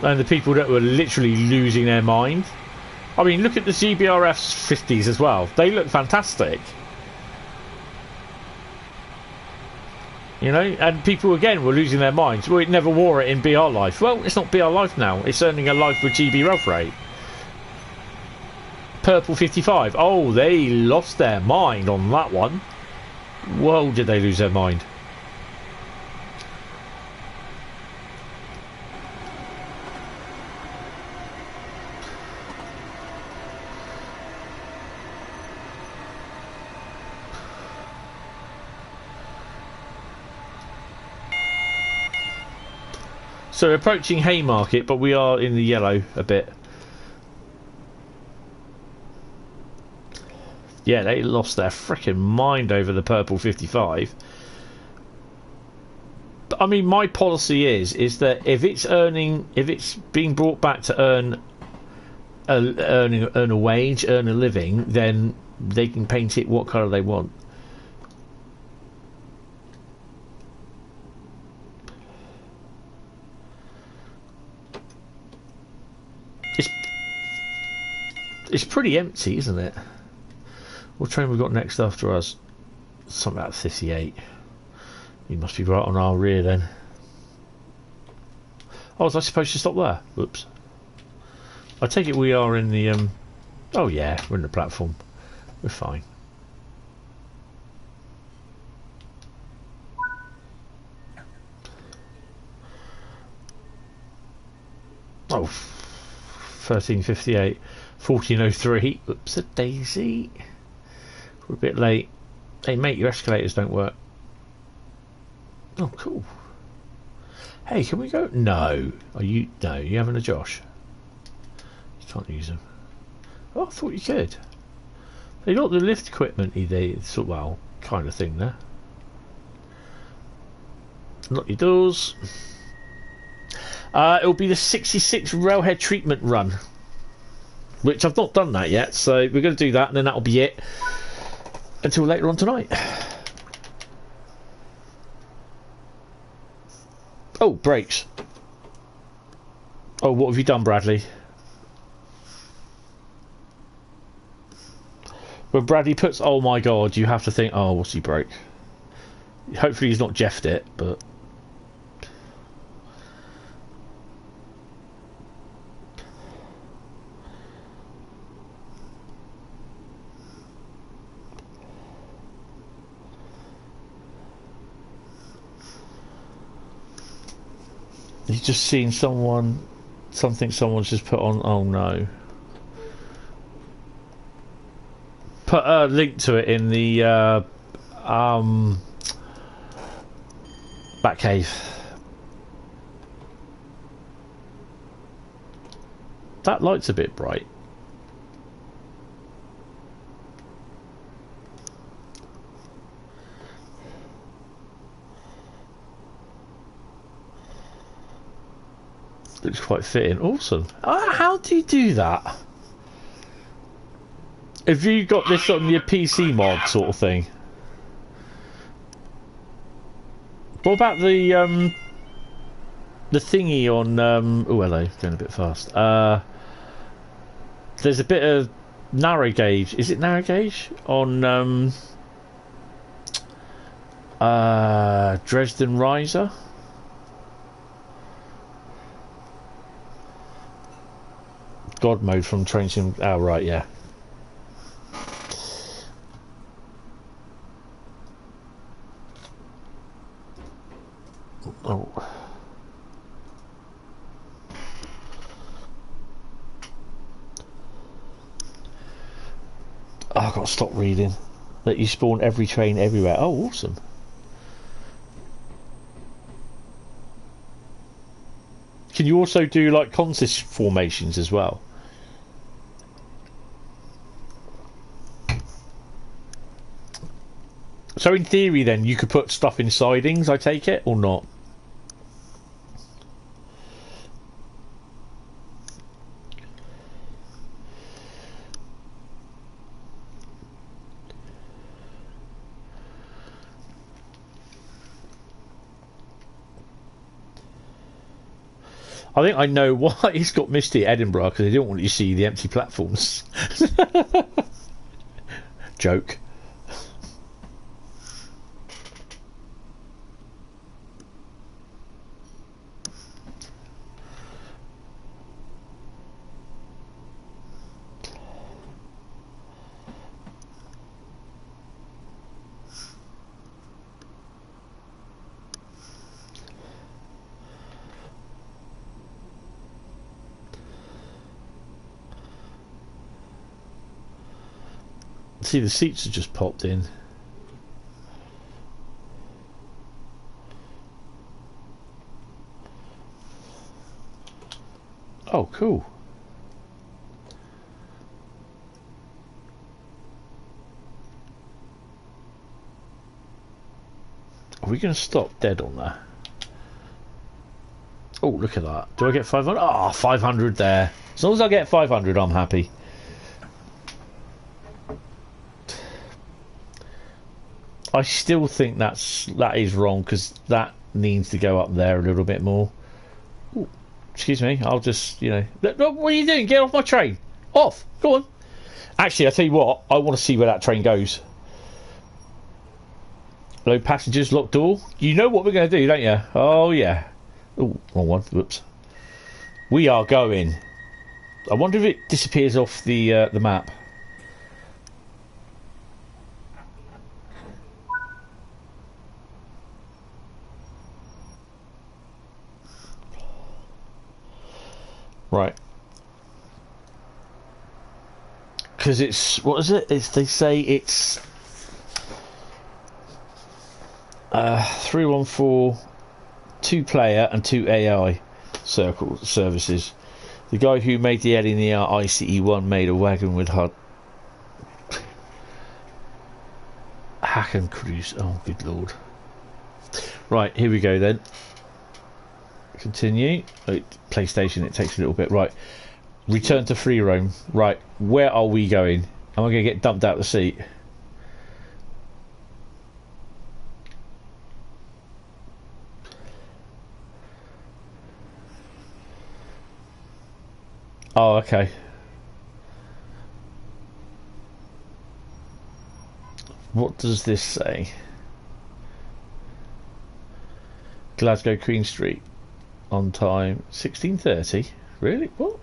[SPEAKER 1] and the people that were literally losing their mind. I mean, look at the GBRF's 50s as well. They look fantastic. You know, and people again were losing their minds. Well, it never wore it in BR Life. Well, it's not BR Life now. It's earning a life with GB Rev Rate. Purple 55. Oh, they lost their mind on that one. Whoa, did they lose their mind? So we're approaching Haymarket, but we are in the yellow a bit. Yeah, they lost their frickin' mind over the purple 55. But, I mean, my policy is that if it's being brought back to earn a wage, earn a living, then they can paint it what colour they want. It's pretty empty, isn't it? What train we got next after us? Something about 58. You must be right on our rear then. Oh, was I supposed to stop there? Whoops. I take it we are in the oh yeah, we're in the platform. We're fine. Oh, 13:58. 14:03. Oops, a daisy. We're a bit late. Hey mate, your escalators don't work. Oh, cool. Hey, can we go? No. Are you? No, you having a Josh? You can't use them. Oh, I thought you could. They got the lift equipment. They sort of, well, kind of thing there. Lock your doors. It'll be the 66 Railhead treatment run. Which I've not done that yet, so we're going to do that and then that'll be it until later on tonight. Oh, brakes. Oh, what have you done, Bradley? When Bradley puts, oh my god, you have to think, oh, what's he broke? Hopefully he's not Jeffed it, but... He's just seen something someone's just put on. Oh no. Put a link to it in the Batcave. That light's a bit bright. Looks quite fitting. Awesome. How do you do that? Have you got this on your PC mod sort of thing? What about the thingy on oh hello, going a bit fast. There's a bit of narrow gauge. Is it narrow gauge? On Dresden Riesa? God mode from Train Sim. Oh right, yeah. Oh. I've got to stop reading. Let you spawn every train everywhere. Oh, awesome. Can you also do like consist formations as well? So in theory then you could put stuff in sidings, I take it, or not? I think I know why it's got misty at Edinburgh, because they don't want you to see the empty platforms. Joke. See, the seats have just popped in. Oh, cool. Are we going to stop dead on there? Oh, look at that. Do I get 500? Ah, 500 there. As long as I get 500, I'm happy. I still think that is wrong, because that needs to go up there a little bit more. Ooh, excuse me, I'll just, you know... What are you doing? Get off my train. Off. Go on. Actually, I'll tell you what. I want to see where that train goes. Hello, passengers. Locked door. You know what we're going to do, don't you? Oh, yeah. Oh, wrong one. Whoops. We are going. I wonder if it disappears off the map. Right. Because it's... What is it? They say it's... 314... 2-player and 2 AI circle services. The guy who made the LNER ICE1 made a wagon with HUD. Hack and cruise. Oh, good lord. Right, here we go then. Continue. Oh, PlayStation, it takes a little bit. Right. Return to free roam. Right, where are we going? Am I going to get dumped out the seat? Oh, okay. What does this say? Glasgow Queen Street. On time 16:30. Really? What?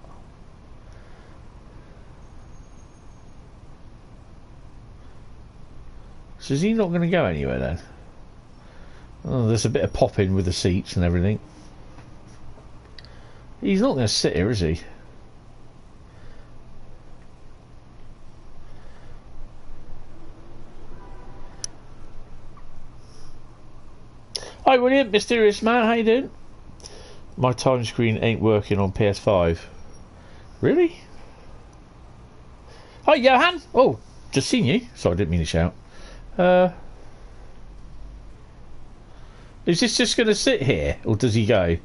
[SPEAKER 1] So is he not going to go anywhere then? Oh, there's a bit of popping with the seats and everything. He's not going to sit here, is he? Hi William, mysterious man, how you doing? My time screen ain't working on PS5. Really? Hi Johan! Oh, just seen you. Sorry, I didn't mean to shout. Is this just going to sit here, or does he go?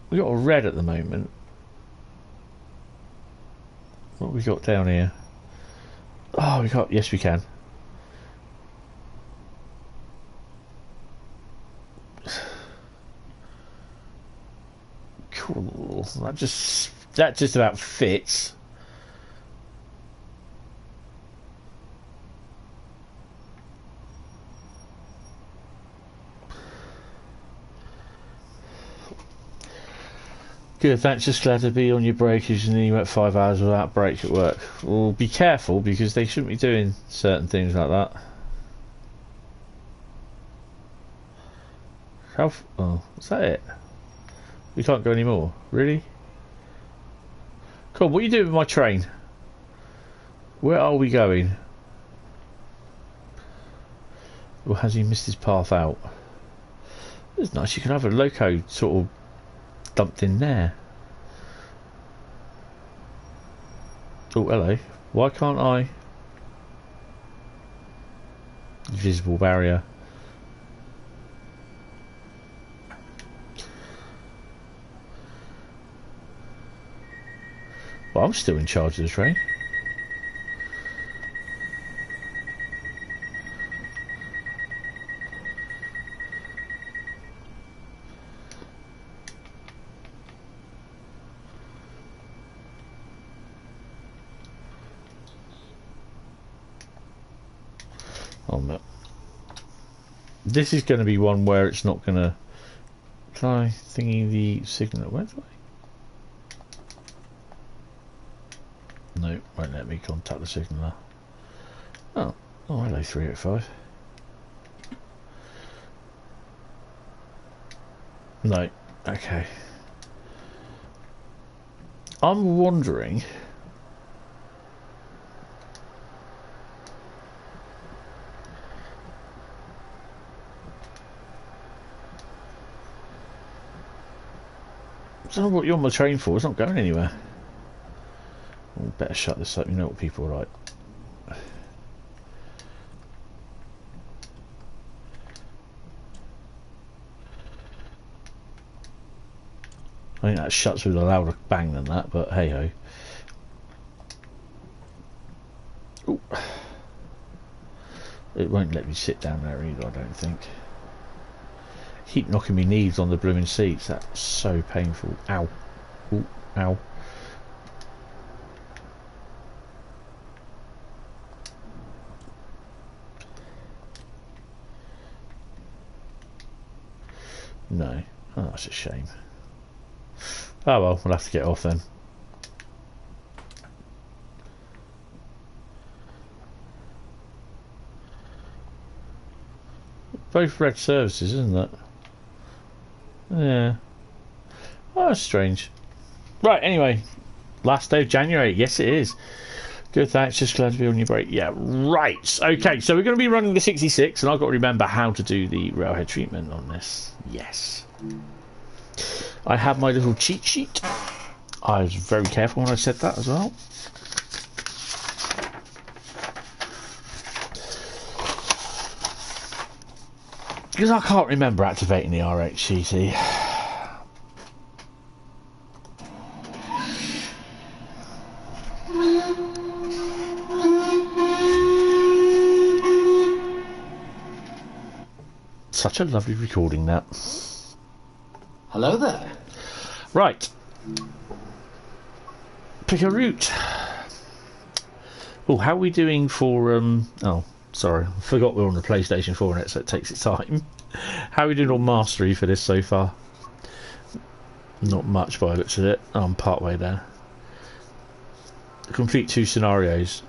[SPEAKER 1] We got a red at the moment. What have we got down here? Oh, we got... Yes, we can. Cool. That just about fits. Good, thanks. Just glad to be on your break, as you know you went 5 hours without break at work. Well, be careful, because they shouldn't be doing certain things like that. Oh, is that it? We can't go anymore. Really? Cool, what are you doing with my train? Where are we going? Or has he missed his path out? It's nice, you can have a loco sort of dumped in there. Oh, hello. Why can't I? Visible barrier. Well, I'm still in charge of the train. Oh no. This is going to be one where it's not going to... Can I thingy the signal? Where do I? No, won't let me contact the signaller. Oh, hello 385. No, okay. I'm wondering... don't know what you're on the train for. It's not going anywhere. Oh, better shut this up. You know what people are like. I think that shuts with a louder bang than that, but hey ho. Ooh. It won't let me sit down there either, I don't think. Keep knocking me knees on the blooming seats. That's so painful. Ow. Ooh, ow. No. Oh, that's a shame. Oh well, we'll have to get off then. Both red services, isn't it? Yeah. Oh, that's strange. Right, anyway. Last day of January. Yes, it is. Good, thanks. Just glad to be on your break. Yeah, right. Okay, so we're going to be running the 66, and I've got to remember how to do the railhead treatment on this. Yes. I have my little cheat sheet. I was very careful when I said that as well. Because I can't remember activating the RHTT. Such a lovely recording, that.
[SPEAKER 4] Hello there.
[SPEAKER 1] Right. Pick a route. Oh, how are we doing for oh, sorry, I forgot we're on the PlayStation 4 in it, so it takes its time. How are we doing on mastery for this so far? Not much by the looks of it. Oh, I'm part way there. Complete 2 scenarios.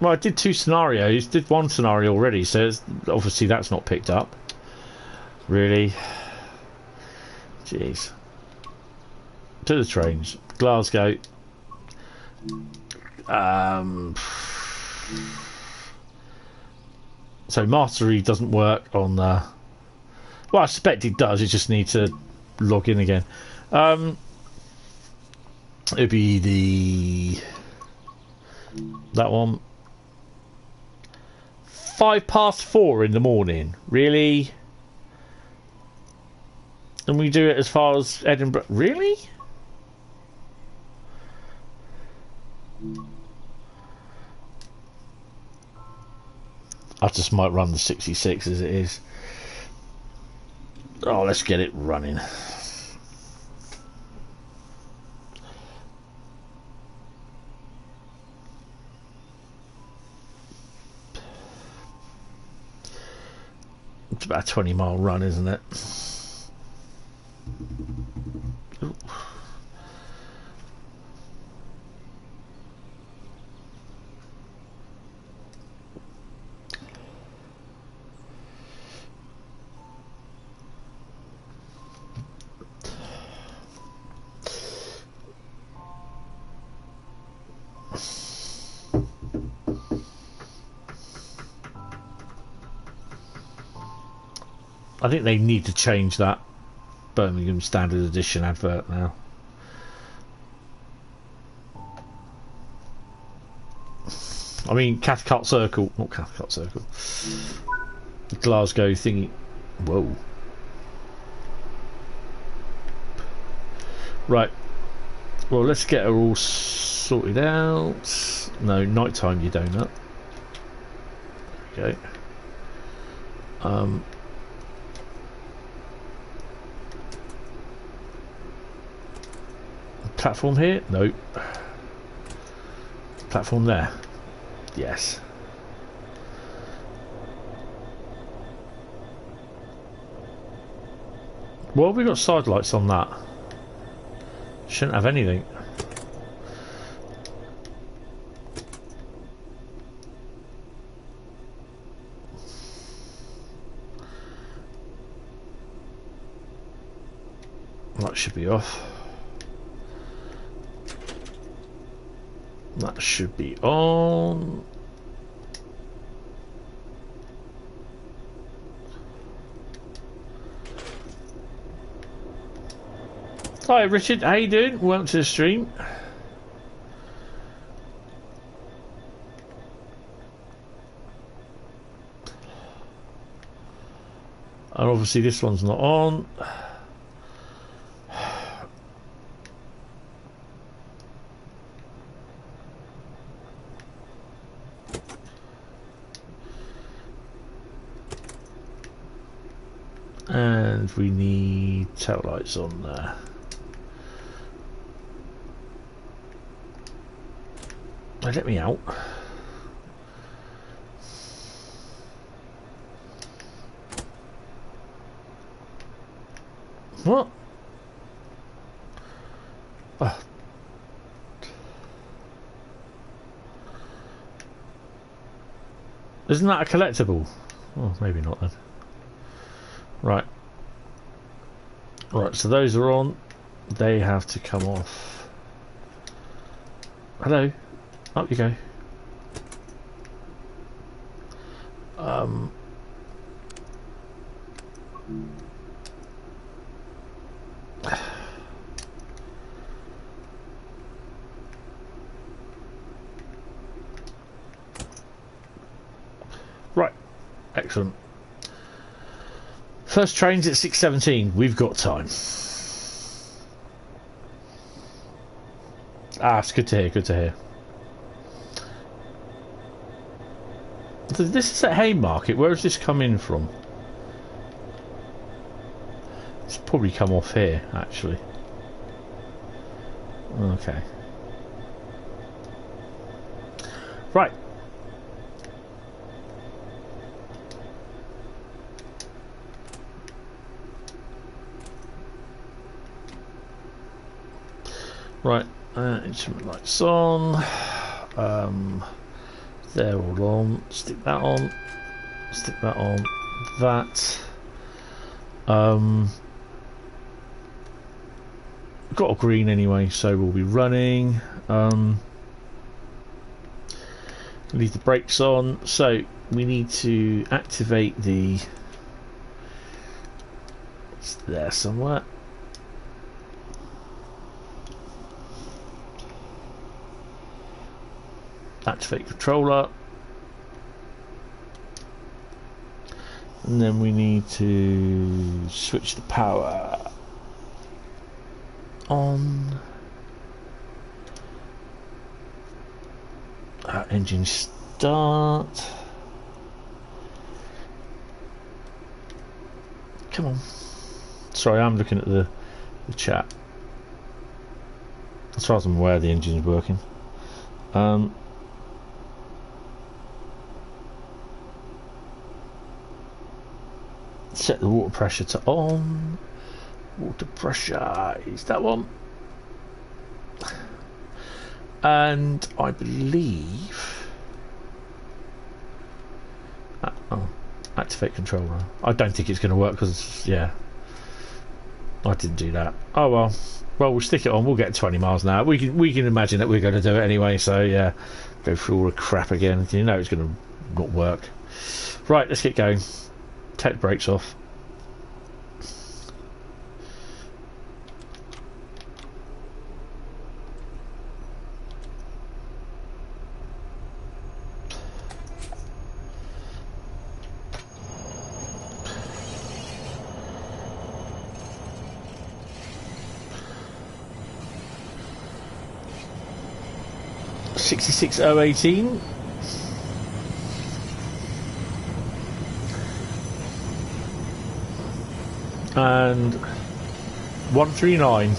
[SPEAKER 1] Well, I did 2 scenarios, did 1 scenario already, so obviously that's not picked up. Really? Jeez. To the trains. Glasgow. So mastery doesn't work on the... Well, I suspect it does. You just need to log in again. It'd be the... that one. 4:05 in the morning. Really? And we do it as far as Edinburgh. Really? I just might run the 66 as it is. Oh, let's get it running. It's about a 20-mile run, isn't it? Ooh. I think they need to change that Birmingham Standard Edition advert now. I mean, Cathcart Circle, not Cathcart Circle. The Glasgow thingy. Whoa. Right. Well, let's get her all sorted out. No, nighttime, you donut. Okay. Platform here? No. Platform there? Yes. Well, we got side lights on that. Shouldn't have anything. That should be off. That should be on. Hi Richard, how you doing? Welcome to the stream. And obviously this one's not on. And we need tail lights on there. Let me out. What? Oh. Isn't that a collectible? Oh, maybe not then. Right. Right, so those are on. They have to come off. Hello. Up you go. Right. Excellent. First train's at 6:17. We've got time. Ah, it's good to hear. Good to hear. This is at Haymarket. Where has this come in from? It's probably come off here, actually. Okay. Right. Right. Instrument lights on. They're all on. Stick that on. Stick that on. That. Got a green anyway, so we'll be running. Leave the brakes on. So we need to activate the. It's there somewhere. Activate controller, and then we need to switch the power on. Engine start. Come on. Sorry, I'm looking at the chat. As far as I'm aware, the engine's working. Set the water pressure to on. Water pressure is that one. And I believe activate controller. I don't think it's going to work because yeah, I didn't do that. Oh well. Well, we'll stick it on. We'll get 20 miles an hour. We can imagine that we're going to do it anyway. So yeah, go through all the crap again. You know it's going to not work. Right, let's get going. Take the brakes off. $66,018. And 139.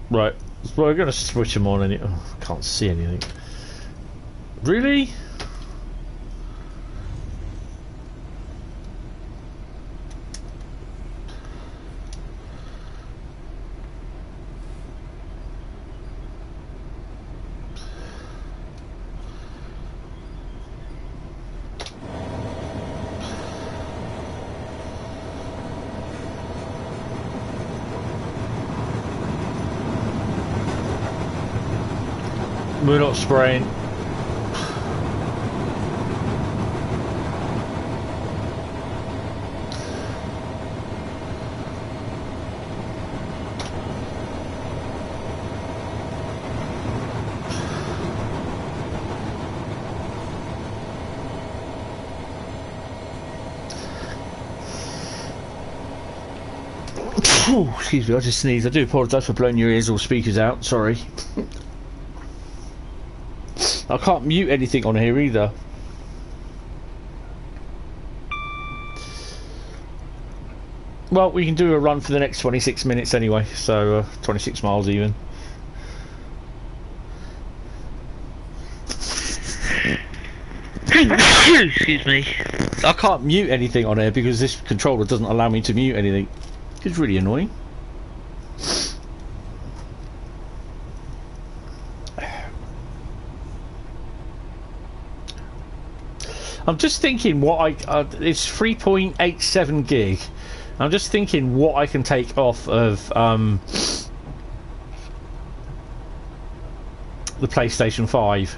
[SPEAKER 1] Right, so we're going to switch them on. Can't see anything. Really? We're not spraying. Excuse me, I just sneezed. I do apologise for blowing your ears or speakers out. Sorry. I can't mute anything on here either. Well, we can do a run for the next 26 minutes anyway, so 26 miles even. Excuse me. I can't mute anything on here because this controller doesn't allow me to mute anything. It's really annoying. I'm just thinking what it's 3.87 gig. I'm just thinking what I can take off of the PlayStation 5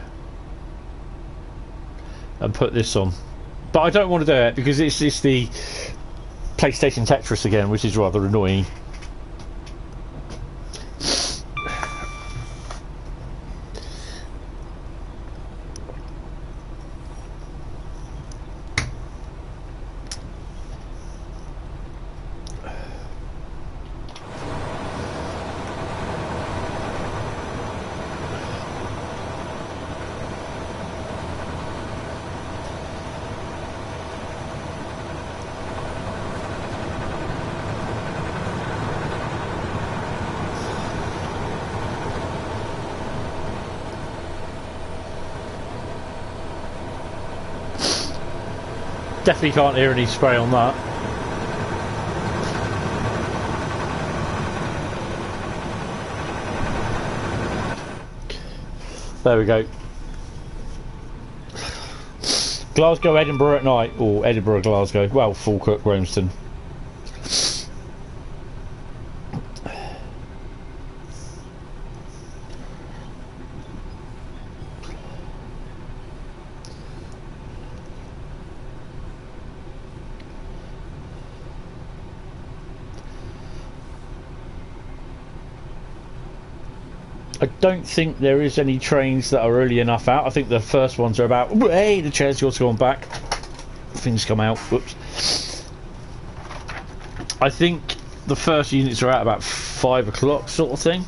[SPEAKER 1] and put this on, but I don't want to do it because it's the PlayStation Tetris again, which is rather annoying. Definitely can't hear any spray on that. There we go. Glasgow, Edinburgh at night, or Edinburgh, Glasgow. Well, Falkirk, Grimston. I don't think there is any trains that are early enough out. I think the first ones are about... Hey, the chair's got to go on back. Things come out. Whoops. I think the first units are out about 5 o'clock sort of thing.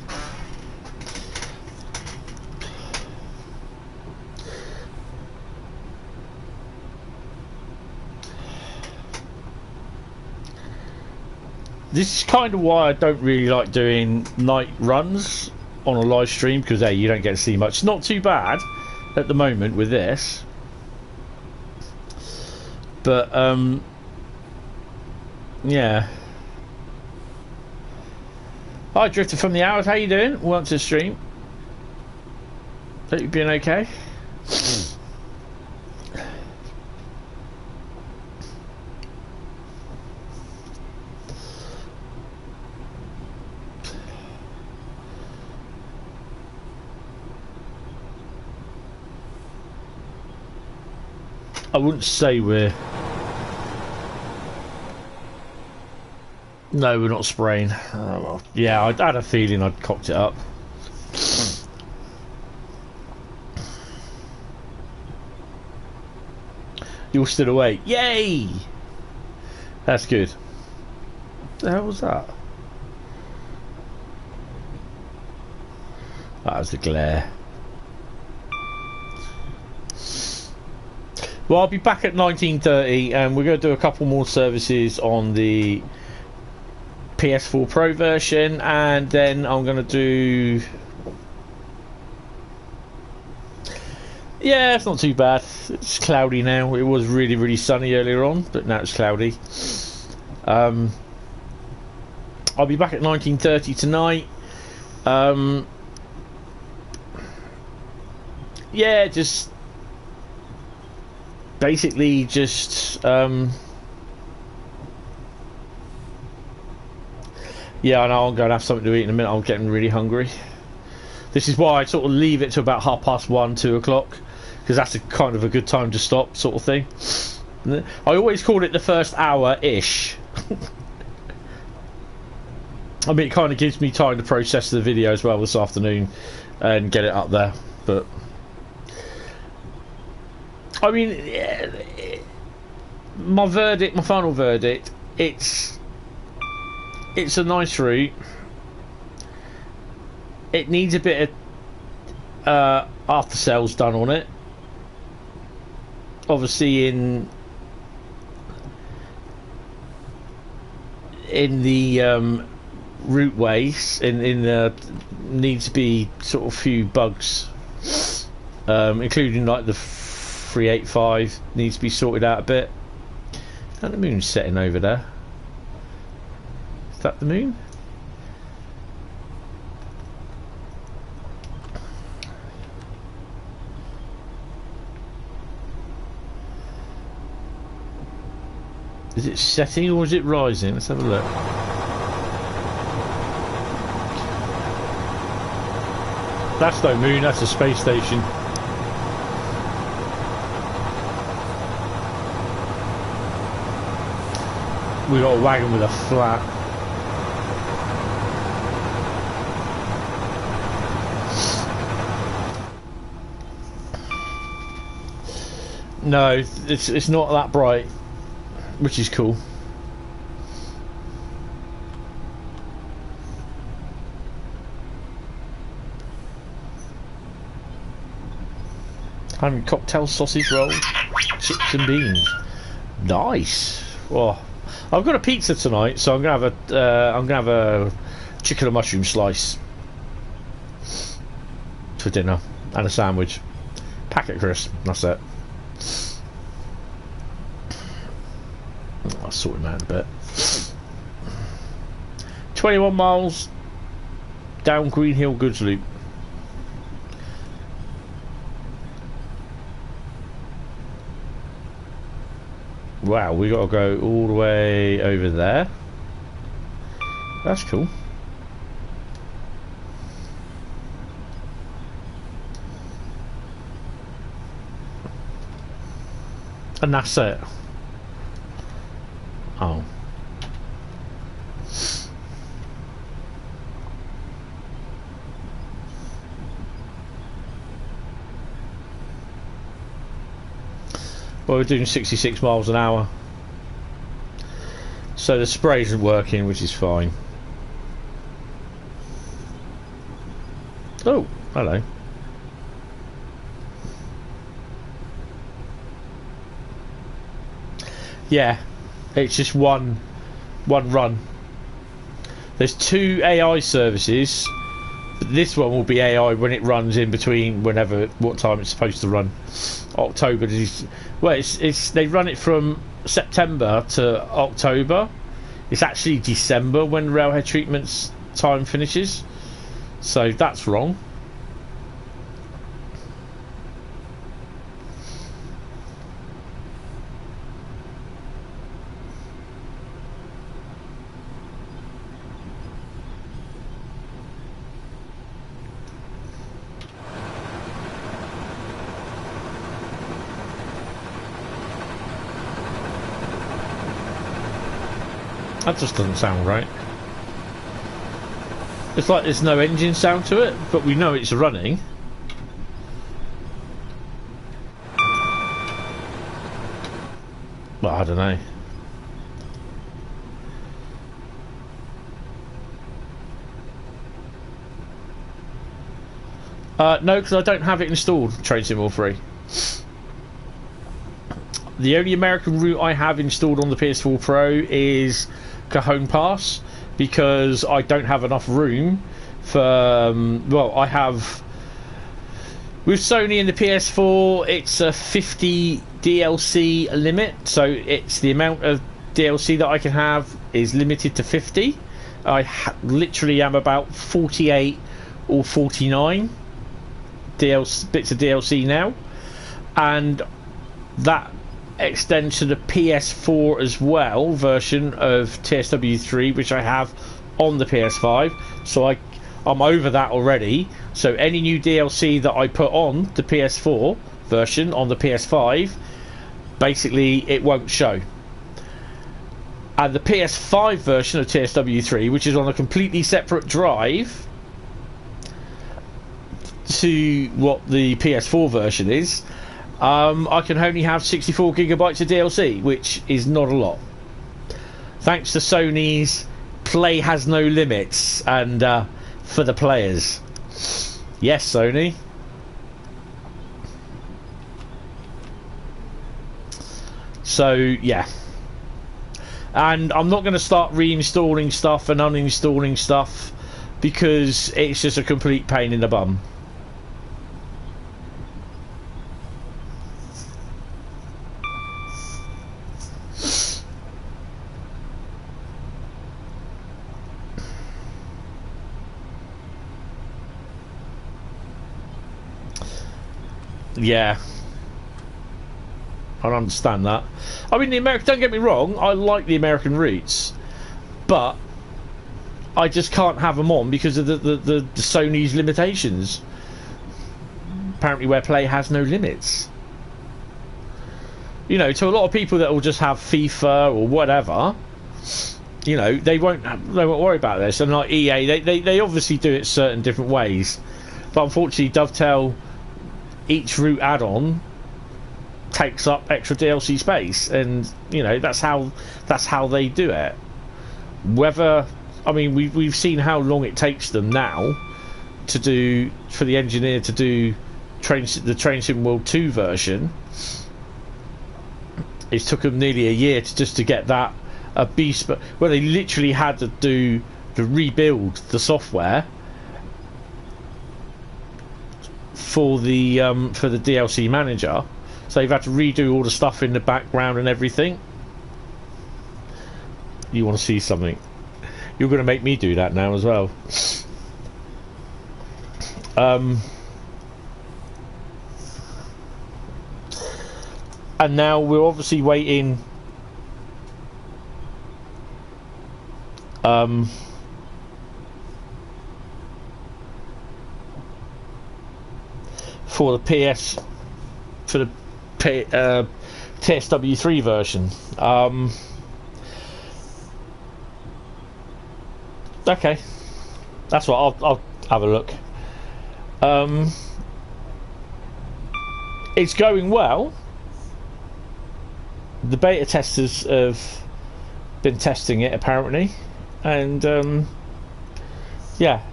[SPEAKER 1] This is kind of why I don't really like doing night runs on a live stream, because hey, you don't get to see much. It's not too bad at the moment with this, but yeah. Hi Drifter from the Hours, how you doing? Welcome to the stream. Hope you've been okay. I wouldn't say we're... No, we're not spraying. Oh, well. Yeah, I had a feeling I'd cocked it up. You're still awake. Yay! That's good. What the hell was that? That was the glare. Well, I'll be back at 19:30 and we're going to do a couple more services on the PS4 Pro version, and then I'm going to do... Yeah, it's not too bad. It's cloudy now. It was really, really sunny earlier on, but now it's cloudy. I'll be back at 19:30 tonight. Yeah, just... Basically, just yeah, I know I'm going to have something to eat in a minute. I'm getting really hungry. This is why I sort of leave it to about 1:30, 2 o'clock, because that's a kind of a good time to stop, sort of thing. I always call it the first hour-ish. I mean, it kind of gives me time to process the video as well this afternoon and get it up there, but... I mean, my final verdict, it's it's a nice route. It needs a bit of after sales done on it. Obviously, in the routeways, in the needs to be sort of few bugs, including like the 385 needs to be sorted out a bit. And the moon's setting over there. Is that the moon? Is it setting or is it rising? Let's have a look. That's no moon, that's a space station. We got a wagon with a flat. No, it's not that bright, which is cool. Having cocktail sausage roll, chips and beans. Nice. Oh, I've got a pizza tonight, so I'm gonna have a chicken and mushroom slice for dinner and a sandwich. Packet crisp. That's it. I'll sort him out a bit. 21 miles down Green Hill Goods Loop. Wow, we got to go all the way over there. That's cool. And that's it. Oh. Well, we're doing 66 miles an hour. So the spray isn't working, which is fine. Oh, hello. Yeah, it's just one run. There's 2 AI services, but this one will be AI when it runs in between what time it's supposed to run. October is, well, it's they run it from September to October. It's actually December when Railhead treatment's time finishes, so that's wrong. That just doesn't sound right. It's like there's no engine sound to it, but we know it's running. Well, I don't know. No, because I don't have it installed, Train Sim 3. The only American route I have installed on the PS4 Pro is Cajon Pass, because I don't have enough room for well, I have with Sony and the PS4 it's a 50 DLC limit, so it's the amount of DLC that I can have is limited to 50. I literally am about 48 or 49 bits of DLC now, and that extends to the PS4 as well version of TSW3, which I have on the PS5, so I'm over that already. So any new DLC that I put on the PS4 version on the PS5, basically it won't show. And the PS5 version of TSW3, which is on a completely separate drive to what the PS4 version is, I can only have 64 gigabytes of DLC, which is not a lot. Thanks to Sony's play has no limits, and for the players. Yes, Sony. So yeah, and I'm not going to start reinstalling stuff and uninstalling stuff because it's just a complete pain in the bum. Yeah, I understand that. I mean, don't get me wrong, I like the American routes, but I just can't have them on because of the Sony's limitations. Apparently where play has no limits. You know, to a lot of people that will just have FIFA or whatever, you know, they won't worry about this. And like EA, they obviously do it certain different ways, but unfortunately Dovetail, each route add-on takes up extra DLC space, and you know that's how they do it. Whether, I mean, we've seen how long it takes them now to do, for the engineer to do the Train Sim World 2 version. It took them nearly a year to get that a beast, but where they literally had to rebuild the software for the DLC manager, so they've had to redo all the stuff in the background and everything. You want to see something? You're going to make me do that now as well. And now we're obviously waiting for the TSW3 version. Okay, that's what I'll have a look. It's going well. The beta testers have been testing it apparently, and yeah,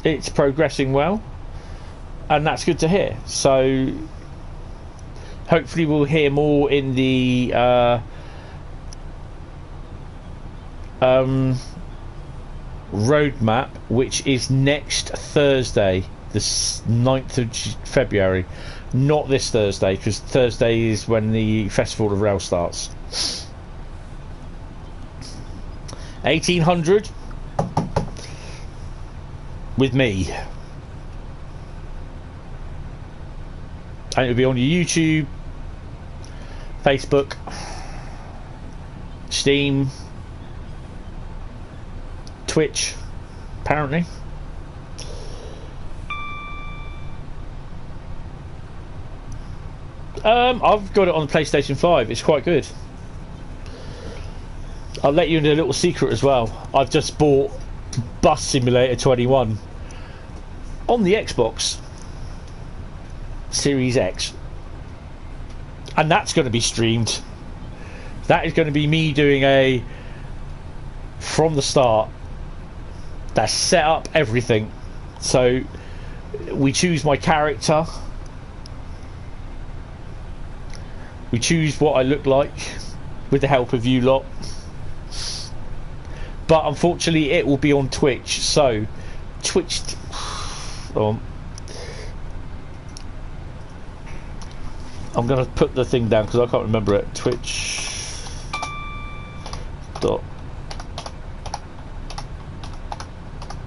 [SPEAKER 1] it's progressing well, and that's good to hear. So hopefully we'll hear more in the roadmap, which is next Thursday, the 9th of February. Not this Thursday, because Thursday is when the Festival of Rail starts. 1800 with me. And it'll be on your YouTube, Facebook, Steam, Twitch, apparently. I've got it on the PlayStation 5. It's quite good. I'll let you into a little secret as well. I've just bought Bus Simulator 21 on the Xbox Series X, and that's going to be streamed. That is going to be me doing a from the start. That's set up everything. So we choose my character. We choose what I look like with the help of you lot. But unfortunately it will be on Twitch. So Twitch, I'm going to put the thing down because I can't remember it. Twitch dot.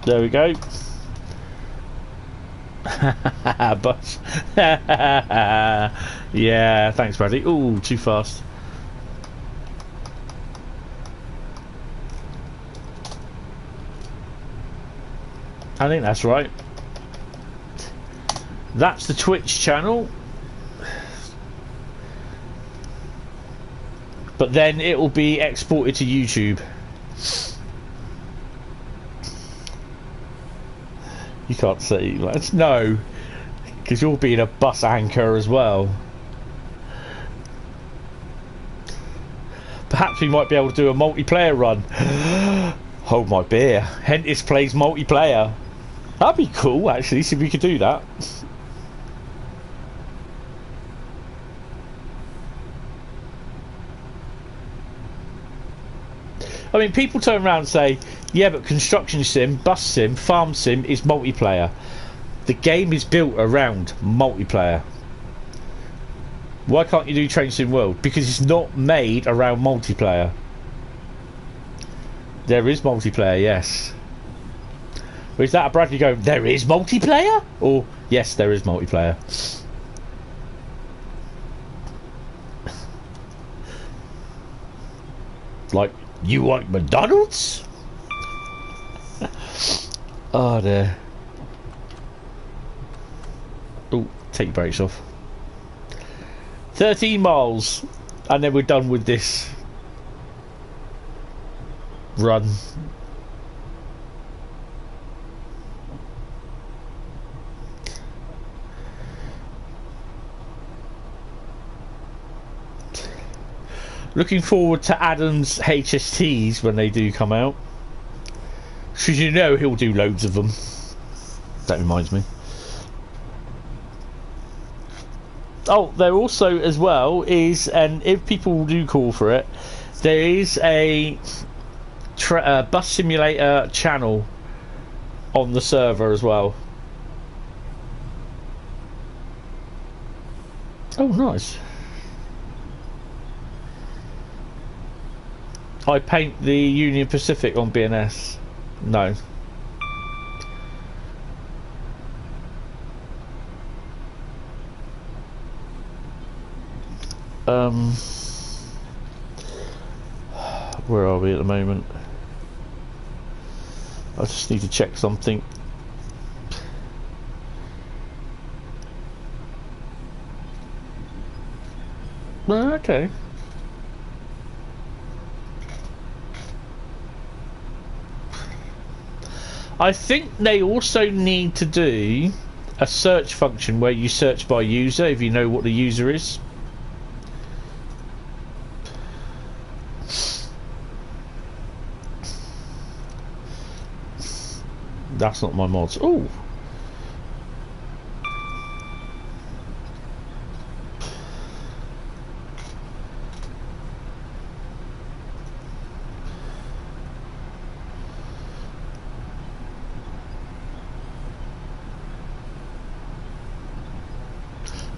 [SPEAKER 1] There we go. But yeah, thanks Bradley. Ooh, too fast. I think that's right. That's the Twitch channel. But then it will be exported to YouTube. You can't say that. No, because you're being a bus anchor as well. Perhaps we might be able to do a multiplayer run. Hold my beer. Hentis plays multiplayer. That'd be cool, actually. See if we could do that. I mean, people turn around and say, yeah, but construction sim, bus sim, farm sim is multiplayer. The game is built around multiplayer. Why can't you do Train Sim World? Because it's not made around multiplayer. There is multiplayer, yes. Or is that a Bradley going, there is multiplayer? Or, yes, there is multiplayer. Like, you like McDonald's? Oh, dear. Oh, take your brakes off. 13 miles, and then we're done with this run. Looking forward to Adam's HSTs when they do come out. Because you know he'll do loads of them. That reminds me. Oh, there also as well is, and if people do call for it, there is a bus simulator channel on the server as well. Oh, nice. I paint the Union Pacific on BNS. No. Where are we at the moment? I just need to check something. Okay. I think they also need to do a search function where you search by user if you know what the user is. That's not my mods. Oh.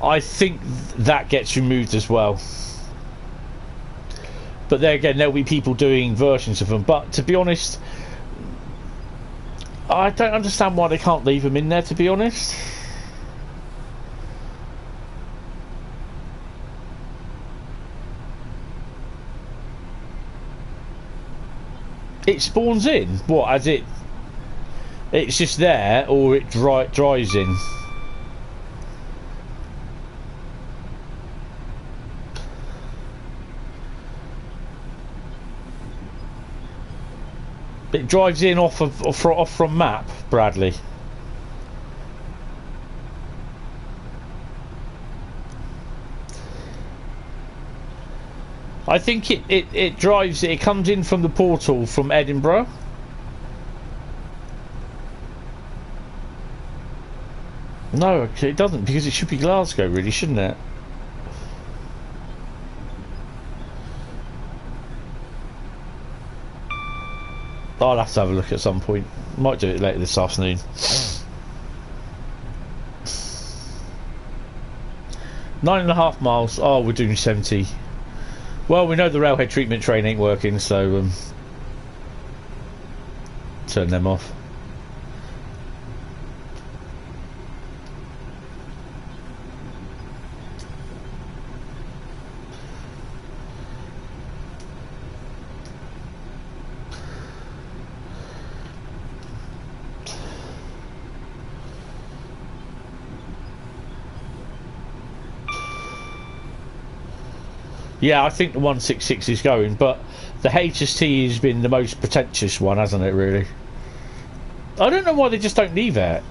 [SPEAKER 1] I think that gets removed as well. But there again, there'll be people doing versions of them. But to be honest, I don't understand why they can't leave them in there, to be honest. It spawns in? What, as it's just there, or it dries in? It drives in off from map, Bradley. I think it drives. It comes in from the portal from Edinburgh. No, actually it doesn't, because it should be Glasgow, really, shouldn't it? I'll have to have a look at some point. Might do it later this afternoon. 9.5 miles. Oh, we're doing 70. Well, we know the Railhead treatment train ain't working, so turn them off. Yeah, I think the 166 is going, but the HST has been the most pretentious one, hasn't it, really? I don't know why they just don't leave it.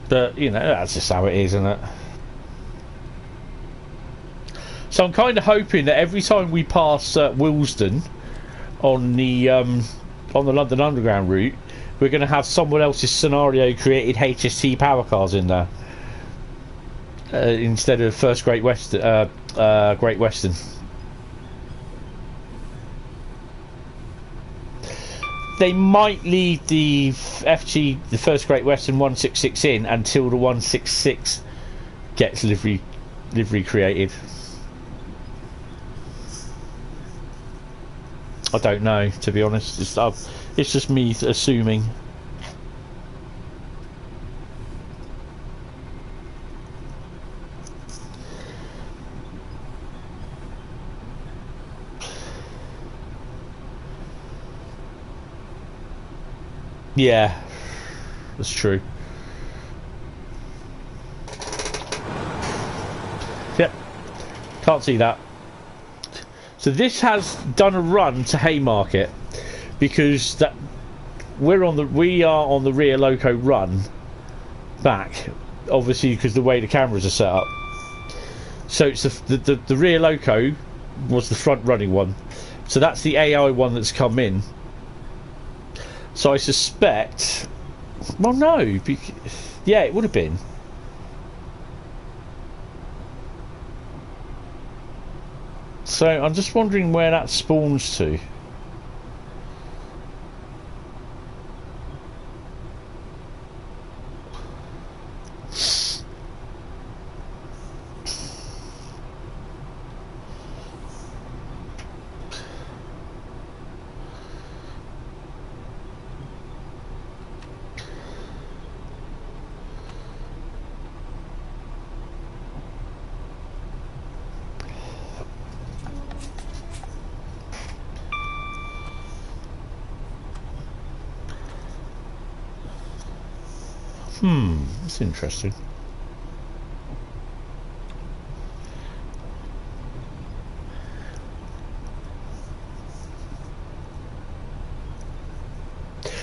[SPEAKER 1] But, you know, that's just how it is, isn't it? So I'm kind of hoping that every time we pass Willesden on the London Underground route, we're going to have someone else's scenario created HST power cars in there instead of first Great Western. Great Western. They might leave the FG, the first Great Western 166 in until the 166 gets livery created. I don't know, to be honest. It's just me assuming. Yeah, that's true. Yep, can't see that. So this has done a run to Haymarket because we are on the rear loco run back, obviously because the way the cameras are set up. So it's the rear loco was the front running one, so that's the AI one that's come in. So I suspect, well, no, yeah, it would have been. So I'm just wondering where that spawns to. That's interesting.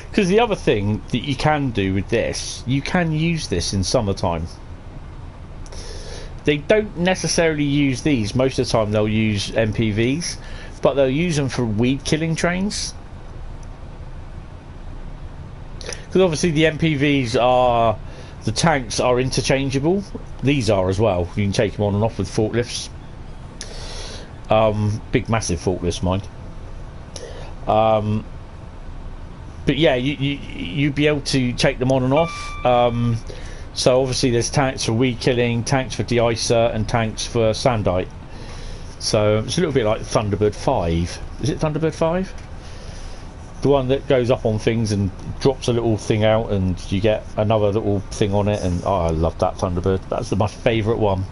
[SPEAKER 1] Because the other thing that you can do with this, you can use this in summertime. They don't necessarily use these. Most of the time they'll use MPVs, but they'll use them for weed killing trains. Because obviously the MPVs are, the tanks are interchangeable. These are as well. You can take them on and off with forklifts. Big massive forklifts, mind. But yeah, you'd be able to take them on and off. So obviously there's tanks for weed killing, tanks for de-icer, and tanks for sandite. So it's a little bit like Thunderbird 5. Is it Thunderbird 5? The one that goes up on things and drops a little thing out and you get another little thing on it, and oh, I love that Thunderbird. That's my favourite one.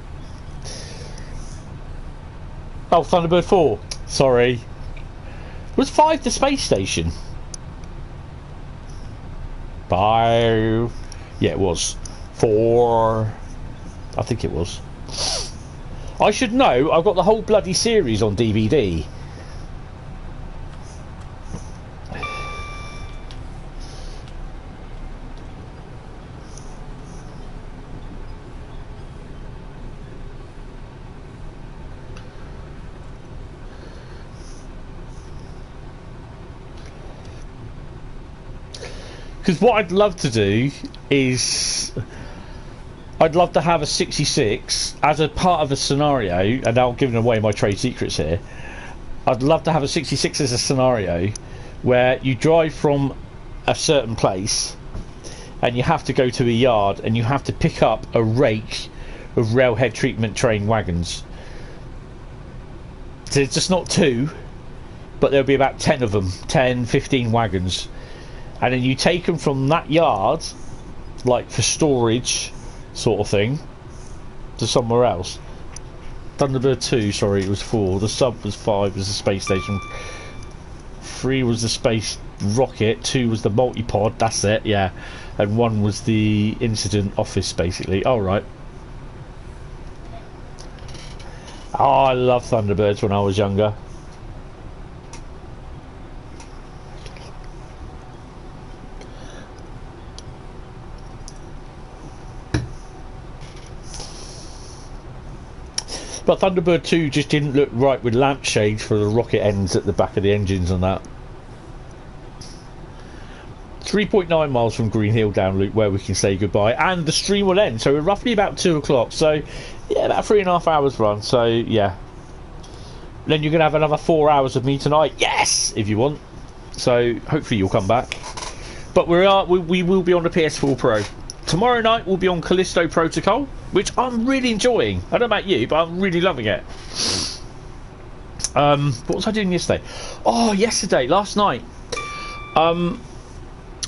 [SPEAKER 1] Oh, Thunderbird 4. Sorry. Was 5 the space station? 5. Yeah, it was. 4. I think it was. I should know. I've got the whole bloody series on DVD. Because what I'd love to do is, I'd love to have a 66 as a part of a scenario, and now I'm giving away my trade secrets here. I'd love to have a 66 as a scenario where you drive from a certain place and you have to go to a yard and you have to pick up a rake of railhead treatment train wagons. So it's just not 2, but there'll be about 10 of them, 10, 15 wagons. And then you take them from that yard, like for storage sort of thing, to somewhere else. Thunderbird 2, sorry, it was 4. The sub was 5, was the space station. 3 was the space rocket. 2 was the multi-pod, that's it, yeah. And 1 was the incident office, basically. Alright. Oh, I loved Thunderbirds when I was younger. But Thunderbird 2 just didn't look right with lampshades for the rocket ends at the back of the engines and that. 3.9 miles from Green Hill down loop where we can say goodbye, and the stream will end, so we're roughly about 2 o'clock, so yeah, about 3.5 hours run, so yeah. Then you're going to have another 4 hours of me tonight, yes, if you want, so hopefully you'll come back. But we will be on the PS4 Pro. Tomorrow night we'll be on Callisto Protocol, which I'm really enjoying. I don't know about you, but I'm really loving it. What was I doing yesterday? Oh, last night.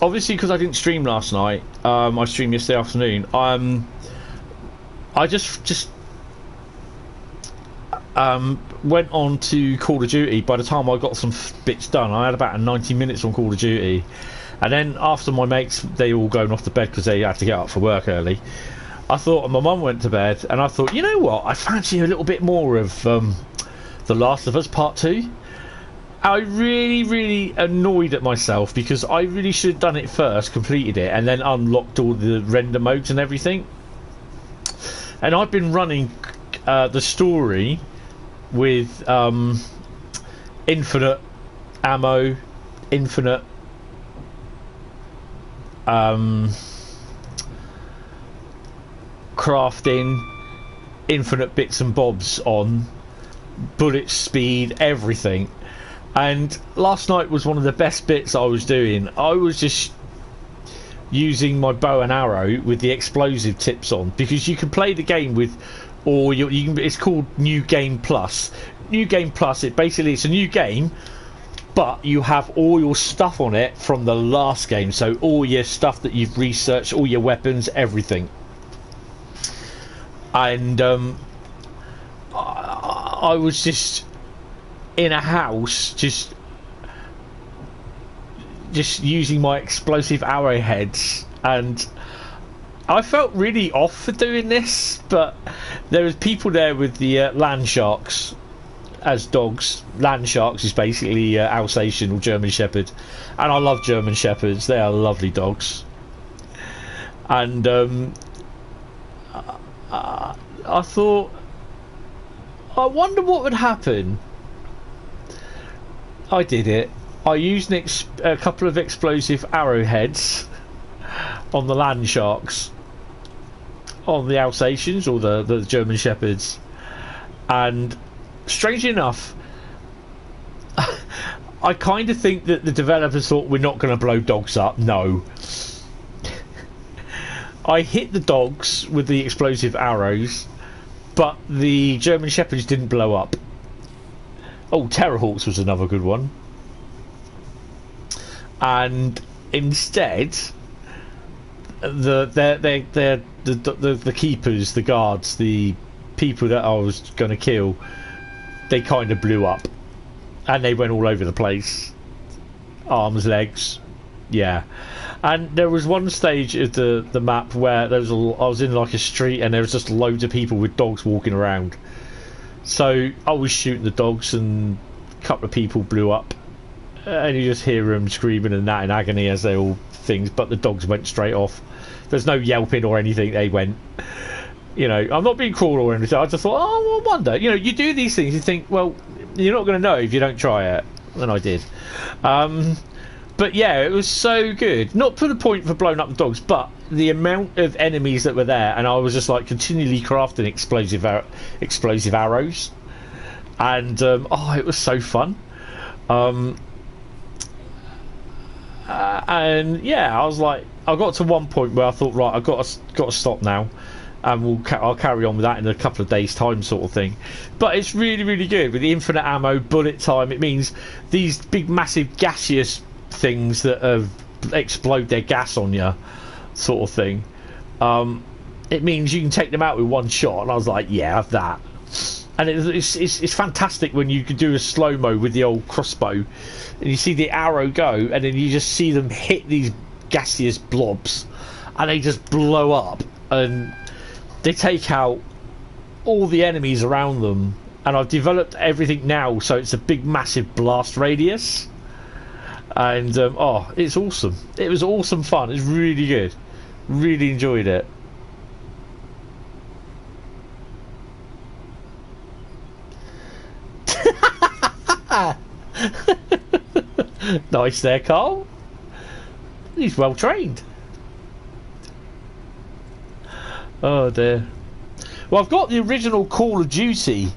[SPEAKER 1] Obviously, because I didn't stream last night, I streamed yesterday afternoon. I just went on to Call of Duty. By the time I got some bits done, I had about 90 minutes on Call of Duty. And then after my mates, they all going off to bed because they had to get up for work early, I thought, and my mum went to bed, and I thought, you know what, I fancy a little bit more of The Last of Us Part 2. I really annoyed at myself because I really should have done it first, completed it, and then unlocked all the render modes and everything. And I've been running the story with infinite ammo, infinite crafting, infinite bits and bobs on, bullet speed, everything. And last night was one of the best bits I was doing. I was just using my bow and arrow with the explosive tips on, because you can play the game with, or you can. It's called New Game Plus. New Game Plus. It's a new game, but you have all your stuff on it from the last game. So all your stuff that you've researched, all your weapons, everything. And I was just in a house, just using my explosive arrowheads, and I felt really off for doing this, but there was people there with the land sharks as dogs. Land sharks is basically Alsatian or German Shepherd, and I love German Shepherds. They are lovely dogs. And I thought, I wonder what would happen. I did it. I used a couple of explosive arrowheads on the land sharks, on the Alsatians or the German Shepherds, and strangely enough, I kind of think that the developers thought, we're not going to blow dogs up. No. I hit the dogs with the explosive arrows, but the German Shepherds didn't blow up. Oh, Terrorhawks was another good one. And instead, the keepers, the guards, the people that I was going to kill, they kind of blew up, and they went all over the place, arms, legs, yeah. And there was one stage of the map where I was in like a street, and there was just loads of people with dogs walking around. So I was shooting the dogs, and a couple of people blew up, and you just hear them screaming and that in agony as they all things, but the dogs went straight off. There's no yelping or anything, they went. You know, I'm not being cruel or anything, I just thought, oh, I wonder. You know, you do these things, you think, well, you're not going to know if you don't try it. And I did. But yeah, it was so good. Not to the point for blowing up the dogs, but the amount of enemies that were there, and I was just like continually crafting explosive arrows, and it was so fun. And yeah, I was like, I got to one point where I thought, right, I've got to stop now, and I'll carry on with that in a couple of days' time, sort of thing. But it's really good with the infinite ammo, bullet time. It means these big, massive, gaseous things that explode their gas on you, sort of thing. It means you can take them out with one shot, and I was like, yeah, have that. And it's fantastic when you can do a slow-mo with the old crossbow, and you see the arrow go, and then you just see them hit these gaseous blobs, and they just blow up, and they take out all the enemies around them. And I've developed everything now, so it's a big, massive blast radius. And it's awesome. It was awesome fun. It's really good. Really enjoyed it. Nice there, Carl. He's well trained. Oh dear. Well, I've got the original Call of Duty,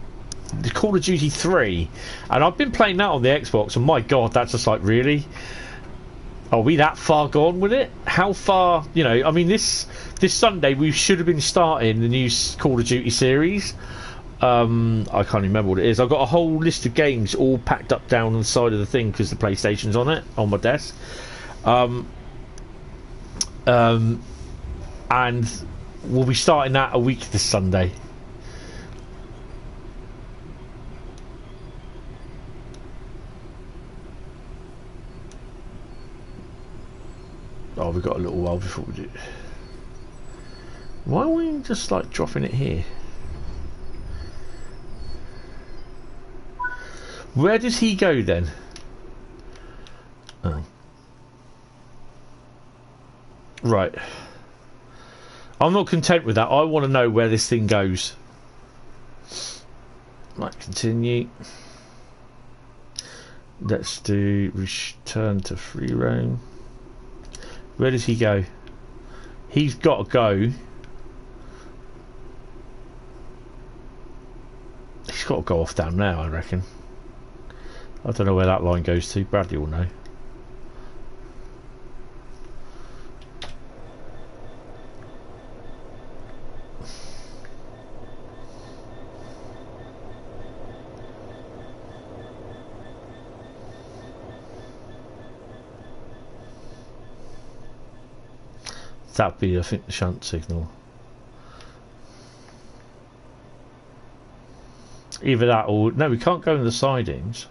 [SPEAKER 1] the Call of Duty 3, and I've been playing that on the Xbox, and my god, that's just like, really? Are we that far gone with it? How far, you know, I mean, this Sunday we should have been starting the new Call of Duty series. I can't remember what it is. I've got a whole list of games all packed up down on the side of the thing because the PlayStation's on it, on my desk. And we'll be starting that a week this Sunday. Oh, we've got a little while before we do. Why are we just like dropping it here? Where does he go then? Oh. Right. I'm not content with that. I want to know where this thing goes. Right, continue. Let's do return to free roam. Where does he go? He's got to go. He's got to go off down there, I reckon. I don't know where that line goes to. Bradley will know. That'd be, I think, the shunt signal. Either that or... No, we can't go in the sidings.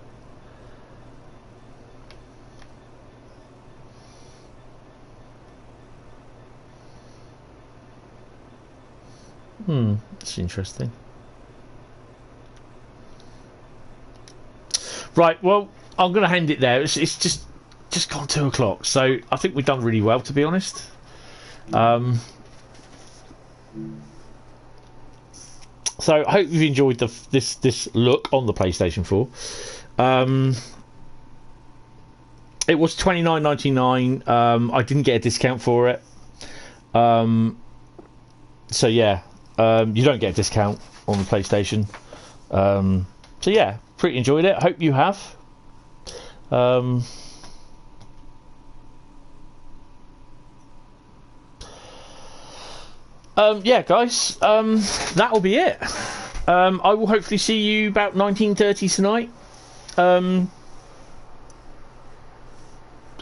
[SPEAKER 1] That's interesting. Right, well, I'm going to end it there. It's just gone 2 o'clock, so I think we've done really well, to be honest. So I hope you've enjoyed this look on the PlayStation 4. It was $29.99. I didn't get a discount for it. So yeah, you don't get a discount on the PlayStation. So yeah, pretty enjoyed it. Hope you have. Yeah, guys, that will be it. I will hopefully see you about 19:30 tonight.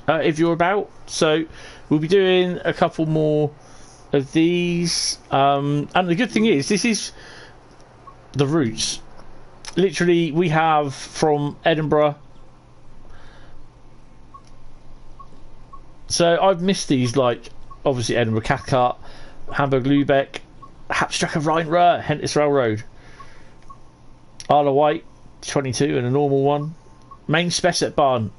[SPEAKER 1] If you're about. So we'll be doing a couple more of these. And the good thing is, this is the routes. Literally, we have from Edinburgh. So I've missed these, like, obviously Edinburgh Cathcart, Hamburg Lübeck, Hauptstrecke Rhein, Ruhr, Hentis Railroad, Isle of Wight 22 and a normal one, Main Spessartbahn.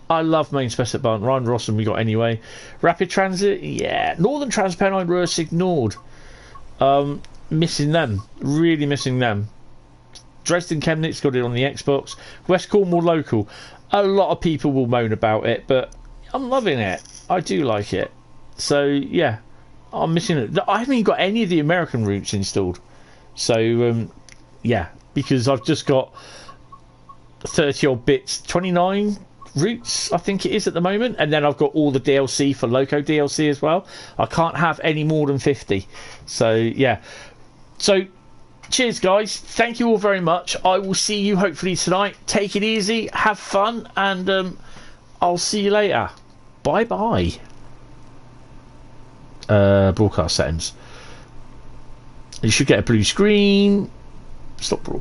[SPEAKER 1] I love Main Spessartbahn. Rhein Rossen we got anyway. Rapid Transit, yeah. Northern Transpennine Ruhr ignored. Missing them, really missing them. Dresden Chemnitz got it on the Xbox. West Cornwall Local. A lot of people will moan about it, but I'm loving it. I do like it. So yeah, I'm missing it. I haven't even got any of the American routes installed. So yeah, because I've just got 30 odd bits, 29 routes I think it is at the moment, and then I've got all the DLC for Loco DLC as well. I can't have any more than 50. So yeah. So cheers guys, thank you all very much. I will see you hopefully tonight. Take it easy, have fun, and I'll see you later. Bye bye. Broadcast settings. You should get a blue screen. Stop broadcast.